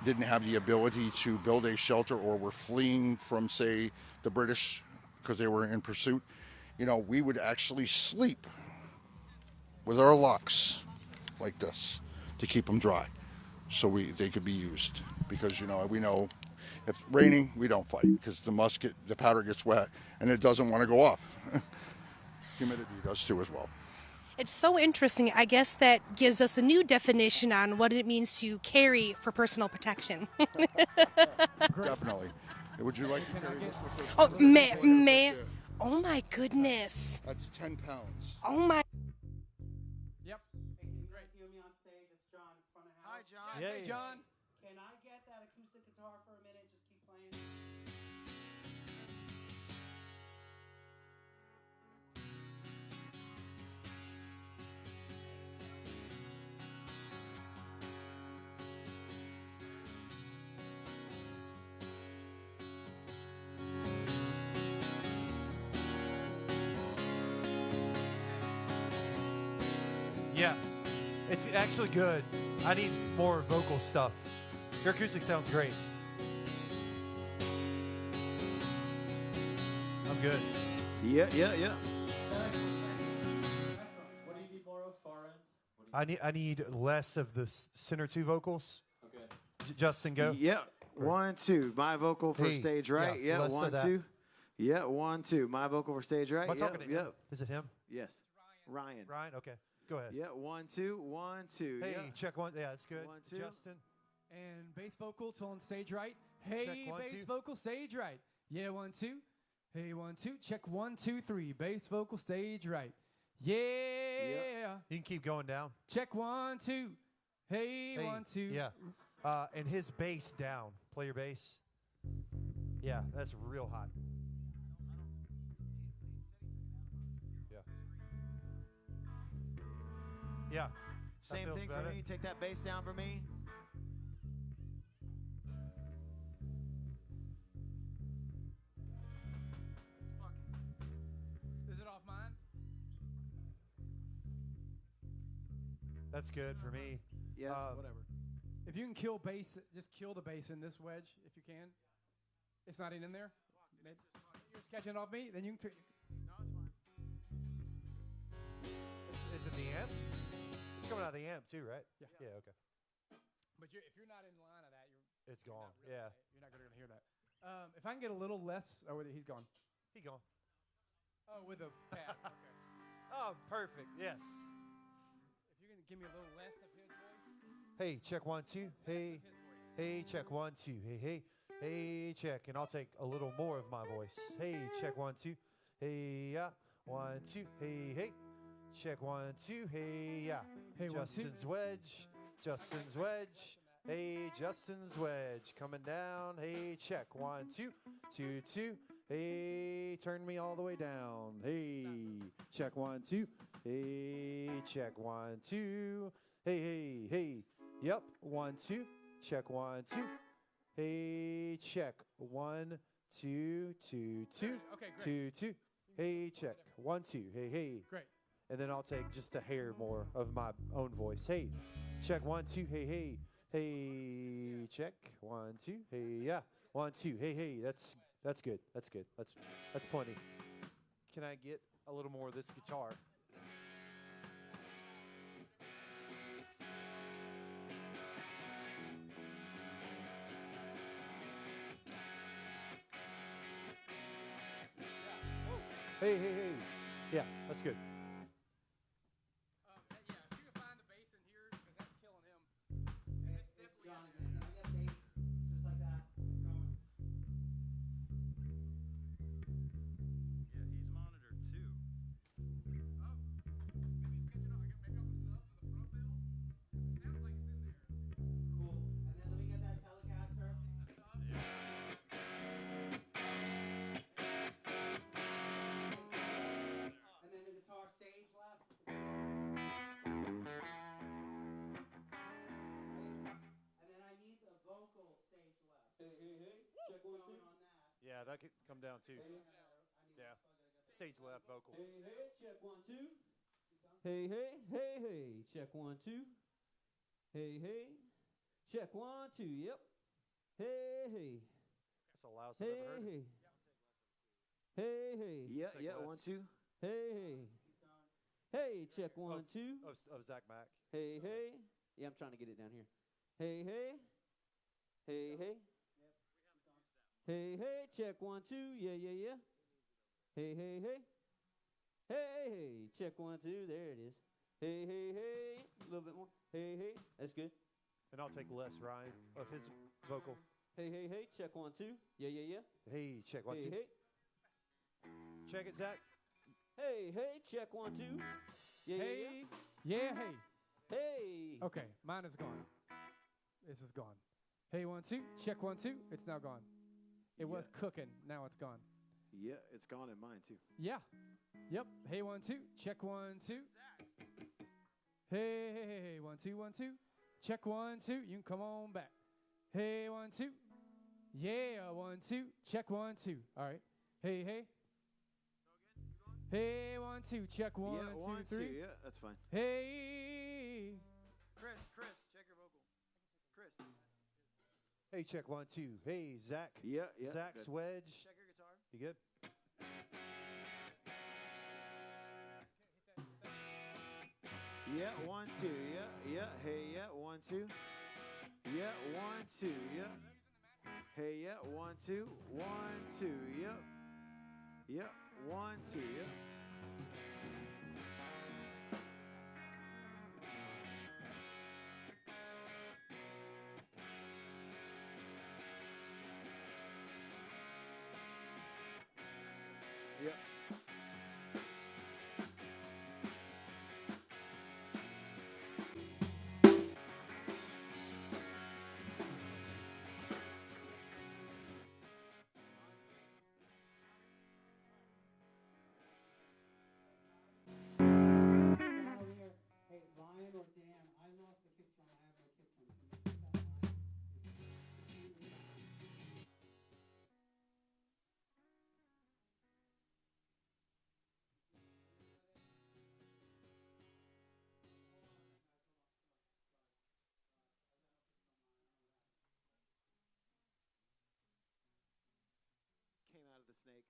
didn't have the ability to build a shelter, or were fleeing from, say, the British because they were in pursuit, you know, we would actually sleep with our locks like this to keep them dry, so they could be used. Because, you know, we know if raining, we don't fight, because the powder gets wet and it doesn't want to go off. Humidity does too as well. It's so interesting. I guess that gives us a new definition on what it means to carry for personal protection. Definitely. Would you like to carry this? Oh, man. Oh my goodness. That's 10 pounds. Oh my. Yep. Hey, can you guys hear me on stage? It's John, front of house. Hi, John. Hey, John. Can I get that acoustic guitar for a minute? Just keep playing. Yeah, it's actually good. I need more vocal stuff. Your acoustic sounds great. I'm good. Yeah. What do you need more of, far end? I need less of the center two vocals. Okay. Justin, go. Yeah. 1, 2. My vocal for stage right. Yeah. less 1, of that. 2. Yeah. 1, 2. My vocal for stage right. Am I talking to him? Is it him? Yes. Ryan. Ryan. Okay. Go ahead. Yeah. 1, 2. 1, 2. Hey, yeah. check one. Yeah, it's good. 1, 2. Justin. And bass vocal to on stage right. Hey, Check, 1, bass 2. vocal stage right. Yeah, 1, 2. Hey, 1, 2. Check 1, 2, 3. Bass vocal stage right. Yeah. You can keep going down. Check 1, 2. Hey, 1, 2. Yeah. And his bass down. Play your bass. Yeah, that's real hot. Yeah. Yeah. Same thing for me. Take that bass down for me. Is it off mine? That's good for me. Yeah, whatever. If you can kill bass, just kill the bass in this wedge if you can. It's not in there. You're just catching it off me. Then you can. No, it's fine. Is it the amp? It's coming out of the amp too, right? Yeah. Yeah. Okay. But if you're not in line of that, It's gone. Really, Yeah. You're not going to hear that. If I can get a little less, he's gone. He gone. Oh, with a pad. Okay. Oh, perfect. Yes. If you can give me a little less of his voice. Hey, check 1, 2. Hey. Hey, check 1, 2. Hey. Hey, check. And I'll take a little more of my voice. Hey, check 1, 2. Hey, yeah. 1, 2. Hey. Check 1, 2. Hey, yeah. Hey, 1, 2. Justin's wedge. Justin's wedge. Hey, Justin's wedge. Coming down. Hey, check 1, 2. 2, 2. Hey, turn me all the way down. Hey, check 1, 2. Hey, check 1, 2. Hey. Yep, 1, 2. Check 1, 2. Hey, check 1, 2, 2, 2. Okay, great. 2, 2. Hey, check 1, 2. Hey. Great. And then I'll take just a hair more of my own voice. Hey, check 1, 2. Hey. Hey, check 1, 2. Hey, yeah. 1, 2. Hey. That's good. That's plenty. Can I get a little more of this guitar? Hey. Yeah, that's good. Yeah, if you can find the bass in here, because that's killing him. It's definitely I got bass, just like that, going. Yeah, he's monitored too. Oh, maybe it's catching on. Maybe on the subs and the front bill. It sounds like it's in there. Cool. And then let me get that Telecaster. It's the subs. And then the guitar stage left. And then I need the vocal stage left. Hey. Check 1, 2. On that. Yeah, that could come down too. Yeah. Stage left vocal. Hey, check 1, 2. Hey, check 1, 2. Hey, check 1, 2. Yep. Hey. That's the loudest I've ever heard. Hey. Yeah, 1, 2. Hey, check 1, 2. Of Zach Mack. Hey. Yeah, I'm trying to get it down here. Hey. Hey, check 1, 2. Yeah. Hey. Hey, check 1, 2. There it is. Hey. A little bit more. Hey. That's good. And I'll take Les Ryan of his vocal. Hey. Check 1, 2. Yeah. Hey, check 1, 2. Hey. Check it, Zach. Hey, check 1, 2. Yeah. Hey. Okay, mine is gone. This is gone. Hey, 1, 2. Check 1, 2. It's now gone. It was cooking. Now it's gone. Yeah, it's gone in mine too. Yeah. Yep. Hey, 1, 2. Check 1, 2. Hey. 1, 2, 1, 2. Check 1, 2. You can come on back. Hey, 1, 2. Yeah, 1, 2. Check 1, 2. All right. Hey. Hey, 1, 2. Check 1, 2, 3. Yeah, that's fine. Hey. Chris, check your vocal. Chris. Hey, check 1, 2. Hey, Zach. Yeah. Zach's good. wedge. Check your guitar. You good? Yeah, 1, 2. Yeah. Hey, 1, 2. Yeah, 1, 2. Yeah. Hey, 1, 2. 1, 2. Yeah. 1, 2. Yeah. Yep. Hey, Ryan or Dan, I lost the kick drum. I have no kick drum. Can you put that line? Came out of the snake.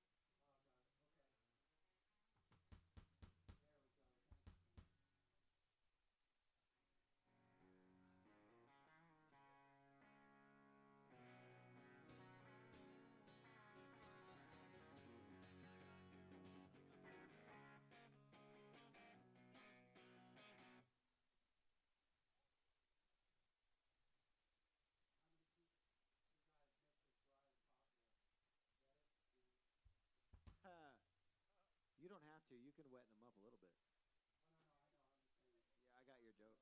You don't have to. You can weten them up a little bit. Yeah, I got your joke.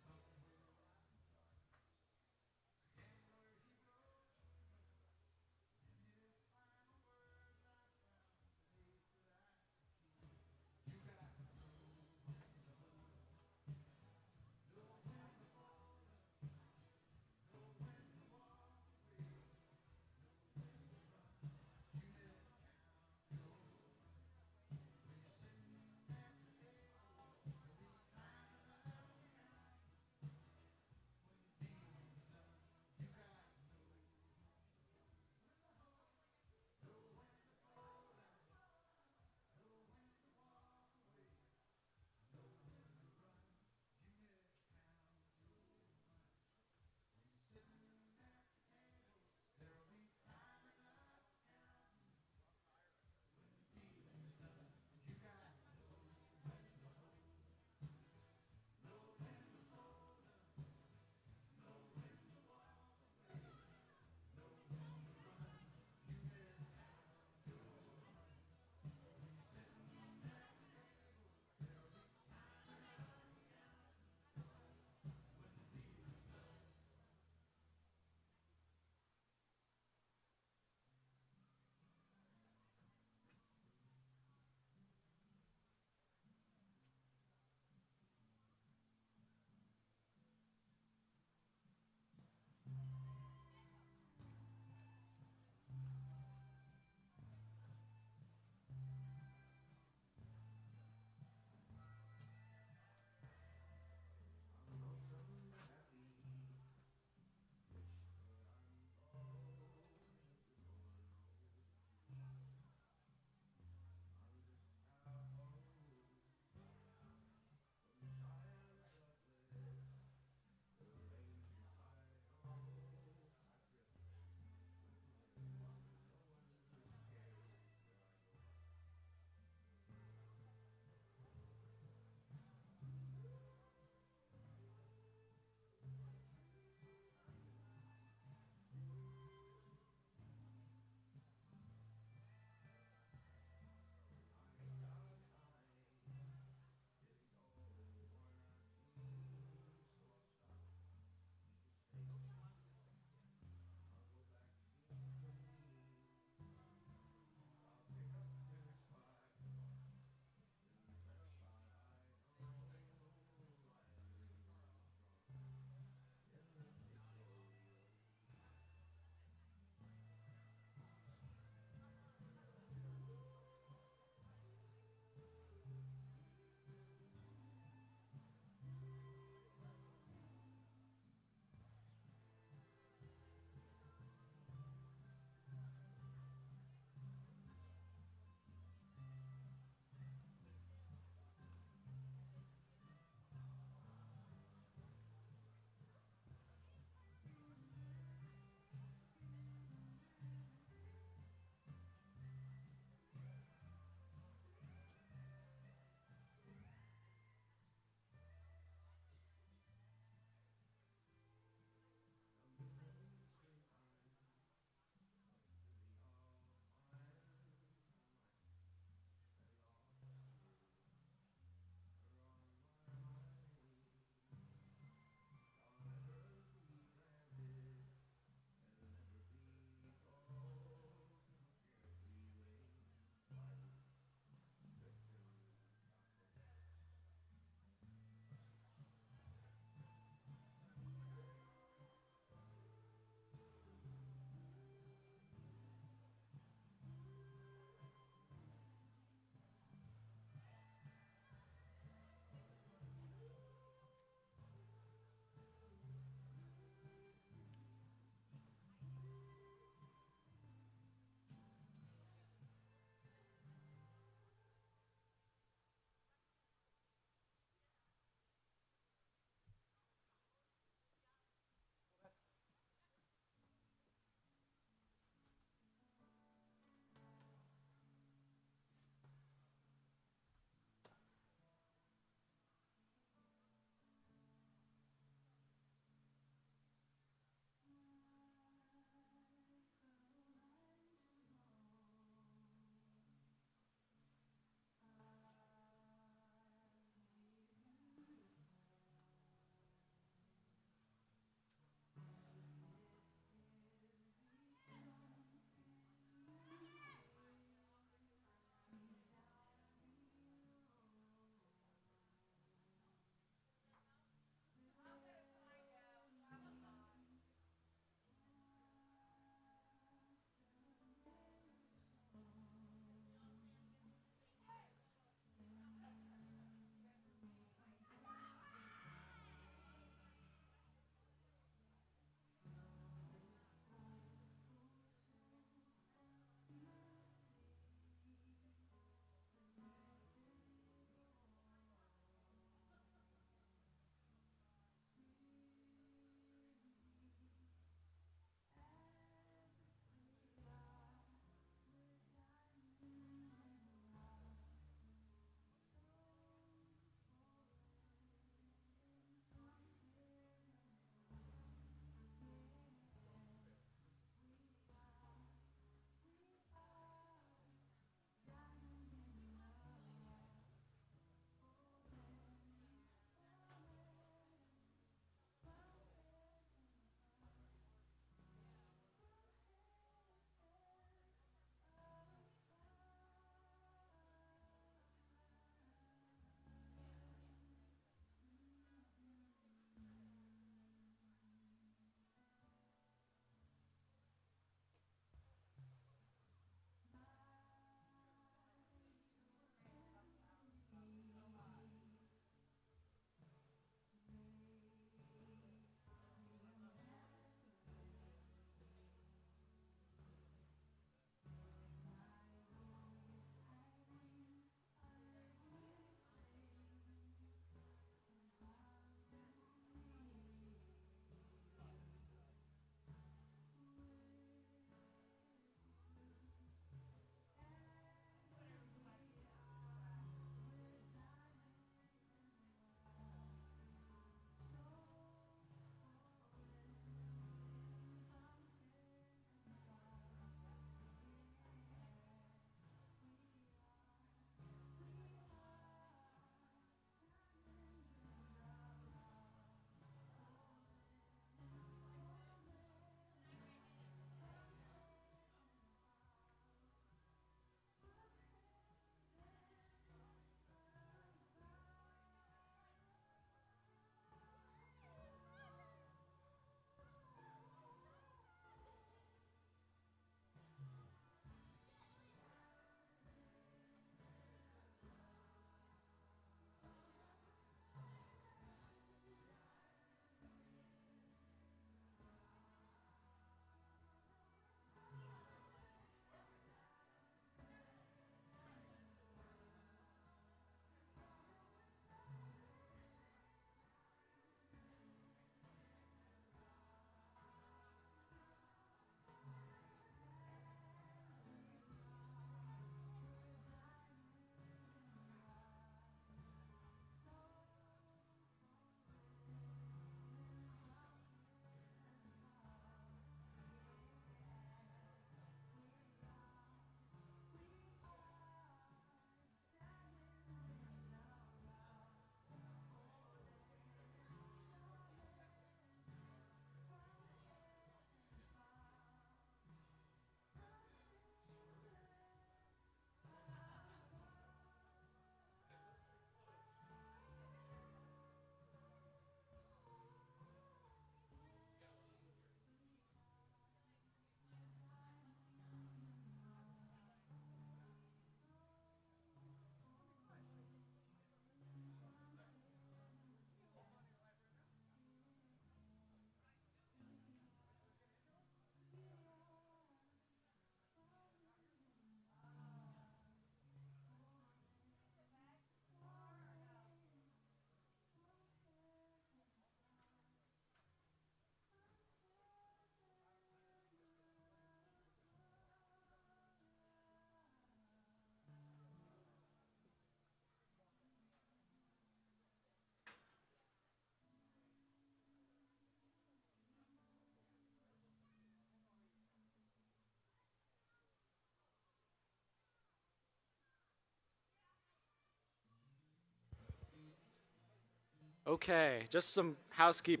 Okay, just some housekeeping.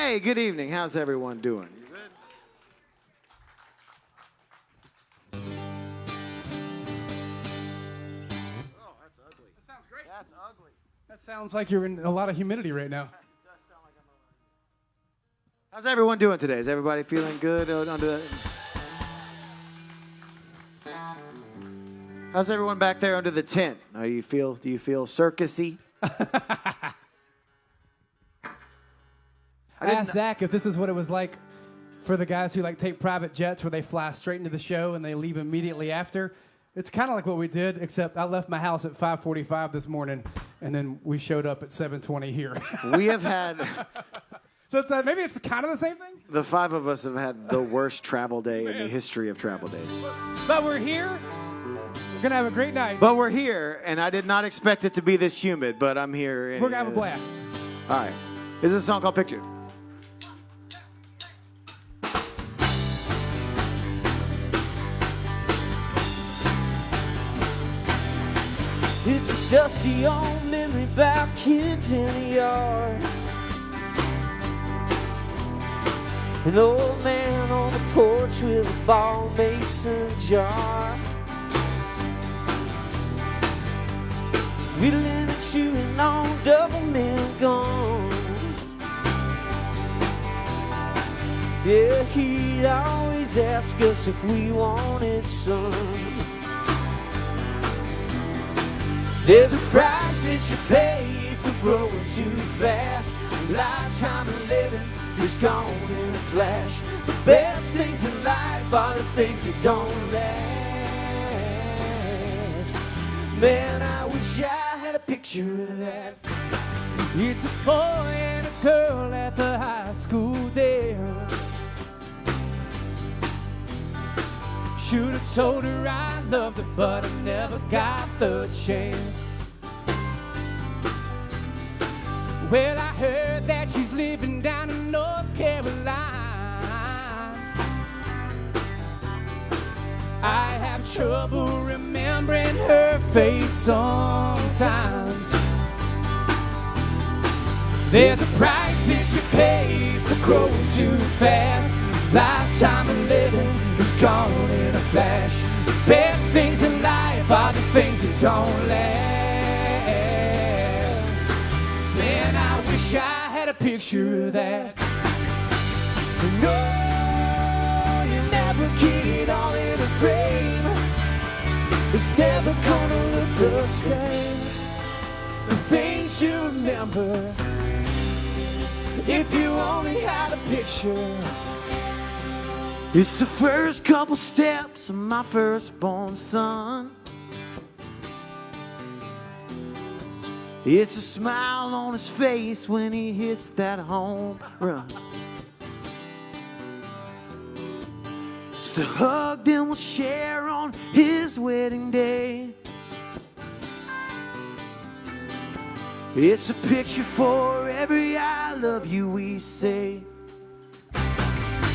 Hey, good evening. How's everyone doing? You good? Oh, that's ugly. That sounds great. That's ugly. That sounds like you're in a lot of humidity right now. How's everyone doing today? Is everybody feeling good under the... How's everyone back there under the tent? Do you feel circusy? I asked Zach if this is what it was like for the guys who like take private jets where they fly straight into the show and they leave immediately after. It's kind of like what we did, except I left my house at 5:45 this morning, and then we showed up at 7:20 here. We have had... So it's maybe it's kind of the same thing? The five of us have had the worst travel day in the history of travel days. But we're here. We're going to have a great night. But we're here, and I did not expect it to be this humid, but I'm here. We're going to have a blast. All right. This is a song called Picture. It's a dusty old memory about kids in the yard. An old man on the porch with a ball mason jar. Whittling and chewing on double mint gum. Yeah, he'd always ask us if we wanted some. There's a price that you pay for growing too fast. A lifetime of living is gone in a flash. The best things in life are the things that don't last. Man, I wish I had a picture of that. It's a boy and a girl at the high school dance. Should have told her I loved her, but I never got the chance. Well, I heard that she's living down in North Carolina. I have trouble remembering her face sometimes. There's a price that you pay for growing too fast. Lifetime of living is gone in a flash. The best things in life are the things that don't last. Man, I wish I had a picture of that. No, you never get it all in a frame. It's never gonna look the same. The things you remember, if you only had a picture. It's the first couple steps of my firstborn son. It's a smile on his face when he hits that home run. It's the hug that we'll share on his wedding day. It's a picture for every I love you we say.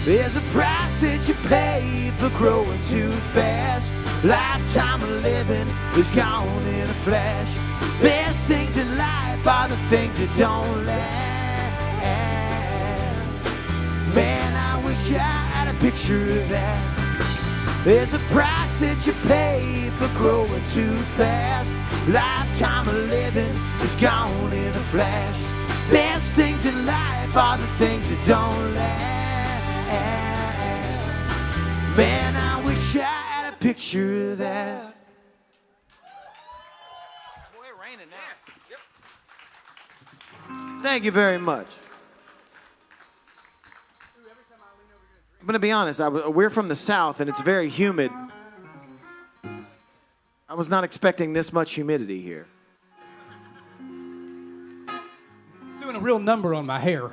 There's a price that you pay for growing too fast. Lifetime of living is gone in a flash. Best things in life are the things that don't last. Man, I wish I had a picture of that. There's a price that you pay for growing too fast. Lifetime of living is gone in a flash. Best things in life are the things that don't last. Man, I wish I had a picture of that. Boy, it's raining now. Thank you very much. I'm going to be honest. We're from the South, and it's very humid. I was not expecting this much humidity here. It's doing a real number on my hair.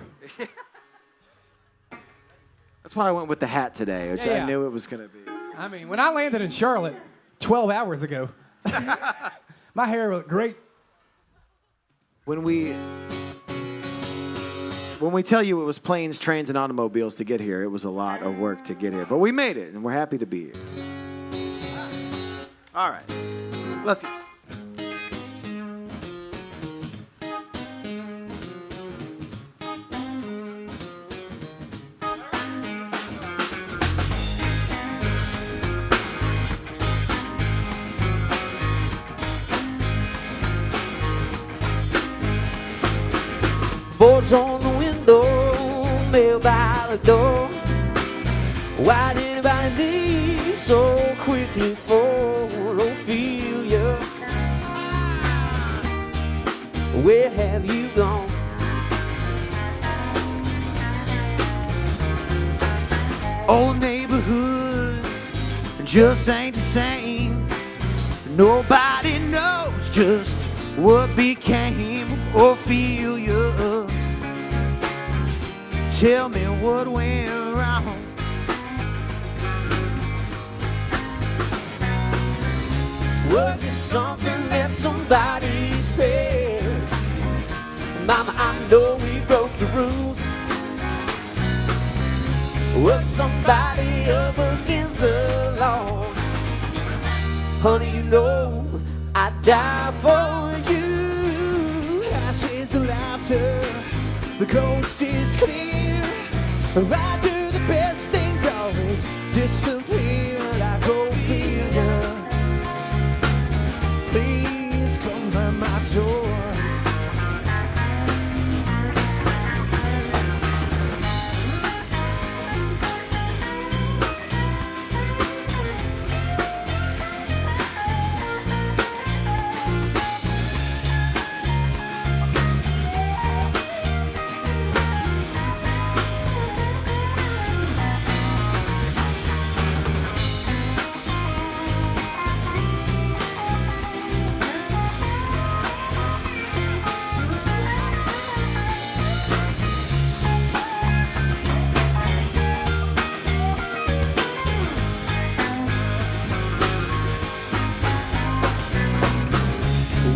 That's why I went with the hat today, which I knew it was going to be. I mean, when I landed in Charlotte 12 hours ago, my hair looked great. When we tell you it was planes, trains, and automobiles to get here, it was a lot of work to get here. But we made it, and we're happy to be here. All right. Let's go. boards on the window, mail by the door. Why'd anybody leave so quickly for Ophelia? Where have you gone? Old neighborhood just ain't the same. Nobody knows just what became of Ophelia. Tell me what went wrong. Was it something that somebody said? Mama, I know we broke the rules. Was somebody up against the law? Honey, you know I'd die for you. Ashes of laughter, the coast is clear. Right to the best things always disappear like Ophelia. Please come by my door.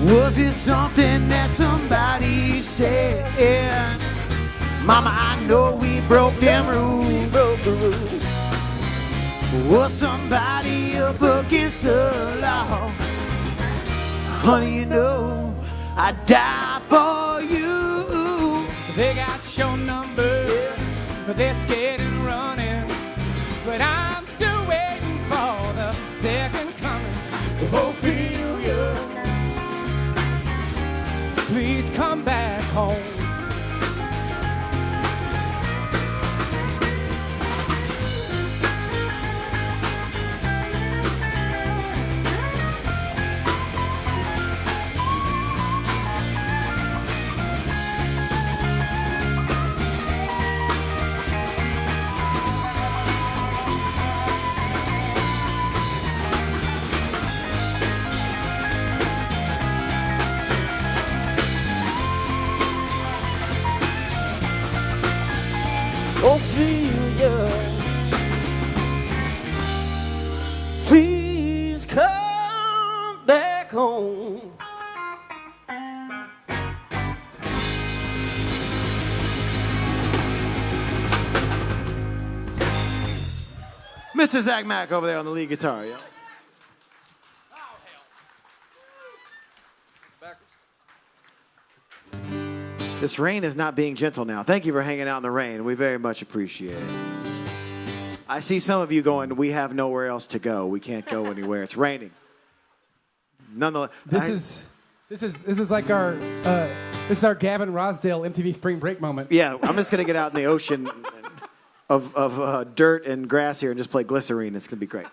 Was it something that somebody said? Mama, I know we broke them rules. Was somebody up against the law? Honey, you know I'd die for you. They got your number, they're scared and running, but I'm still waiting for the second coming of Ophelia. Please come back home. Ophelia, please come back home. Mr. Zach Mack over there on the lead guitar, yo. This rain is not being gentle now. Thank you for hanging out in the rain. We very much appreciate it. I see some of you going, we have nowhere else to go. We can't go anywhere. It's raining. Nonetheless, This is like our this is our Gavin Rossdale MTV Spring Break moment. yeah, I'm just going to get out in the ocean of dirt and grass here and just play Glycerine. It's going to be great.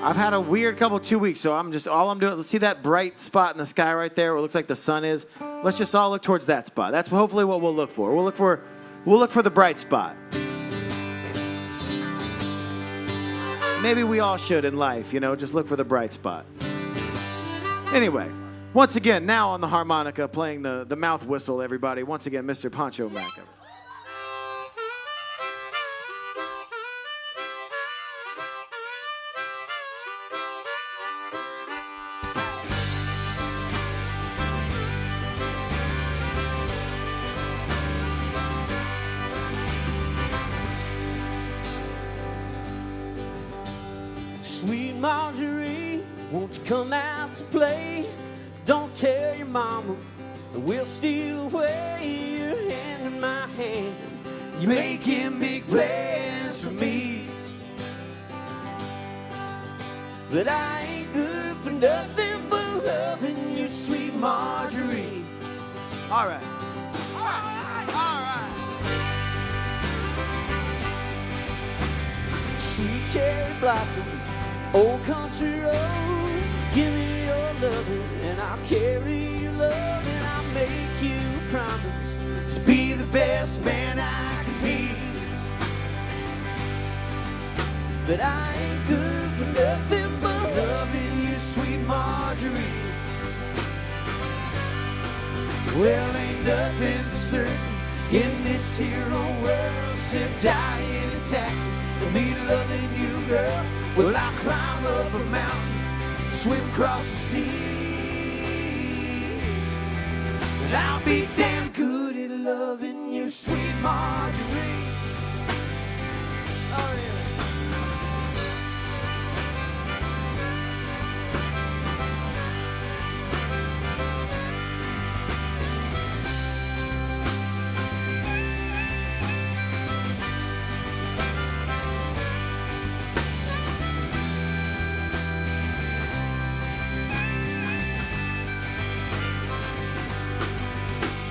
I've had a weird couple 2 weeks, so all I'm doing, see that bright spot in the sky right there where it looks like the sun is? Let's just all look towards that spot. That's hopefully what we'll look for. We'll look for the bright spot. Maybe we all should in life, just look for the bright spot. Anyway, once again, now on the harmonica, playing the mouth whistle, everybody. Once again, Mr. Pancho Mack. Sweet Marjorie, won't you come out to play? Don't tell your mama, we'll steal away your hand in my hand. You're making big plans for me, but I ain't good for nothing but loving you, sweet Marjorie. All right. cherry blossom, old country road. Give me your loving and I'll carry your love, and I'll make you promise to be the best man I can be. But I ain't good for nothing but loving you, sweet Marjorie. Well, ain't nothing for certain in this here old world, except dying in Texas and me loving you, girl. Well, I'll climb up a mountain, swim across the sea, and I'll be damn good at loving you, sweet Marjorie. Oh, yeah.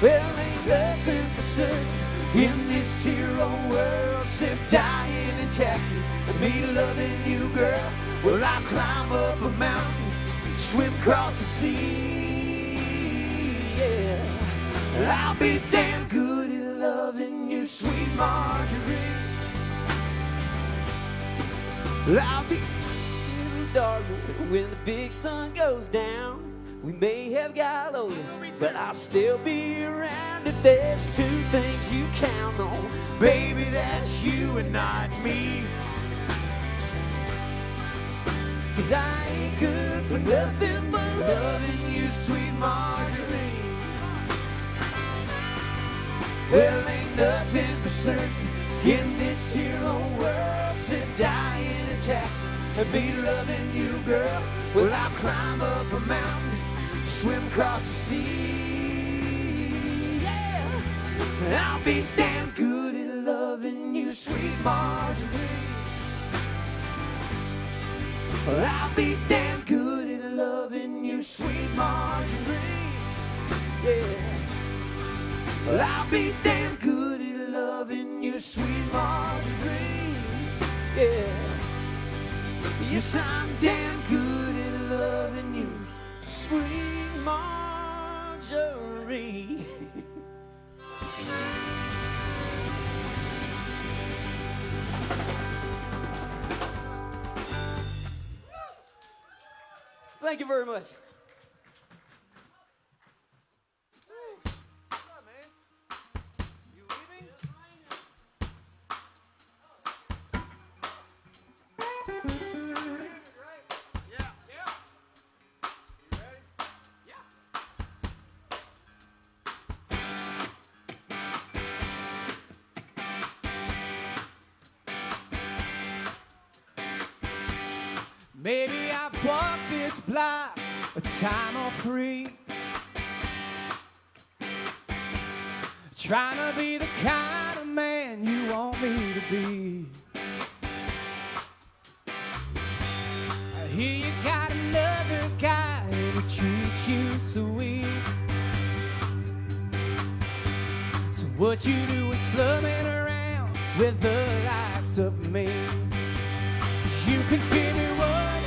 Well, ain't nothing for certain in this here old world, except dying in Texas and me loving you, girl. Well, I'll climb up a mountain, swim across the sea, yeah. And I'll be damn good at loving you, sweet Marjorie. Well, I'll be in the dark when the big sun goes down. We may have got older, but I'll still be around if there's two things you count on. Baby, that's you and not me. 'Cause I ain't good for nothing but loving you, sweet Marjorie. Well, ain't nothing for certain in this here old world, except dying in Texas and be loving you, girl. Well, I'll climb up a mountain, swim across the sea, yeah. And I'll be damn good at loving you, sweet Marjorie. Well, I'll be damn good at loving you, sweet Marjorie, yeah. Well, I'll be damn good at loving you, sweet Marjorie, yeah. Yes, I'm damn good at loving you, sweet Marjorie. Thank you very much. Maybe I've walked this block a time or three, trying to be the kind of man you want me to be. I hear you got another guy and he treats you sweet. So what you doing slumming around with the likes of me? 'Cause you could give me 1,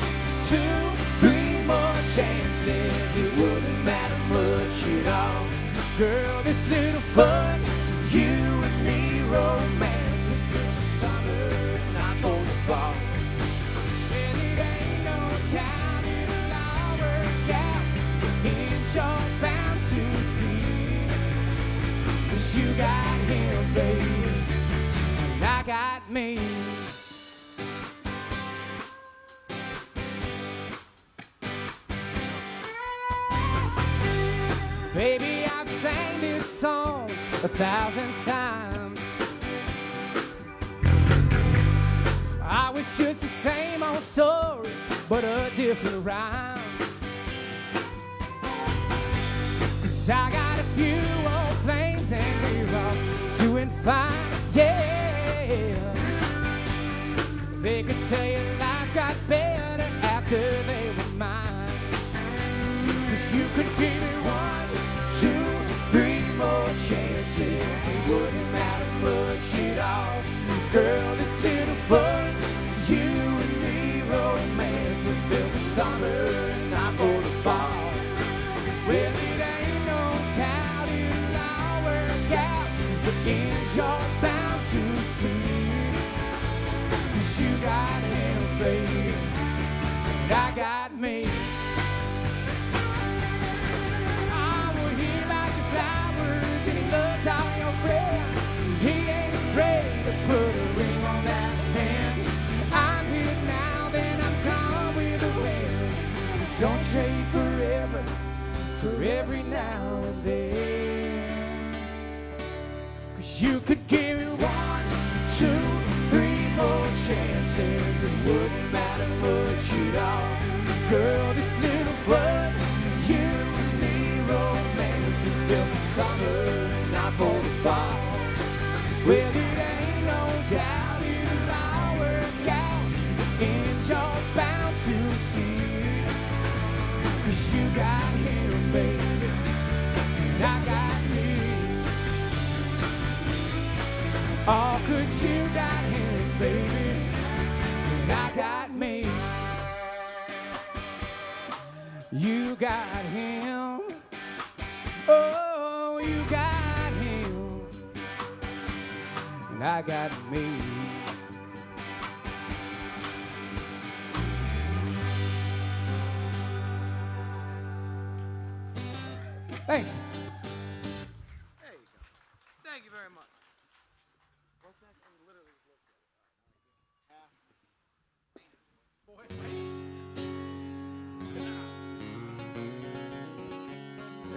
2, 3 more chances, it wouldn't matter much at all. Girl, this little fun, you and me romance, was built for summer, not for the fall. And it ain't no time, it'll all work out. And you're bound to see, 'cause you got him, baby, and I got me. Baby, I've sang this song 1,000 times. I wish it's the same old story, but a different rhyme. 'Cause I got a few old flames and we're all doing fine, yeah. They could tell you life got better after they were mine. 'Cause you could give me 1, 2, 3 more chances, it wouldn't matter much at all. Girl, this little fun, you Don't trade forever for every now and then. 'Cause you could give me 1, 2, 3 more chances. It wouldn't matter much at all. Girl, this little flood, you and me, romance is built for summer, not for the fall. Well, it ain't no doubt it'll all work out, and you're bound to see. 'Cause you got him, baby, and I got me. Oh, 'cause you got him, baby, and I got me. You got him. Oh, you got him, and I got me. Thanks. There you go. Thank you very much. What's that? Literally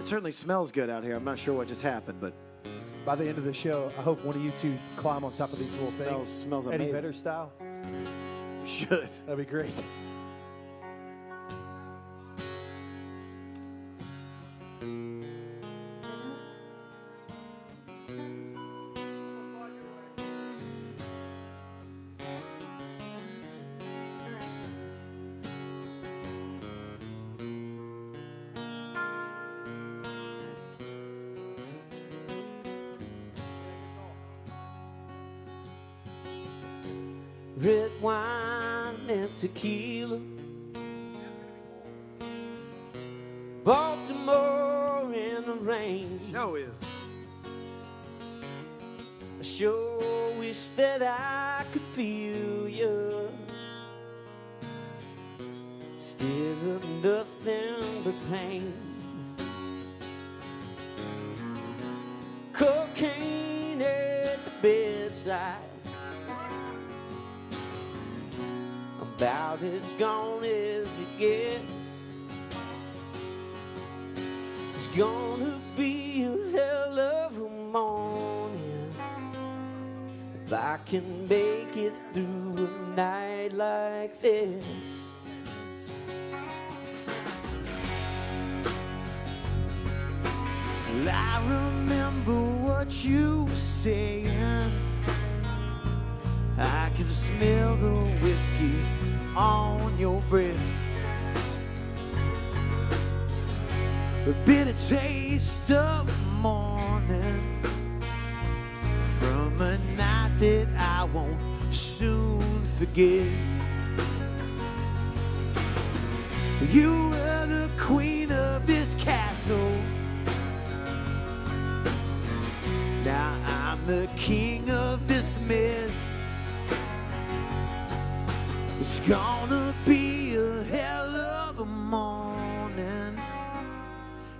It certainly smells good out here. I'm not sure what just happened, but By the end of the show, I hope one of you two climb on top of these little things. Smells Eddie amazing. Vedder style. You should. That'd be great. Red wine and tequila, Baltimore in the rain. Show is. I sure wish that I could feel you. Instead of nothing but pain. Cocaine at the bedside, about as gone as it gets. It's gonna be a hell of a morning if I can make it through a night like this. Well, I remember what you were saying. I can smell the whiskey on your breath, the bitter taste of morning from a night that I won't soon forget. You were the queen of this castle, now I'm the king of this mess. It's gonna be a hell of a morning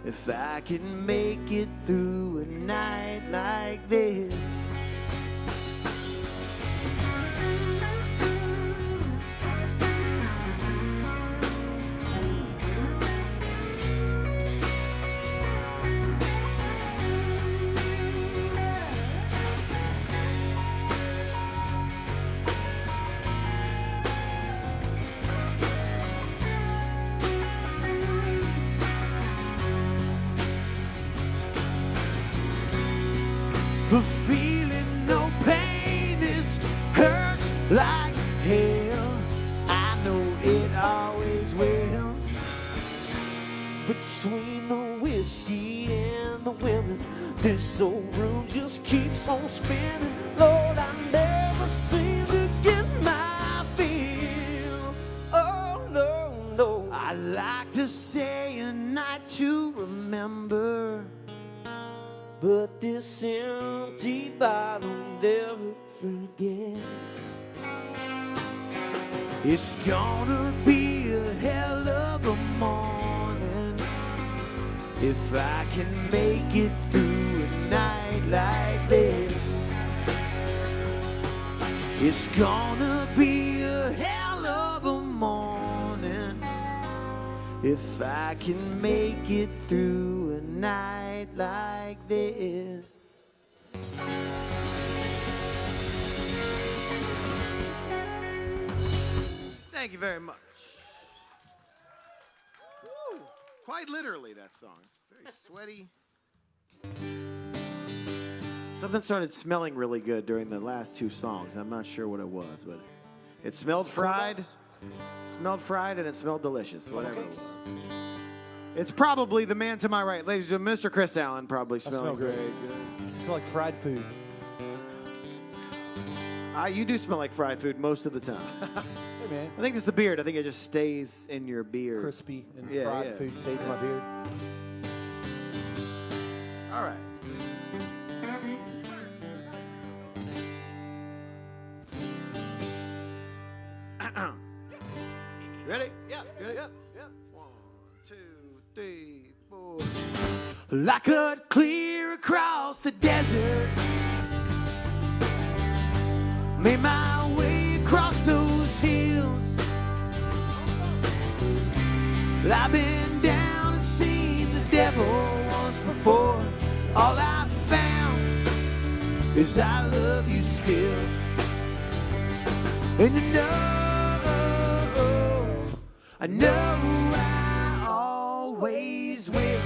if I can make it through a night like this. For feeling no pain, this hurts like hell. I know it always will. Between the whiskey and the women, this old room just keeps on spinning. Lord, I never seem to get my fill. Oh no, no. I like to say a night to remember, but this empty bottle never forgets. It's gonna be a hell of a morning if I can make it through a night like this. It's gonna be a hell of a morning if I can make it through a night like this. Thank you very much. Woo. Quite literally, that song. It's very sweaty. Something started smelling really good during the last two songs. I'm not sure what it was, but it smelled fried. Smelled fried and it smelled delicious, whatever it was. It's probably the man to my right. Ladies and gentlemen, Mr. Chris Allen probably smelling very good. It smells like fried food. You do smell like fried food most of the time. Hey, man. I think it's the beard. I think it just stays in your beard. Crispy and fried food stays in my beard. All right. Ready? Yeah. Ready? Yeah. 1, 2, 3, 4. I cut clear across the desert. Made my way across those hills. I've been down and seen the devil once before. All I found is I love you still. And I know I always will.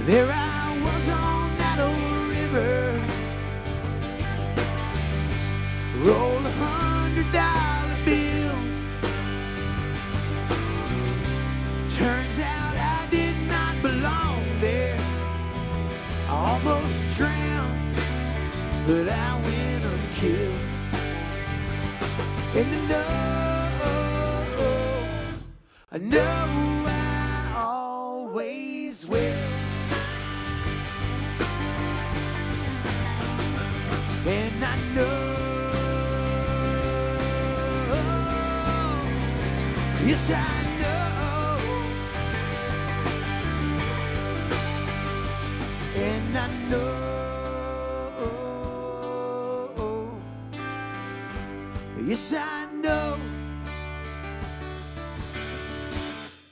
There I was on that old river, rolled $100 bills. Turns out I did not belong there. I almost drowned, but I went unkilled. And I know I always will. And I know, yes I know, and I know, yes I know,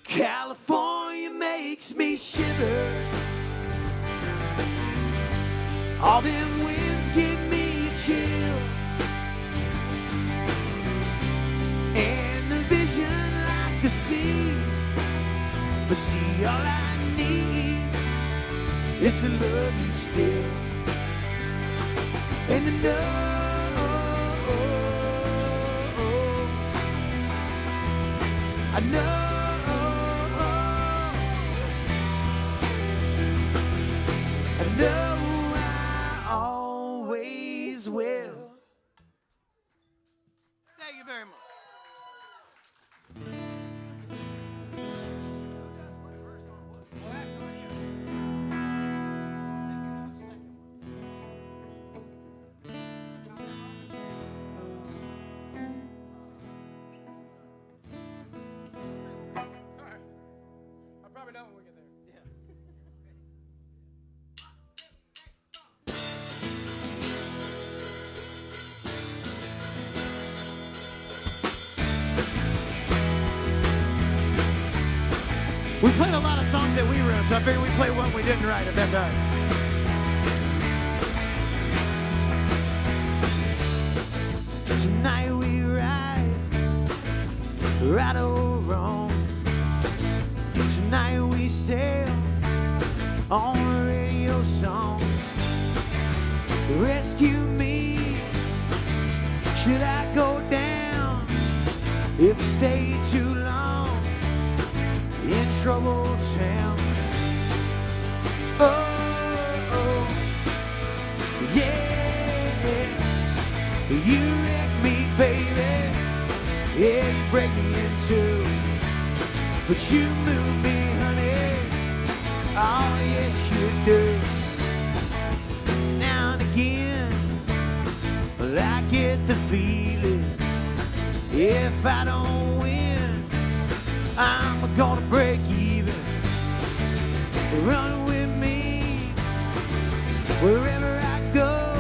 California makes me shiver. All them winds give me a chill, and the vision like the sea. But see, all I need is to love you still. And I know I always will. Thank you very much. I'll probably know when we get there. We played a lot of songs that we wrote, so I figured we'd play one we didn't write, if that's all right. Tonight we ride, right or wrong. Tonight we sail on a radio song. Rescue me, should I go down if I stay too long in trouble town? Oh, yeah, you wreck me, baby. Yeah, you break me in two, but you move me, honey. Oh, yes, you do. Now and again, well, I get the feeling if I don't win, I'm gonna break even. Run with me wherever I go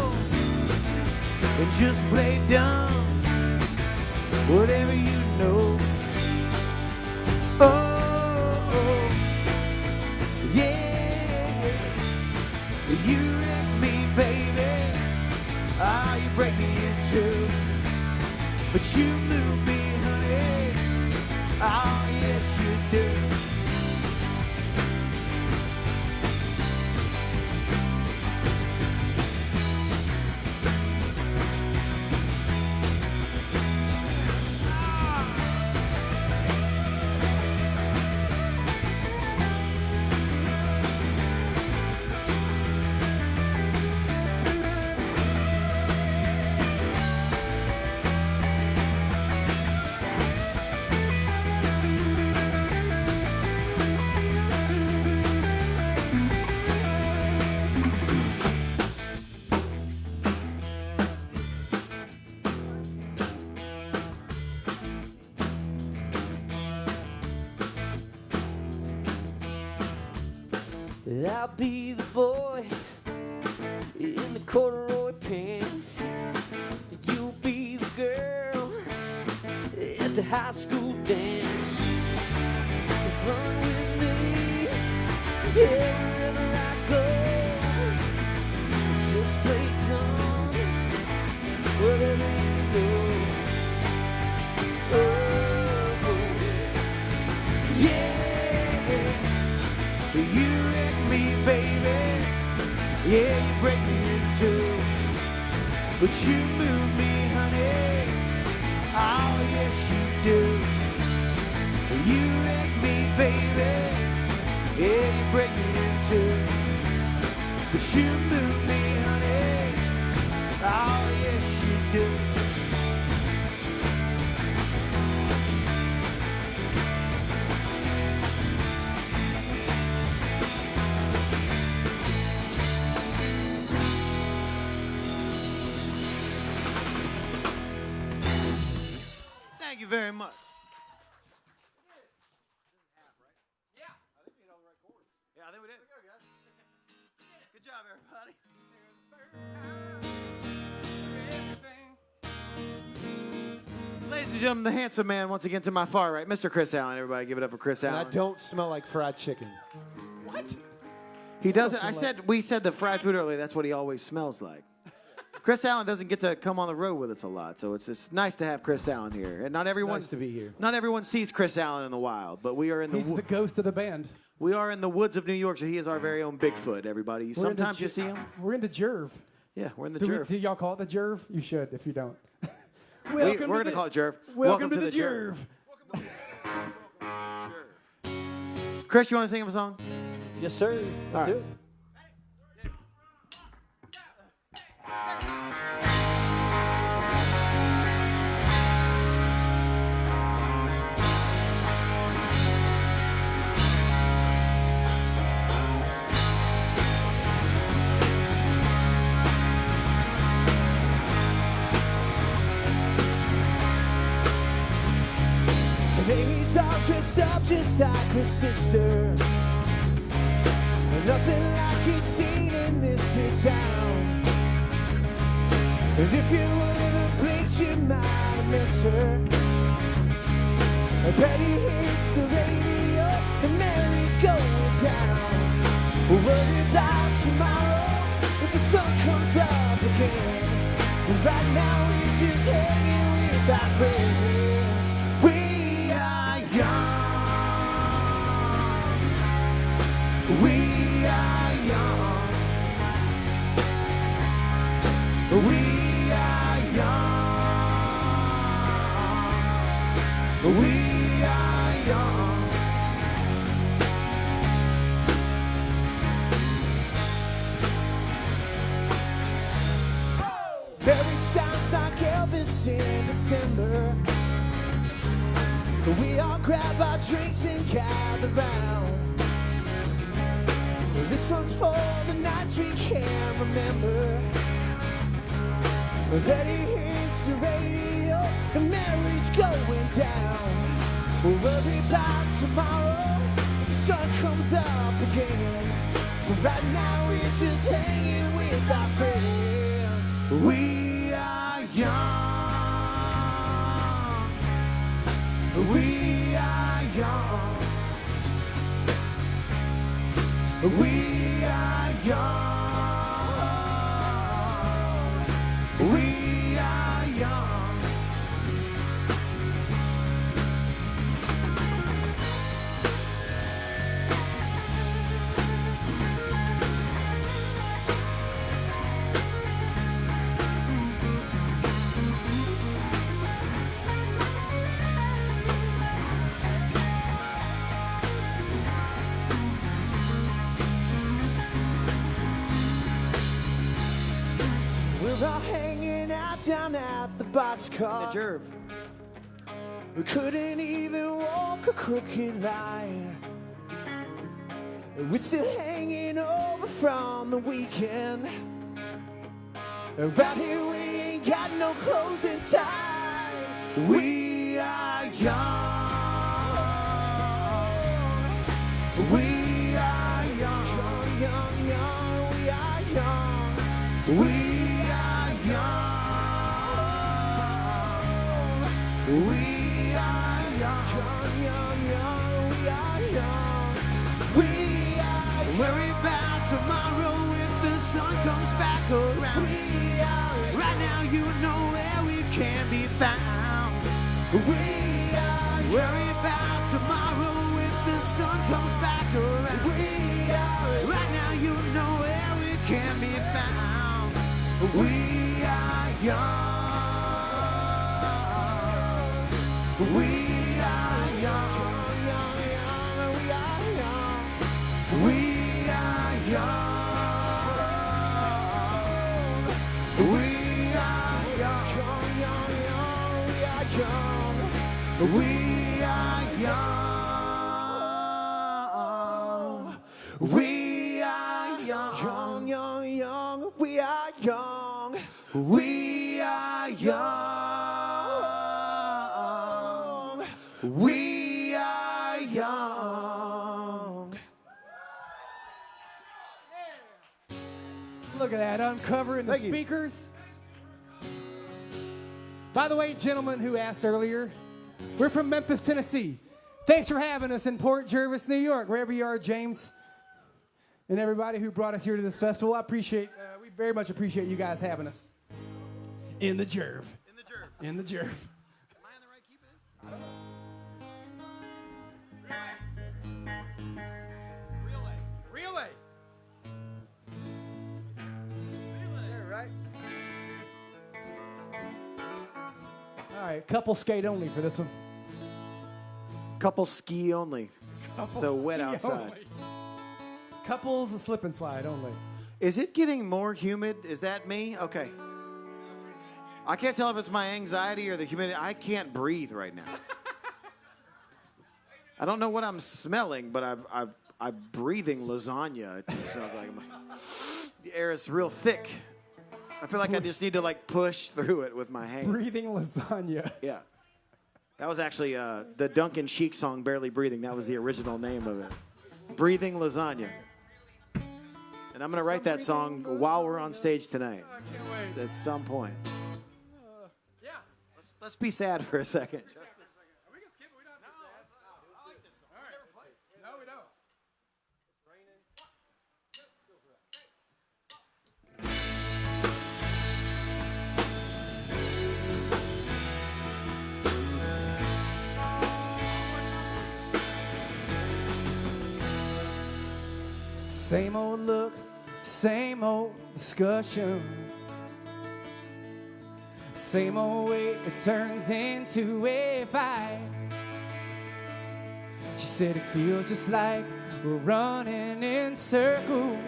and just play dumb. whatever you know. Oh, yeah, you wreck me, baby. Ah, you break me in two, but you move me, honey. Oh, yes, you do. I'll be the boy in the corduroy pants. You'll be the girl at the high school dance. Run with me, yeah, wherever I go. Just play dumb, whatever you know. Oh, yeah, you wreck me, baby. Yeah, you break me in two, but you move me, honey. Oh, yes, you do. You wreck me, baby. Yeah, you break me in two, but you move me, honey. Oh, yes, you do. Thank you very much. Yeah, I think we did. Good job, everybody. Ladies and gentlemen, the handsome man once again to my far right, Mr. Chris Allen. Everybody give it up for Chris And Allen. I don't smell like fried chicken. What? He doesn't. We said the fried food earlier. That's what he always smells like. Chris Allen doesn't get to come on the road with us a lot, so it's nice to have Chris Allen here. And not everyone nice to be here. Not everyone sees Chris Allen in the wild, but we are in the. He's the ghost of the band. We are in the woods of New York, so he is our very own Bigfoot. Everybody, sometimes you see him. We're in the Jerv. Yeah, we're in the do Jerv. Do y'all call it the Jerv? You should if you don't. We're going to call it Jerv. Welcome to the Jerv. Chris, you want to sing him a song? Yes, sir. Let's do it. Amy's all dressed up just like her sister. Nothing like he's seen in this here town. And if you were to bleach, you might miss her. I bet he hits the radio and Mary's going down. We're worried about tomorrow if the sun comes up again. And right now we're just hanging with our friends. We are young. We are young. We are young. We are young. Mary sounds like Elvis in December. We all grab our drinks and gather round. This one's for the nights we can't remember. Betty hits the radio and Mary's going down. We'll worry about tomorrow if the sun comes up again. But right now we're just hanging with our friends. We are young. We are young. We are young. We are young. We're all hanging out down at the boxcar. The Jerv. We couldn't even walk a crooked line. We're still hanging over from the weekend. Around here we ain't got no closing time. We are young. We are young. Young, young, we are young. We are young. We are young. Young, young, we are young. We are young. Worry about tomorrow if the sun comes back around. We are right now you know where we can be found. We are young. Worry about tomorrow if the sun comes back around. We are right now you know where we can be found. We are young. We are young. Young, young, we are young. We are young. We are young. Young, young, we are young. We are young. We are young. Young, young, young, we are young. We are young. We are young. Look at that, uncovering the Thank you. speakers. By the way, gentlemen who asked earlier, we're from Memphis, Tennessee. Thanks for having us in Port Jervis, New York, wherever you are, James. And everybody who brought us here to this festival, we very much appreciate you guys having us. In the Jerv. In the Jerv. Relay. Right. All right, couple skate only for this one. Couple ski only. Couple So wet ski outside. only. Couples a slip and slide only. Is it getting more humid? Is that me? Okay. I can't tell if it's my anxiety or the humidity. I can't breathe right now. I don't know what I'm smelling, but I'm breathing lasagna. It smells like the air is real thick. I feel like I just need to like push through it with my hands. Breathing lasagna. Yeah. That was actually the Duncan Sheik song, Barely Breathing. That was the original name of it. Breathing Lasagna. And I'm going to write that song while we're on stage tonight. At some point. Yeah. Let's be sad for a second. We can skip it. We don't have to say it. I like this song. All right. No, we don't. It's raining. Feels right. Same old look, same old discussion. Same old way it turns into a fight. She said it feels just like we're running in circles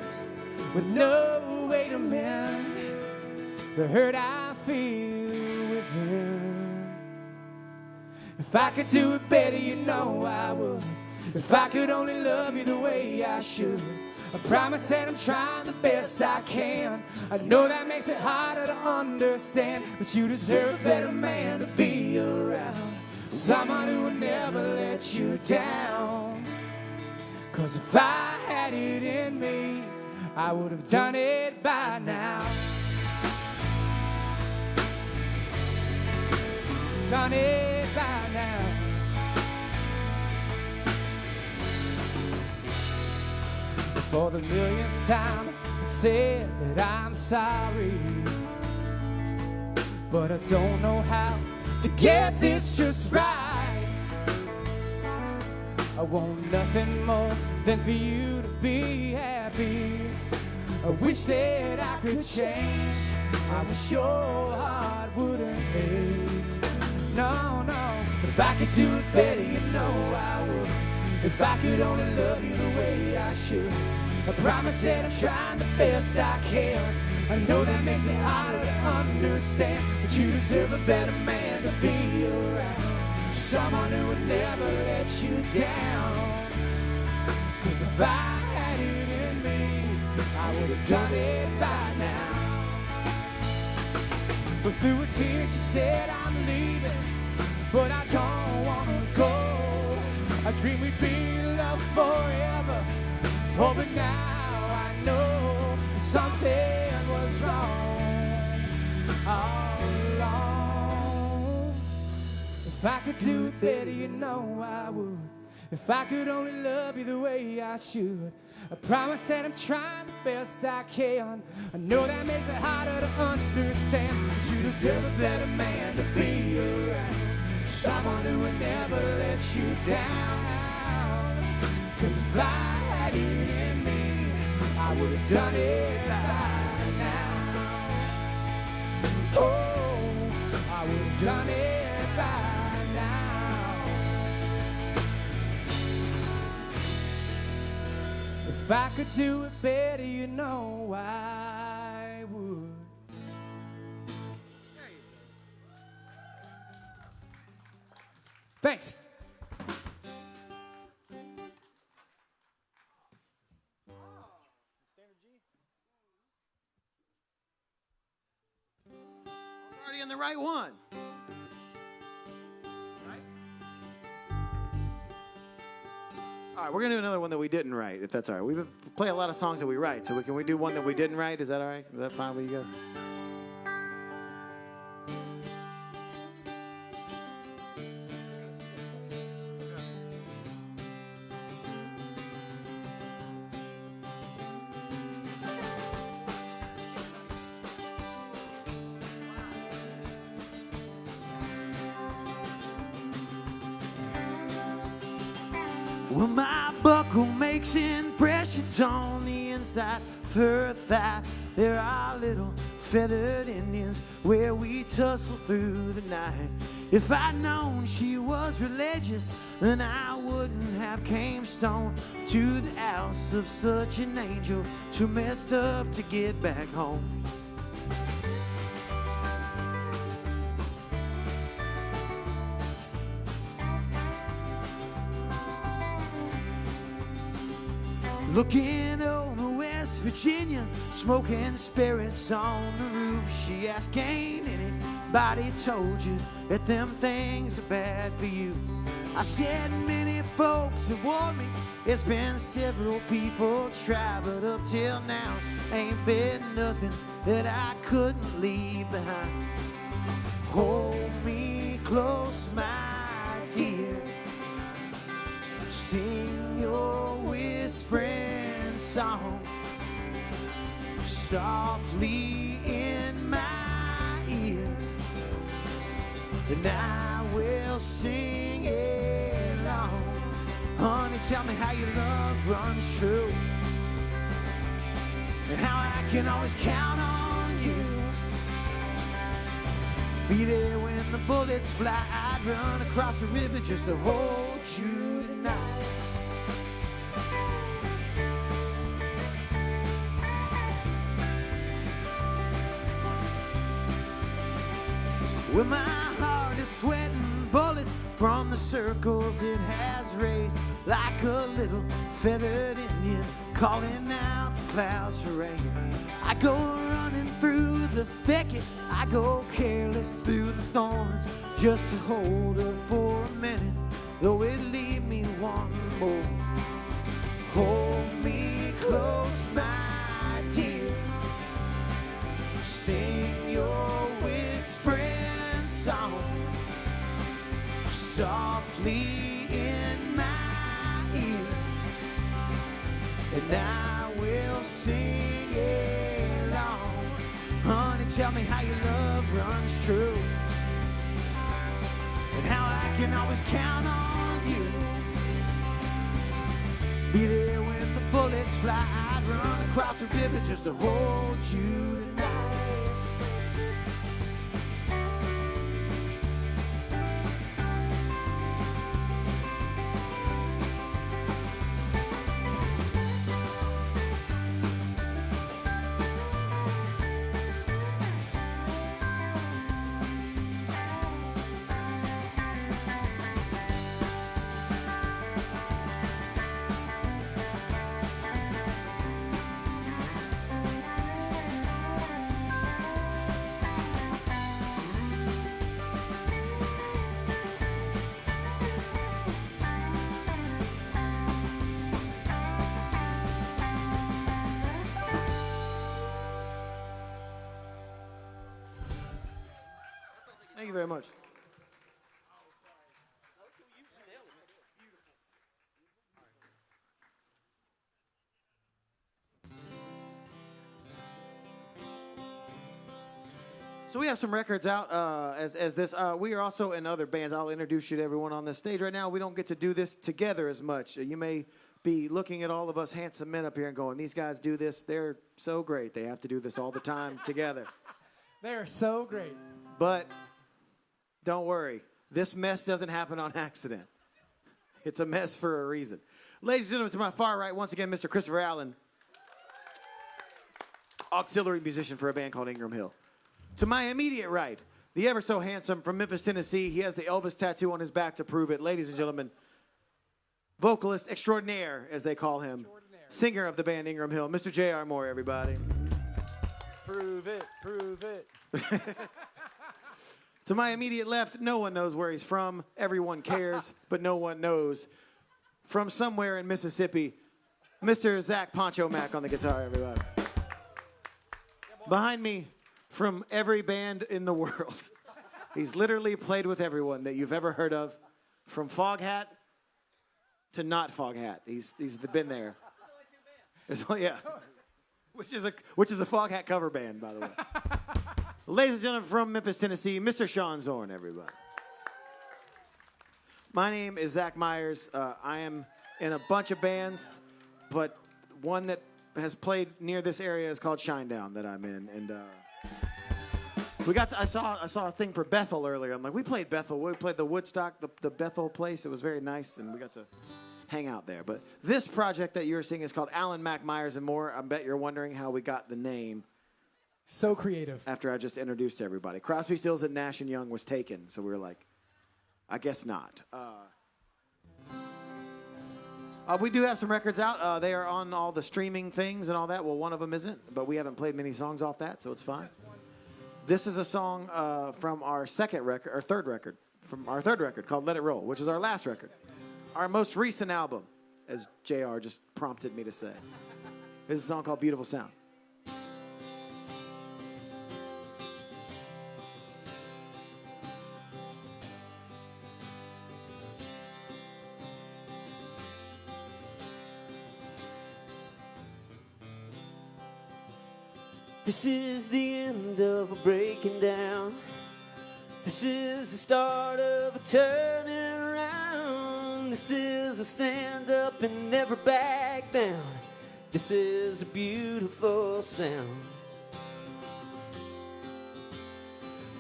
with no way to mend the hurt I feel within. If I could do it better, you know I would. If I could only love you the way I should. I promise that I'm trying the best I can. I know that makes it harder to understand, but you deserve a better man to be around. Someone who will never let you down. 'Cause if I had it in me, I would have done it by now. Done it by now. For the millionth time, I said that I'm sorry, but I don't know how to get this just right. I want nothing more than for you to be happy. I wish that I could change. I wish your heart wouldn't ache. No, no, if I could do it better, you know I would. If I could only love you the way I should. I promise that I'm trying the best I can. I know that makes it harder to understand, but you deserve a better man to be around. Someone who would never let you down. 'Cause if I had it in me, I would have done it by now. But through her tears she said I'm leaving, but I don't wanna go. I dream we'd be in love forever. Oh, but now I know something was wrong all along. If I could do it better, you know I would. If I could only love you the way I should. I promise that I'm trying the best I can. I know that makes it harder to understand, but you deserve a better man to be around. Someone who would never let you down. 'Cause if I had it in me, I would have done it by now. Oh, I would have done it by now. If I could do it better, you know I would. Thanks. Already in the right one. All right, we're gonna do another one that we didn't write, if that's all right. We play a lot of songs that we write, so can we do one that we didn't write? Is that all right? Is that fine with you guys? Well, my buckle makes impressions on the inside of her thigh. There are little feathered Indians where we tussle through the night. If I'd known she was religious, then I wouldn't have came stone to the house of such an angel, too messed up to get back home. Looking over West Virginia, smoking spirits on the roof. She asked, ain't anybody told you that them things are bad for you? I said, many folks have warned me. It's been several people try, but up till now, ain't been nothing that I couldn't leave behind. Hold me close, my dear. Sing your whispering song softly in my ear, and I will sing along. Honey, tell me how your love runs true, and how I can always count on you. Be there when the bullets fly. I'd run across the river just to hold you tonight. Well, my heart is sweating bullets from the circles it has raised, like a little feathered Indian calling out the clouds for rain. I go running through the thicket, I go careless through the thorns, just to hold her for a minute, though it leave me wanting more. Hold me close, my dear. Sing your whispering song softly in my ears, and I will sing along. Honey, tell me how your love runs true, and how I can always count on you. Be there when the bullets fly. I'd run across the river just to hold you tonight. Thank you very much. So we have some records out as this. We are also in other bands. I'll introduce you to everyone on this stage right now. We don't get to do this together as much. You may be looking at all of us handsome men up here and going, these guys do this. They're so great. They have to do this all the time together. They're so great. But don't worry. This mess doesn't happen on accident. It's a mess for a reason. Ladies and gentlemen, to my far right, once again, Mr. Christopher Allen, auxiliary musician for a band called Ingram Hill. To my immediate right, the ever so handsome from Memphis, Tennessee. He has the Elvis tattoo on his back to prove it. Ladies and gentlemen, vocalist extraordinaire, as they call him, singer of the band Ingram Hill, Mr. J.R. Moore, everybody. Prove it, prove it. To my immediate left, no one knows where he's from. Everyone cares, but no one knows. From somewhere in Mississippi, Mr. Zach Pancho Mac on the guitar, everybody. Behind me, from every band in the world. He's literally played with everyone that you've ever heard of, from Foghat to not Foghat. He's been there. Yeah, which is a Foghat cover band, by the way. Ladies and gentlemen, from Memphis, Tennessee, Mr. Sean Zorn, everybody. My name is Zach Myers. I am in a bunch of bands, but one that has played near this area is called Shinedown that I'm in, and I saw a thing for Bethel earlier. I'm like, we played Bethel. We played the Woodstock, the Bethel place. It was very nice, and we got to hang out there. But this project that you're seeing is called Alan Mac Myers and More. I bet you're wondering how we got the name. So creative. After I just introduced everybody. Crosby, Stills, and Nash & Young was taken, so we were like, I guess not. We do have some records out. They are on all the streaming things and all that. Well, one of them isn't, but we haven't played many songs off that, so it's fine. This is a song from our third record called Let It Roll, which is our last record. Our most recent album, as JR just prompted me to say. This is a song called Beautiful Sound. This is the end of a breaking down. This is the start of a turning around. This is a stand up and never back down. This is a beautiful sound.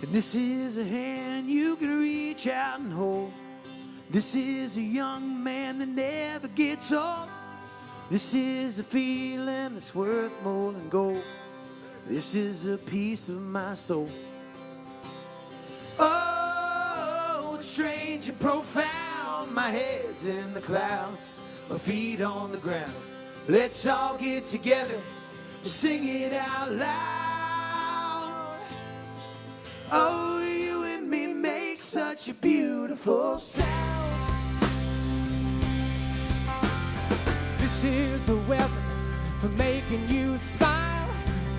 And this is a hand you can reach out and hold. This is a young man that never gets old. This is a feeling that's worth more than gold. This is a piece of my soul. Oh, it's strange and profound. My head's in the clouds, my feet on the ground. Let's all get together, sing it out loud. Oh, you and me make such a beautiful sound. This is a weapon for making you smile.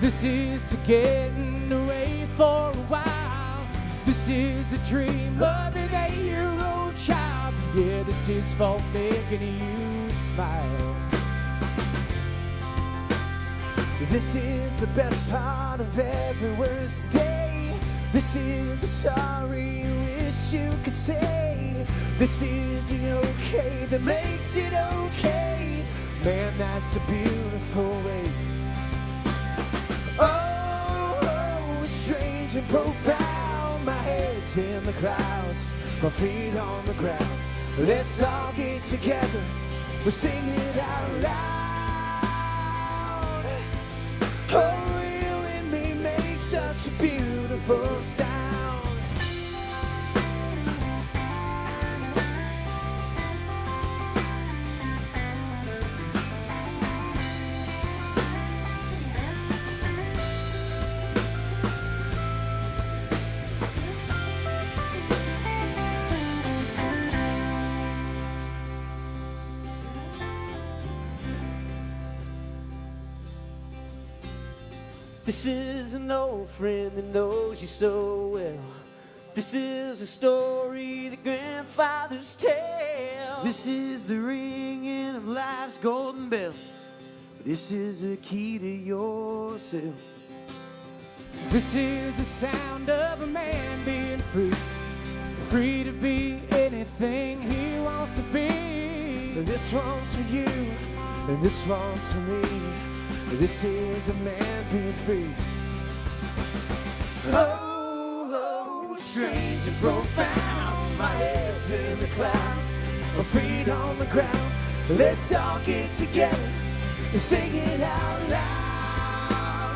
This is to getting away for a while. This is a dream of an 8-year-old child. Yeah, this is for making you smile. This is the best part of every worst day. This is the sorry you wish you could say. This is the okay that makes it okay. Man, that's a beautiful way. Oh, strange and profound. My head's in the clouds, my feet on the ground. Let's all get together, we'll sing it out loud. Oh, you and me make such a beautiful sound. This is an old friend that knows you so well. This is a story that grandfathers tell. This is the ringing of life's golden bell. This is the key to yourself. This is the sound of a man being free, free to be anything he wants to be. This one's for you, and this one's for me. This is a man being free. Oh, strange and profound. My head's in the clouds, my feet on the ground. Let's all get together and sing it out loud.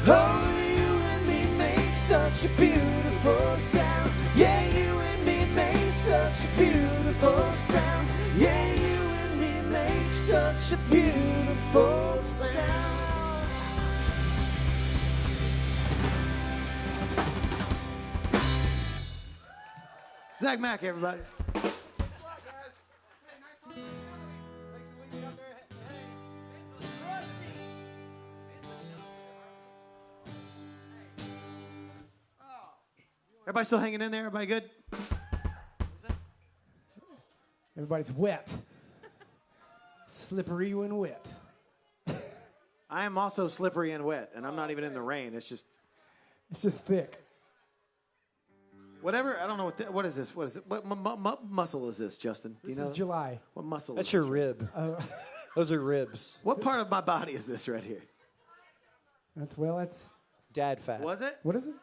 Oh, you and me make such a beautiful sound. Yeah, you and me make such a beautiful sound. Yeah, you and me make such a beautiful sound. Zach Mack, everybody. Everybody still hanging in there? Everybody good? Everybody's wet. Slippery when wet. I am also slippery and wet, and I'm not even in the rain. It's just thick. Whatever. I don't know what is this? What is it? What muscle is this, Justin? Do This you know? is July. What muscle? That's is your this? rib. Those are ribs. What part of my body is this right here? That's dad fat. Was it? What is it?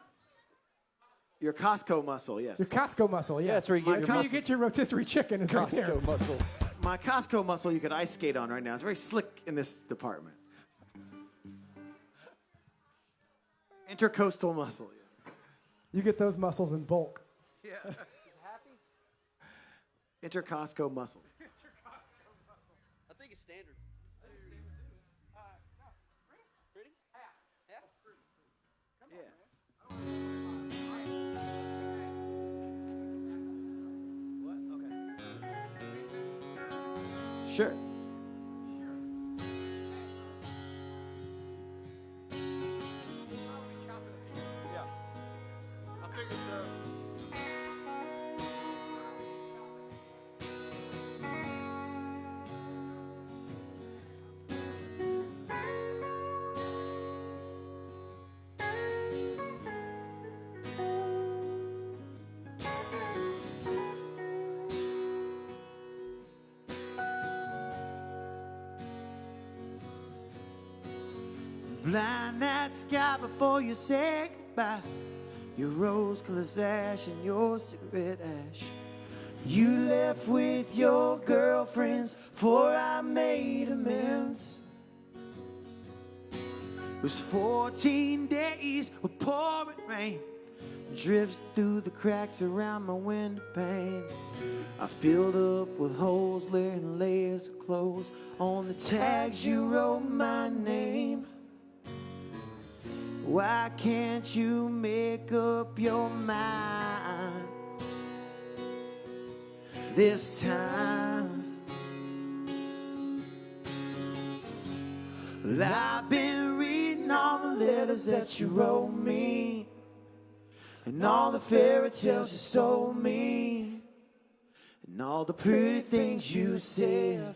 Your Costco muscle, yes. Your Costco muscle, yeah. That's where you get That's where you get your rotisserie chicken. Is right there. Costco muscles. My Costco muscle you could ice skate on right now. It's very slick in this department. Intercostal muscle. You get those muscles in bulk. Yeah. Intercostco muscle. I think it's standard. Sure. Blind night sky before you say goodbye. Your rose-colored sash and your cigarette ash. You left with your girlfriends before I made amends. It was 14 days with pouring rain. Drifts through the cracks around my window pane. I filled up with holes, layering layers of clothes. On the tags you wrote my name. Why can't you make up your mind this time? Well, I've been reading all the letters that you wrote me, and all the fairy tales you sold me, and all the pretty things you said.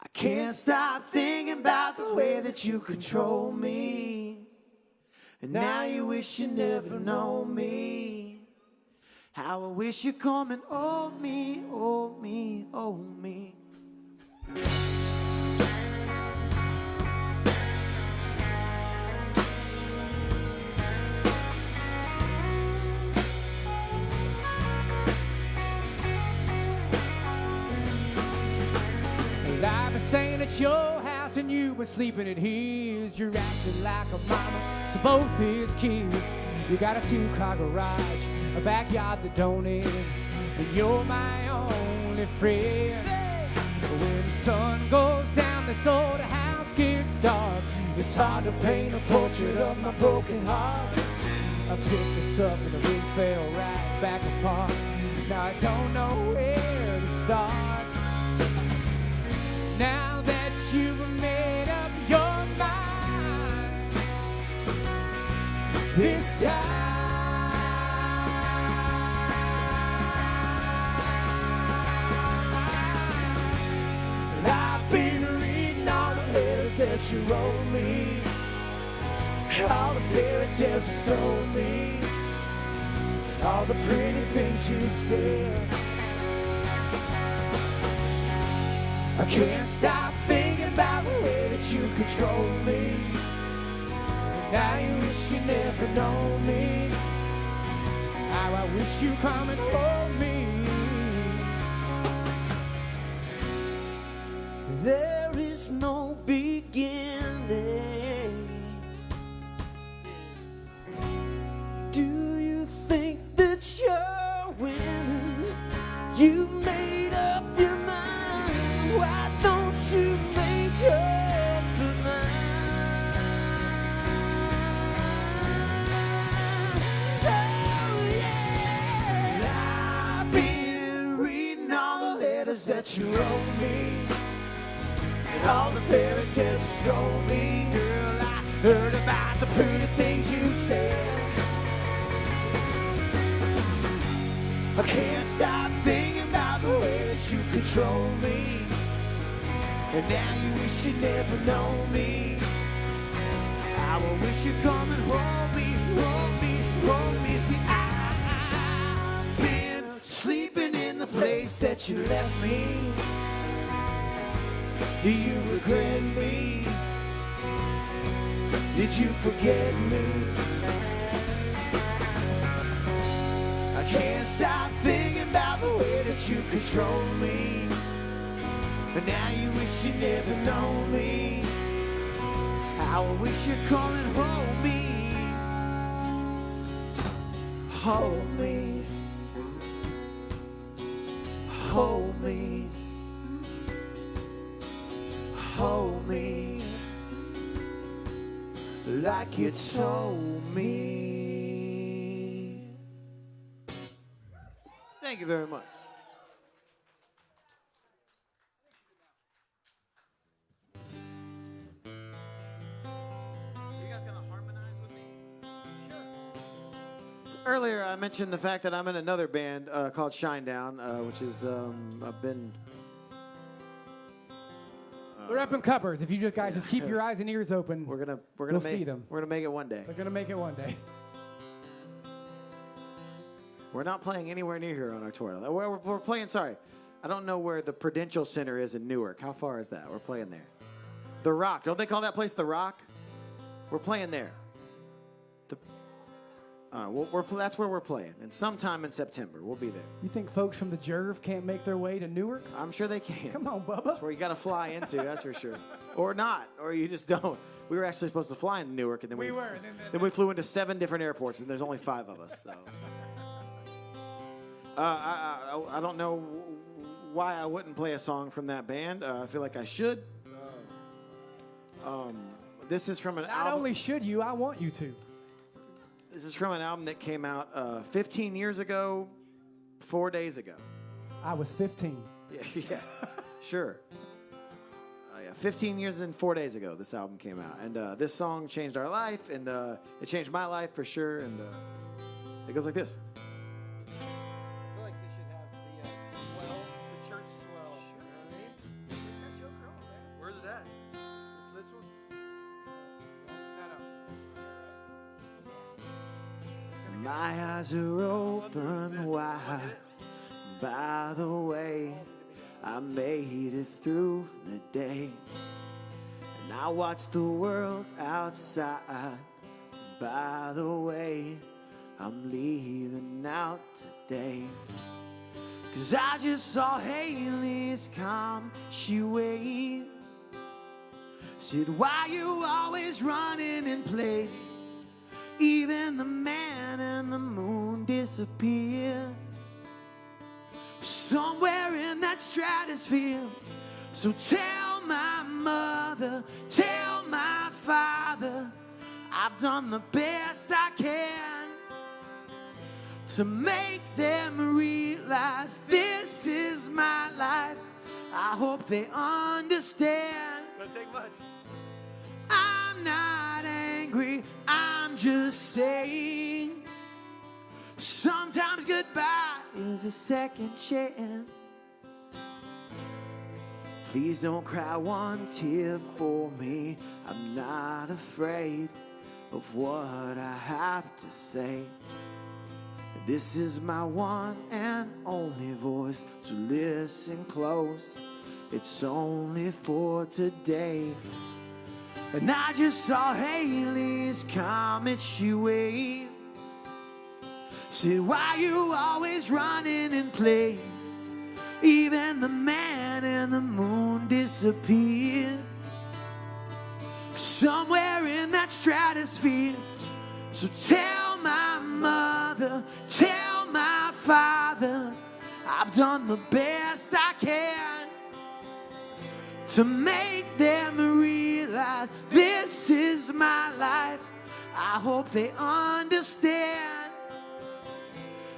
I can't stop thinking about the way that you control me. And now you wish you never know me. How I wish you'd come and hold me, hold me, hold me. I've been staying at your house and you've been sleeping at his. You're acting like a mama to both his kids. You got a 2-car garage, a backyard that don't end, and you're my only friend. When the sun goes down, this old house gets dark. It's hard to paint a portrait of my broken heart. I picked this up and the ring fell right back apart. Now I don't know where to start. Now that you've made up your mind, this time I've been reading all the letters that you wrote me, all the fairy tales you told me, all the pretty things you said. I can't stop thinking about the way that you control me. And now you wish you never know me. How I wish you come and hold me. There is no beginning. Do you think that you're winning? You made up your mind. Why don't you make up tonight? Oh yeah. I've been reading all the letters that you wrote me, and all the fairy tales you told me. Girl, I heard about the pretty things you said. I can't stop thinking about the way that you control me. And now you wish you'd never know me. How I wish you'd come and hold me, hold me, hold me. See, I've been sleeping in the place that you left me. Did you regret me? Did you forget me? I can't stop thinking about the way that you control me. But now you wish you never know me. How I wish you'd come and hold me. Hold me. Hold me. Hold me. Like you told me. Thank you very much. Earlier, I mentioned the fact that I'm in another band called Shinedown, which is I've been. They're up in cupboards. If you guys just keep your eyes and ears open, we're gonna see them. We're gonna make it one day. They're gonna make it one day. We're not playing anywhere near here on our tour. We're playing. Sorry, I don't know where the Prudential Center is in Newark. How far is that? We're playing there. The Rock. Don't they call that place the Rock? We're playing there. That's where we're playing, and sometime in September we'll be there. You think folks from the Jerv can't make their way to Newark? I'm sure they can. Come on, Bubba. That's where you got to fly into. That's for sure. Or not, or you just don't. We were actually supposed to fly into Newark, and then we flew into 7 different airports, and there's only 5 of us. So I don't know why I wouldn't play a song from that band. I feel like I should. This is from an album. Not only should you, I want you to. This is from an album that came out 15 years ago, 4 days ago. I was 15. Yeah, sure. 15 years and 4 days ago, this album came out. And this song changed our life, and it changed my life for sure. And it goes like this. I feel like they should have the swell, the church swell. Sure. You know what I mean? Get that joker on, man. My eyes are open wide. By the way, I made it through the day. And I watch the world outside. By the way, I'm leaving out today. 'Cause I just saw Haley's come, she waved. Said, why you always running in place? Even the man and the moon disappear somewhere in that stratosphere. So tell my mother, tell my father, I've done the best I can to make them realize this is my life. I hope they understand. Doesn't take much. I'm not angry, I'm just saying sometimes goodbye is a second chance. Please don't cry one tear for me. I'm not afraid of what I have to say. This is my one and only voice, so listen close. It's only for today. And I just saw Haley's comet, she waved. Said, why you always running in place? Even the man and the moon disappeared somewhere in that stratosphere. So tell my mother, tell my father, I've done the best I can to make them realize this is my life. I hope they understand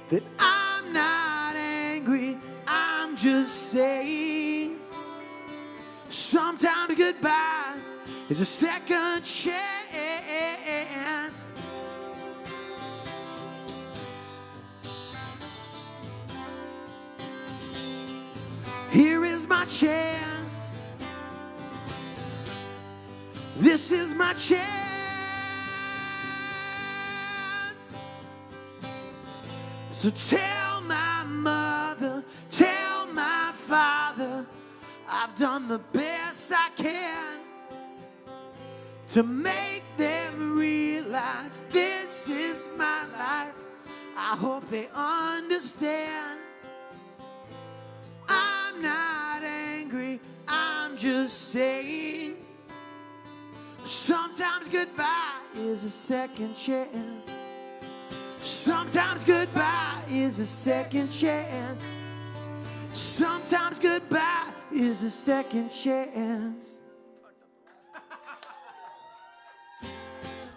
that I'm not angry, I'm just saying sometimes goodbye is a second chance. Here is my chance. This is my chance. So tell my mother, tell my father, I've done the best I can to make them realize this is my life. I hope they understand. I'm not angry, I'm just saying sometimes goodbye is a second chance. Sometimes goodbye is a second chance. Sometimes goodbye is a second chance.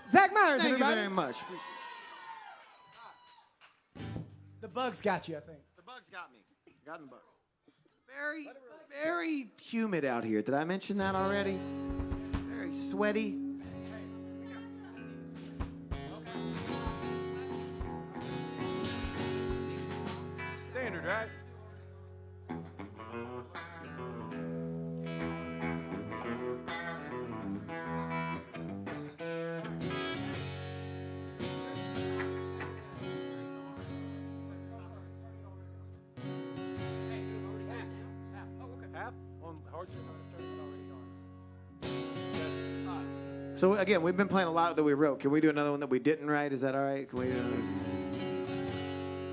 Zach Myers, Thank everybody. you very much. The bugs got you, I think. The bugs got me. Got in the bug. Very humid out here. Did I mention that already? Very sweaty. Standard, right? Half? On hard stream, So again, we've been playing a lot that we wrote. Can we do another one that we didn't write? Is that all right? Can we do this?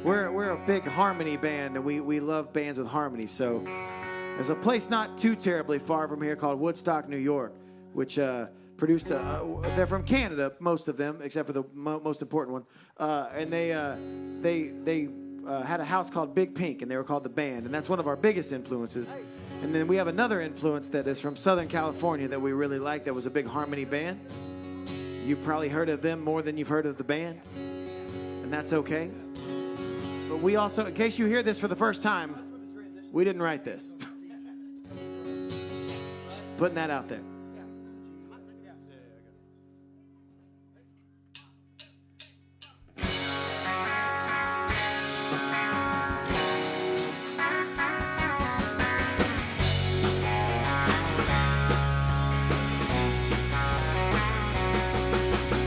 We're a big harmony band, and we love bands with harmony. So there's a place not too terribly far from here called Woodstock, New York, which produced. They're from Canada, most of them, except for the most important one. And they had a house called Big Pink, and they were called The Band, and that's one of our biggest influences. And then we have another influence that is from Southern California that we really like. That was a big harmony band. You've probably heard of them more than you've heard of the band, and that's okay. But we also, in case you hear this for the first time, we didn't write this. Just putting that out there.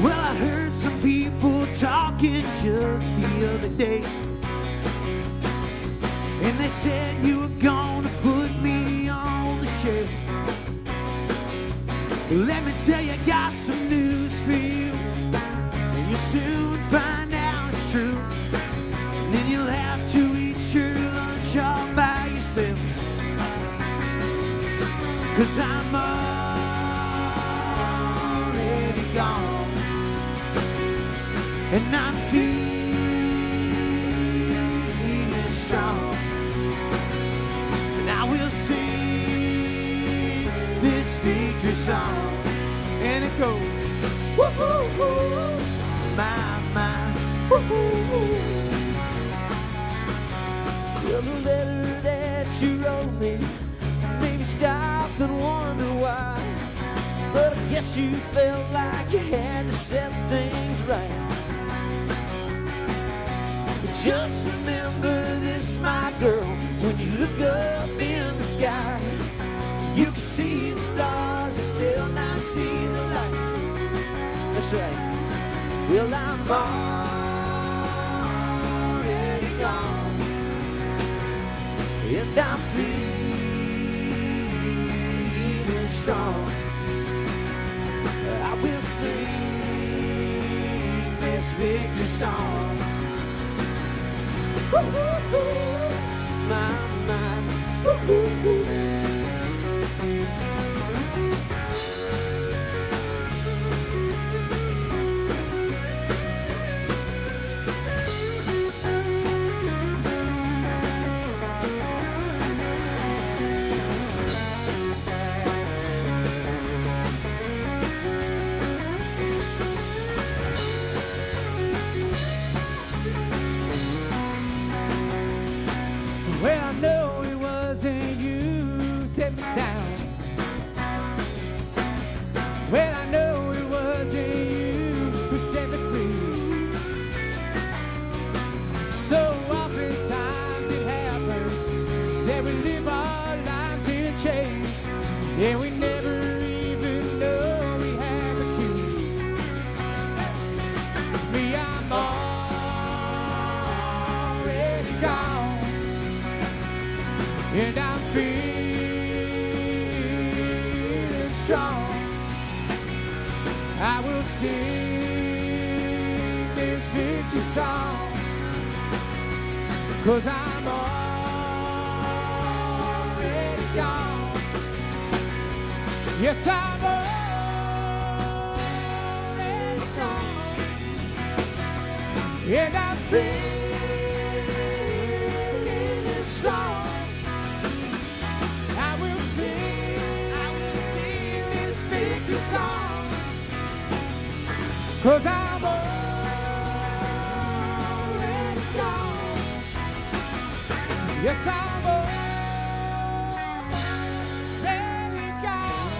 Well, I heard some people talking just the the other day. And they said you were gonna put me on the shelf. Let me tell you, I got some news for you. And you'll soon find out it's true. And then you'll have to eat your lunch all by yourself. 'Cause I'm already gone. And I'm feeling strong. And I will sing this victory song. And it goes, woo-hoo-hoo, my, woo-hoo-hoo. Well, the letter that you wrote me made me stop and wonder why. But I guess you felt like you had to set things right. But just remember this, my girl, when you look up in the sky, you can see the stars and still not see the light. That's right. Well, I'm already gone, and I'm feeling strong. I will sing this victory song. Woo-hoo-hoo, my, woo-hoo-hoo. Well, I know it wasn't you who set me down. Well, I know it wasn't you who set me free. So oftentimes it happens that we live our lives in chains, and we never even know we have a key. It's me, I'm already gone, and I'm feeling strong. I will sing this victory song, 'cause I'm already gone. Yes, I'm already gone, and I'm feeling strong. I will sing this victory song, 'cause I'm already gone. Yes, I'm already gone.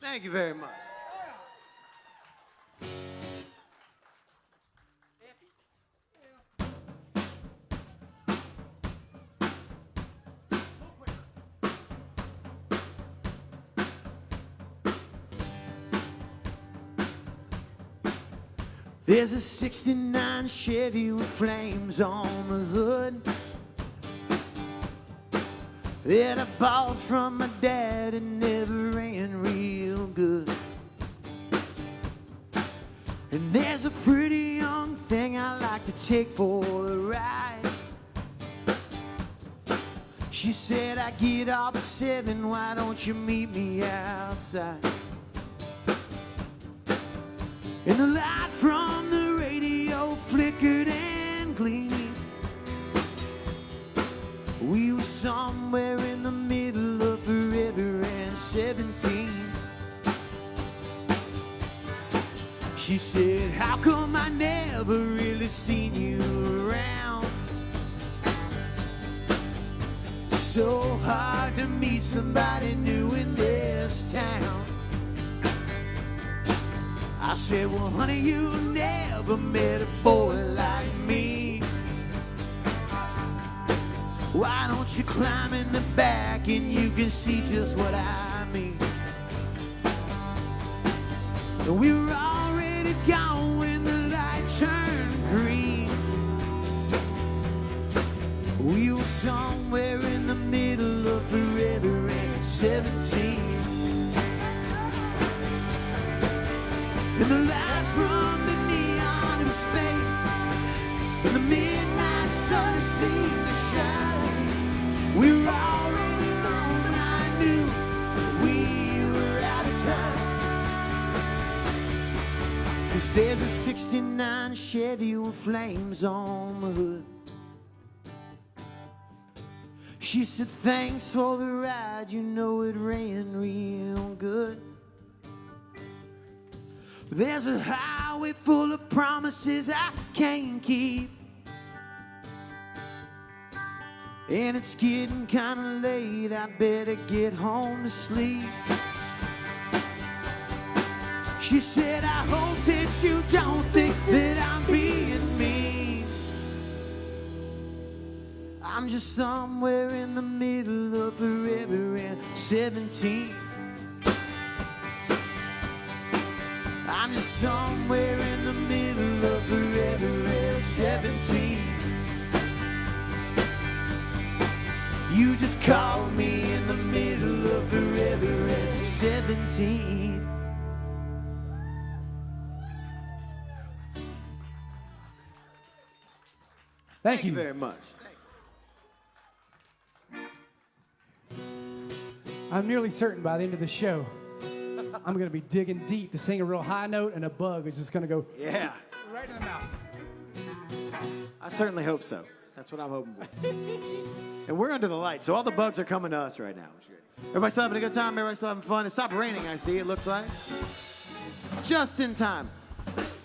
Thank you very much. There's a 69 Chevy with flames on the hood that I bought from my dad and never ran real good. And there's a pretty young thing I like to take for a ride. She said, I get off at 7, why don't you meet me outside? And the light from the radio flickered and gleamed. We were somewhere in the middle of forever and 17. She said, how come I never really seen you around? So hard to meet somebody new in this town. I said, well, honey, you never met a boy like me. Why don't you climb in the back and you can see just what I mean? We were already gone when the light turned green. We were somewhere in the middle of the river at 17. And the light from the neon was fading, and the midnight sun had seemed to shine. We were already alone, and I knew we were out of time. 'Cause there's a 69 Chevy with flames on the hood. She said, thanks for the ride, you know it ran real good. There's a highway full of promises I can't keep, and it's getting kinda late, I better get home to sleep. She said, I hope that you don't think that I'm being mean. I'm just somewhere in the middle of the river at 17. I'm just somewhere in the middle of the river at 17. You just called me in the middle of the river at 17. Thank you very much. I'm nearly certain by the end of the show, I'm going to be digging deep to sing a real high note, and a bug is just going to go right in the mouth. I certainly hope so. That's what I'm hoping for. And we're under the lights, so all the bugs are coming to us right now. Everybody still having a good time? Everybody still having fun? It stopped raining, I see, it looks like. Just in time.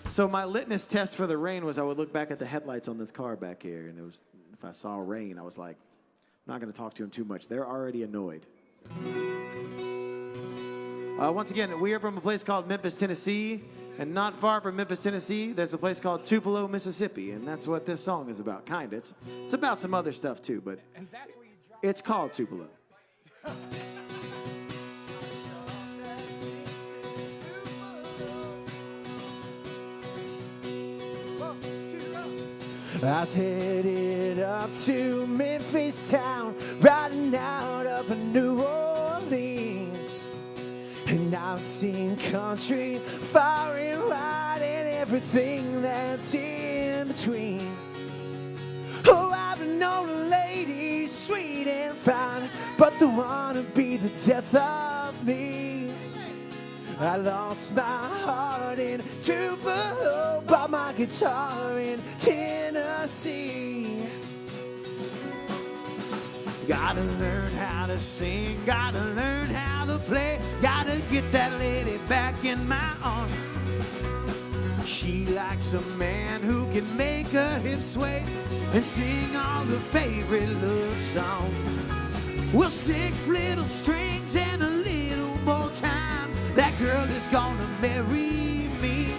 So my litmus test for the rain was I would look back at the headlights on this car back here, and it was, if I saw rain, I was like, I'm not going to talk to them too much. They're already annoyed. Once again, we are from a place called Memphis, Tennessee, and not far from Memphis, Tennessee, there's a place called Tupelo, Mississippi, and that's what this song is about, kind of. It's about some other stuff, too, but it's called Tupelo. I was headed up to Memphis town, riding out of New Orleans. And I've seen country far and wide and everything that's in between. Oh, I've known a lady sweet and fine, but the one to be the death of me. I lost my heart in Tupelo, bought my guitar in Tennessee. Gotta learn how to sing, gotta learn how to play, gotta get that lady back in my arms. She likes a man who can make her hips sway and sing all her favorite love songs. Well, 6 little strings and a little more time, that girl is gonna marry me.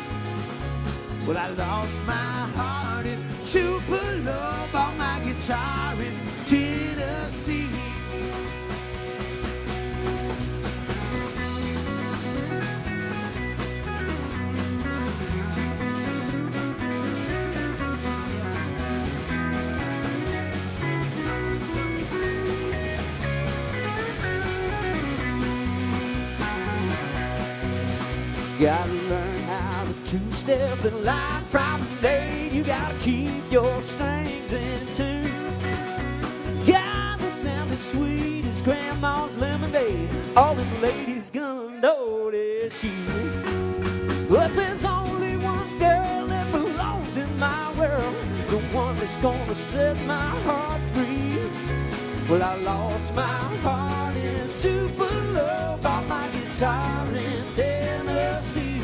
Well, I lost my heart in Tupelo, bought my guitar in Tennessee. Gotta learn how to two-step in line promenade. You gotta keep your strings in tune. Gotta sound as sweet as grandma's lemonade. All them ladies gonna notice you. But there's only one girl that belongs in my world, the one that's gonna set my heart free. Well, I lost my heart in Tupelo, bought my guitar in Tennessee.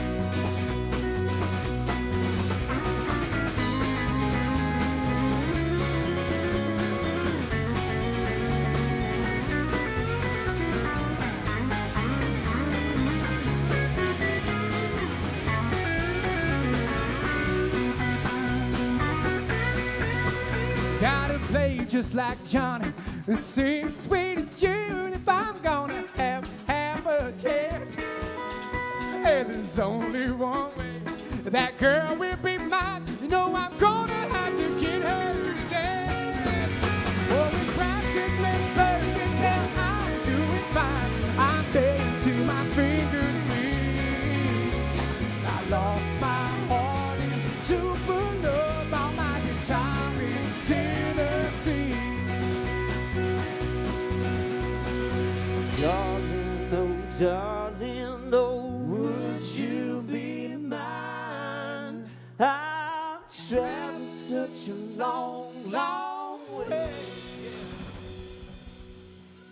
Gotta play just like Johnny, and sing sweet as June if I'm gonna have a chance. said there's only one way. That girl will be mine. You know I'm gonna have to get her to dance. Oh, we practice makes perfect, and I'm doing fine. I'm begging to my fingers bleed. I lost my heart in Tupelo by my guitar in Tennessee. Darling, oh darling, oh, would you be mine? I've traveled such a long, long way.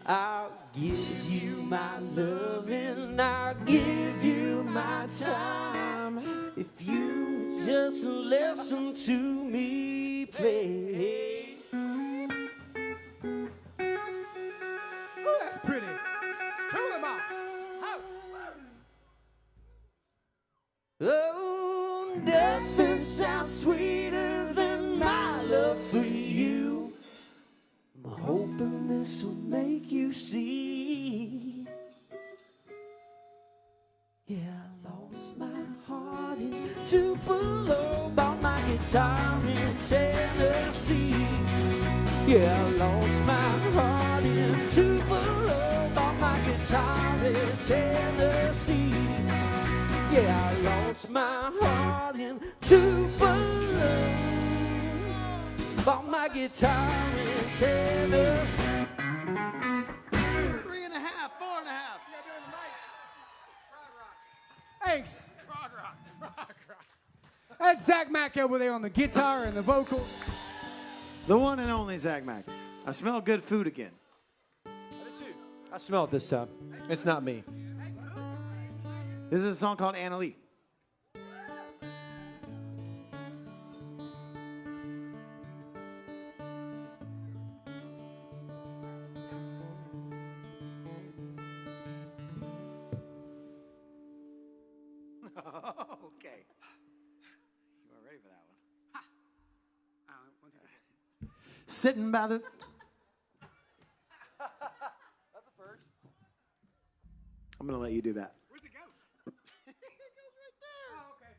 I'll give you my love and I'll give you my time. If you just listen to me play. Oh, that's pretty. Cool them off. Oh, nothing sounds sweeter than my love for you. I'm hoping this will make you see. Yeah, I lost my heart in Tupelo, bought my guitar in Tennessee. Yeah, I lost my heart in Tupelo, bought my guitar in Tennessee. Yeah, I lost my heart in Tupelo, bought my guitar in Tennessee. 3.5, 4.5. Thanks. Rock. That's Zach Mack over there on the guitar and the vocal. The one and only Zach Mack. I smell good food again. I smell it this time. It's not me. This is a song called Anna Lee. Okay. You weren't ready for that one. Sitting by the... That's a first. I'm going to let you do that. Where's it go? It goes right there. Oh, okay.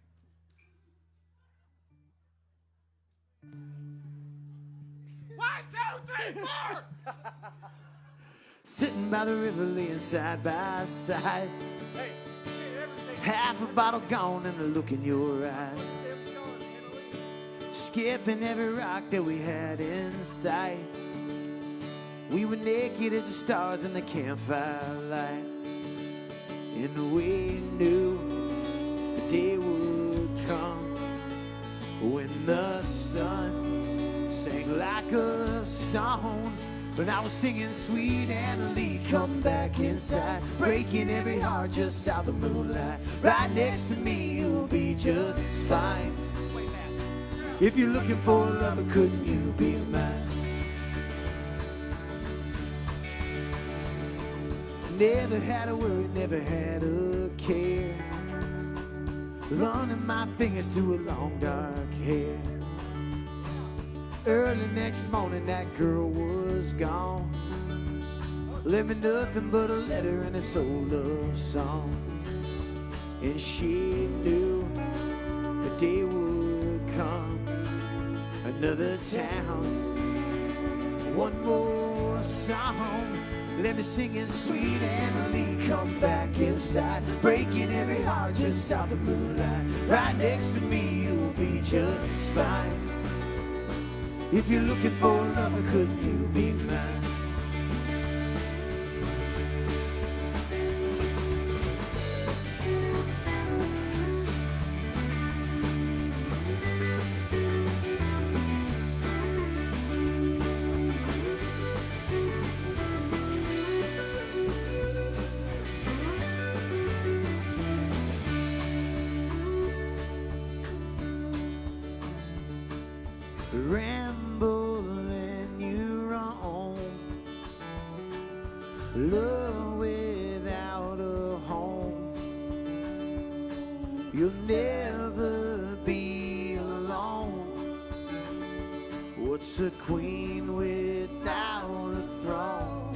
1, 2, 3, 4. Sitting by the river, laying side by side. Half a bottle gone and the look in your eyes. Skipping every rock that we had in sight. We were naked as the stars in the campfire light. And we knew the day would come when the sun sang like a stone. When I was singing sweet Anna Lee, come back inside, breaking every heart just out the moonlight. Right next to me, you'll be just fine. If you're looking for a lover, couldn't you be mine? Never had a worry, never had a care. Running my fingers through a long dark hair. Early next morning, that girl was gone. Left me nothing but a letter and a soul love song. And she knew the day would come. Another town, one more song. Let me singing sweet Anna Lee, come back inside, breaking every heart just out the moonlight. Right next to me, you'll be just fine. If you're looking for a lover, couldn't you be mine? Rambling you roam, love without a home. You'll never be alone. What's a queen without a throne?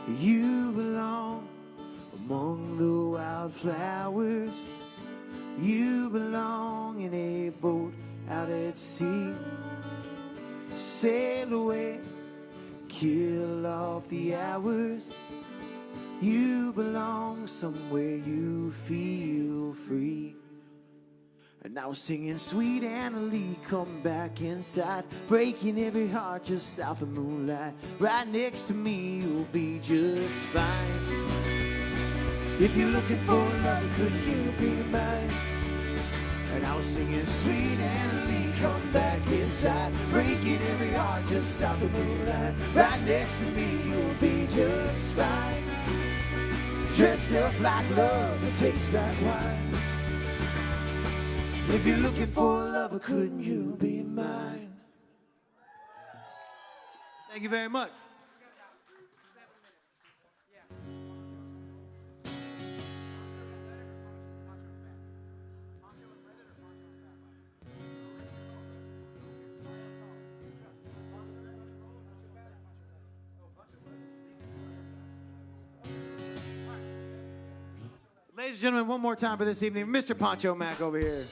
You belong among the wildflowers. You belong in a boat out at sea. Sail away, kill off the hours. You belong somewhere you feel free. And I was singing Sweet Annalie, come back inside, breaking every heart just south of moonlight. Right next to me, you'll be just fine. If you're looking for love, couldn't you be mine? And I was singing Sweet Annalie, come back inside, breaking every heart just south of moonlight. Right next to me, you'll be just fine. Dressed up like love, it tastes like wine. If you're looking for a lover, couldn't you be mine? Thank you very much. Ladies and gentlemen, one more time for this evening, Mr. Pancho Mac over here.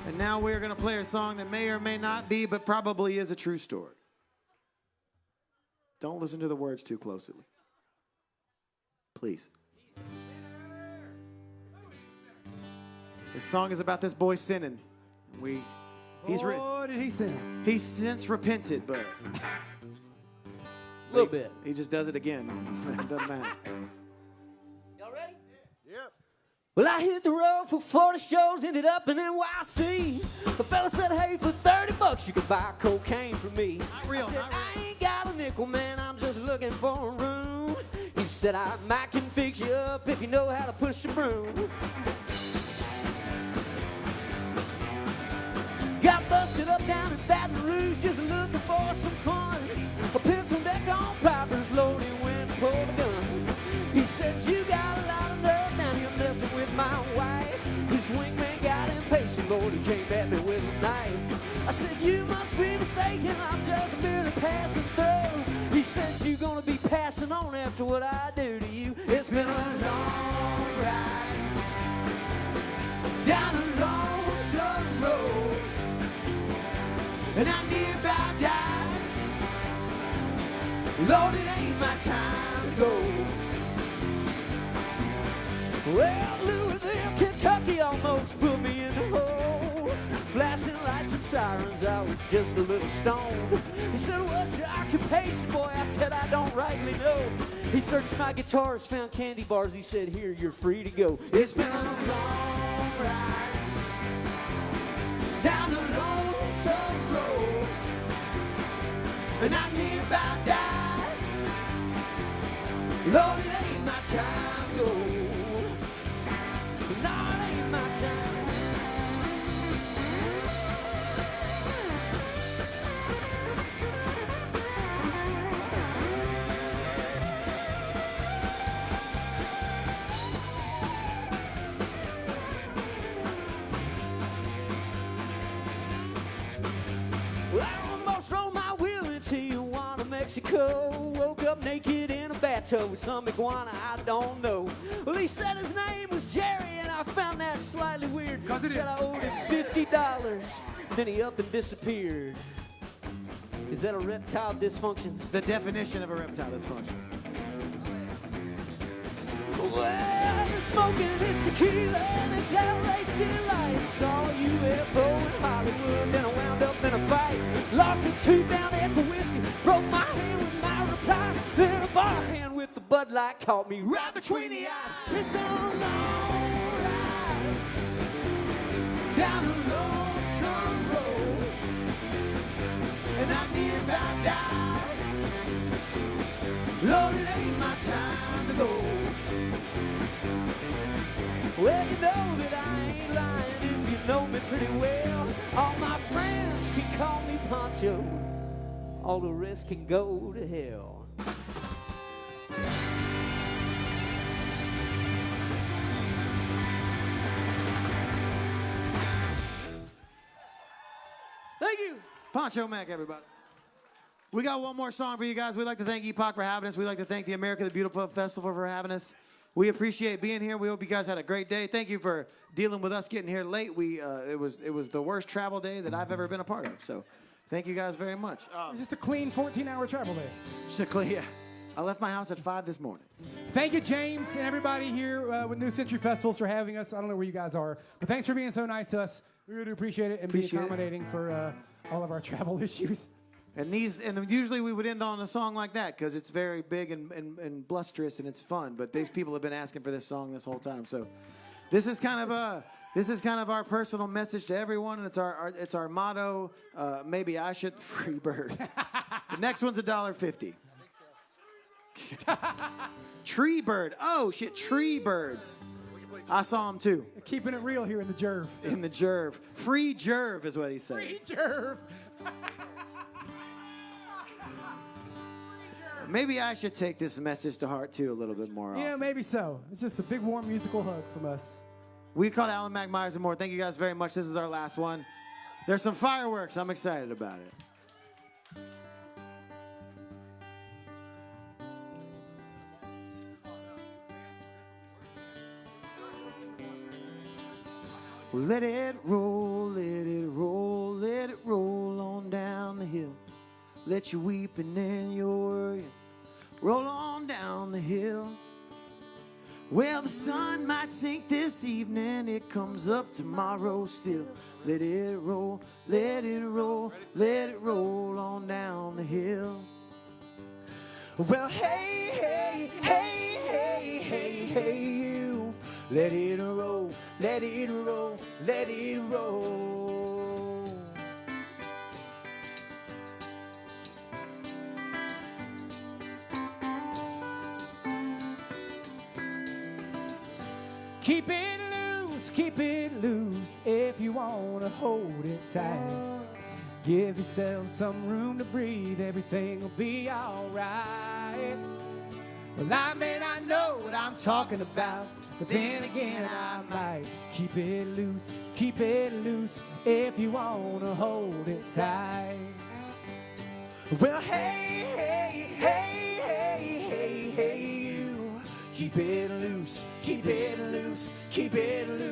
And now we're going to play a song that may or may not be, but probably is a true story. Don't listen to the words too closely. Please. This song is about this boy sinning. What did he sin? He's since repented, but A little bit. He just does it again. It doesn't matter. Y'all ready? Yep. Well, I hit the road for 40 shows, ended up in NYC. The fella said, hey, for $30 you could buy cocaine from me. Not real, I said, I ain't got a nickel, man, I'm just looking for a room. He said, I might can fix you up if you know how to push the broom. Got busted up down in Baton Rouge, just looking for some fun. A pencil deck on pipers loaded when to pull the gun. He said, you got a lot of nerve down here messing with my wife. His wingman got impatient, Lord, he came at me with a knife. I said, you must be mistaken, I'm just merely passing through. He said, you're gonna be passing on after what I do to you. It's been a long ride down a lonesome road, and I near about died. Lord, it ain't my time to go. Well, Louisville, Kentucky almost put me in the hole. Flashing lights and sirens, I was just a little stoned. He said, what's your occupation, boy? I said, I don't rightly know. He searched my guitars, found candy bars. He said, here, you're free to go. It's been a long ride down the lonesome road, and I near about died. Lord, it ain't my time to go. No, it ain't my time. Well, I almost rolled my wheel into Tijuana, Mexico. Woke up naked in a bathtub with some iguana I don't know. Well, he said his name was Jerry, and I found that slightly weird. He said I owed him $50. Then he up and disappeared. Is that a reptile dysfunction? It's the definition of a reptile dysfunction. Well, the smoking is tequila and it's LA city lights. Saw a UFO in Hollywood, then I wound up in a fight. Lost a tooth down at the whiskey, broke my hand with my reply. Then a bar hand with the Bud Light caught me right between the eyes. It's been a long ride down a lonesome road, and I near about died. Lord, it ain't my time to go. Well, you know that I ain't lying if you know me pretty well. All my friends can call me Pancho. All the rest can go to hell. Thank you. Pancho Mac, everybody. We got one more song for you guys. We'd like to thank Epoch for having us. We'd like to thank the America the Beautiful Festival for having us. We appreciate being here. We hope you guys had a great day. Thank you for dealing with us getting here late. It was the worst travel day that I've ever been a part of. So thank you guys very much. It's just a clean 14-hour travel day. Just a clean, yeah. I left my house at 5 this morning. Thank you, James, and everybody here with New Century Festivals for having us. I don't know where you guys are, but thanks for being so nice to us. We really do appreciate it and be accommodating for all of our travel issues. And usually we would end on a song like that because it's very big and blusterous and it's fun. But these people have been asking for this song this whole time. So this is kind of our personal message to everyone, and it's our motto. Maybe I should free bird. The next one's $1.50. Tree bird. Oh shit, tree birds. I saw them too. Keeping it real here in the Jerv. In the Jerv. Free Jerv is what he said. Free Jerv. Maybe I should take this message to heart too a little bit more often. You know, maybe so. It's just a big warm musical hug from us. We called Alan Mac Myers and more. Thank you guys very much. This is our last one. There's some fireworks. I'm excited about it. Let it roll, let it roll, let it roll on down the hill. Let your weeping and your worrying roll on down the hill. Well, the sun might sink this evening, it comes up tomorrow still. Let it roll, let it roll, let it roll on down the hill. Well, hey, hey, hey, hey, hey, hey, you. Let it roll, let it roll, let it roll. Keep it loose if you want to hold it tight. Give yourself some room to breathe, everything will be alright. Well, I may not know what I'm talking about, but then again I might. Keep it loose if you want to hold it tight. Well, hey, hey, hey, hey, hey, hey, you. Keep it loose, keep it loose, keep it loose.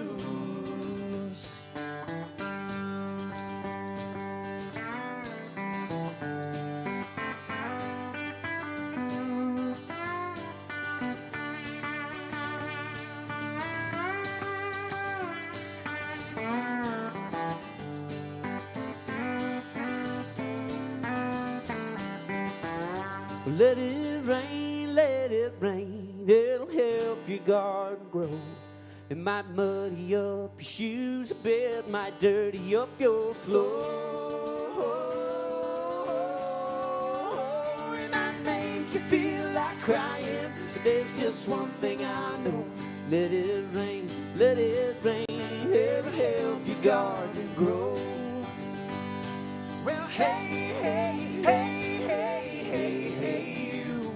Let it rain, it'll help your garden grow. It might muddy up your shoes a bit, might dirty up your floor. It might make you feel like crying, but there's just one thing I know. Let it rain, it'll help your garden grow. Well, hey, hey, hey, hey, hey, hey, you.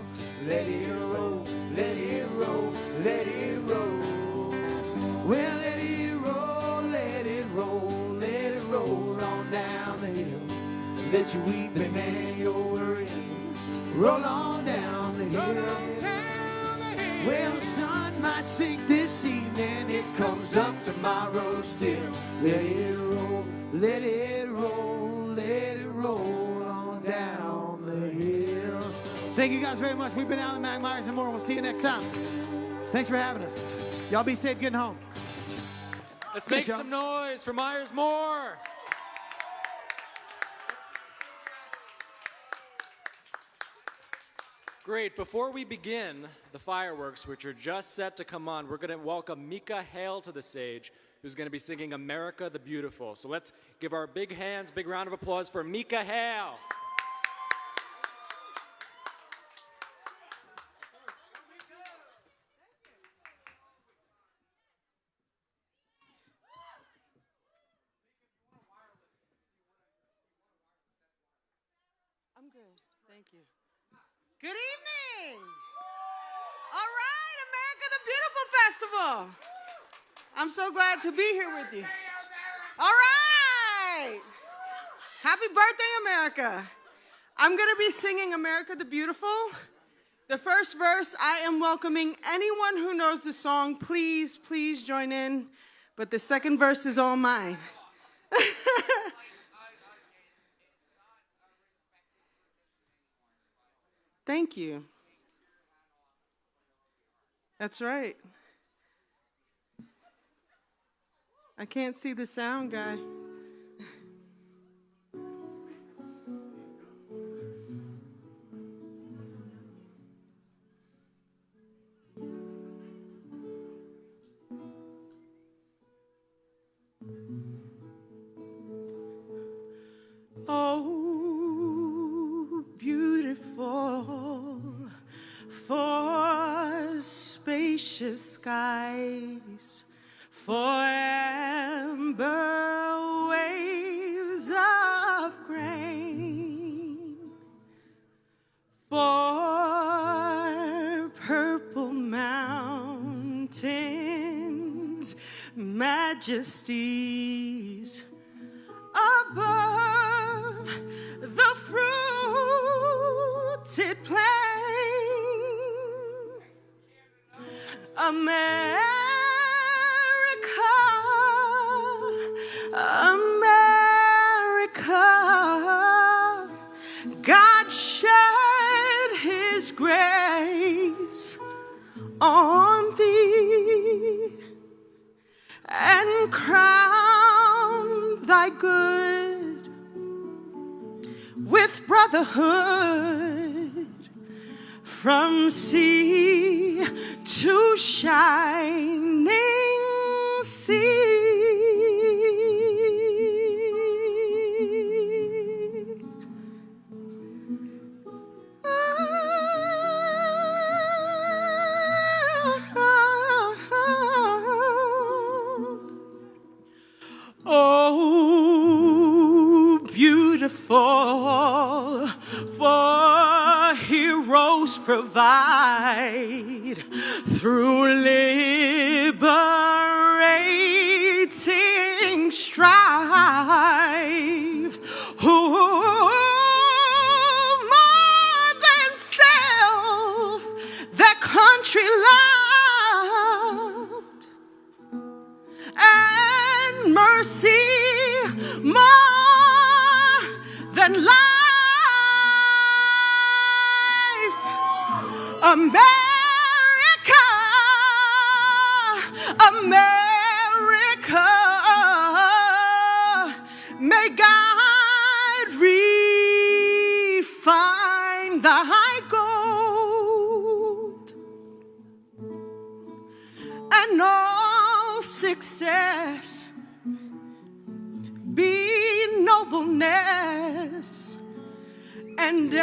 Let it roll, let it roll, let it roll. Well, let it roll, let it roll, let it roll on down the hill. Let your weeping and your worrying roll on down the hill. Well, the sun might sink this evening, it comes up tomorrow still. Let it roll, let it roll, let it roll on down the hill. Thank you guys very much. We've been Alan Mac Myers and more. We'll see you next time. Thanks for having us. Y'all be safe getting home. Let's make some noise for Myers Moore. Great. Before we begin the fireworks, which are just set to come on, we're going to welcome Mika Hale to the stage, who's going to be singing America the Beautiful. So let's give our big hands, big round of applause for Mika Hale. I'm good. Thank you. Good evening. All right, America the Beautiful Festival. I'm so glad to be here with you. All right. Happy birthday, America. I'm going to be singing America the Beautiful. The first verse, I am welcoming anyone who knows the song. Please, please join in. But the second verse is all mine. Thank you. That's right. I can't see the sound guy. Oh, beautiful for spacious skies, for amber waves of grain, for purple mountains, majesties above the fruited plain. America, America, God shed his grace on thee and crown thy good with brotherhood from sea to shining sea. Oh, beautiful, for heroes provide through liberating strife. Who more than self their country loved, and mercy more than life. America, America, may God refine thy gold, and all success be nobleness, and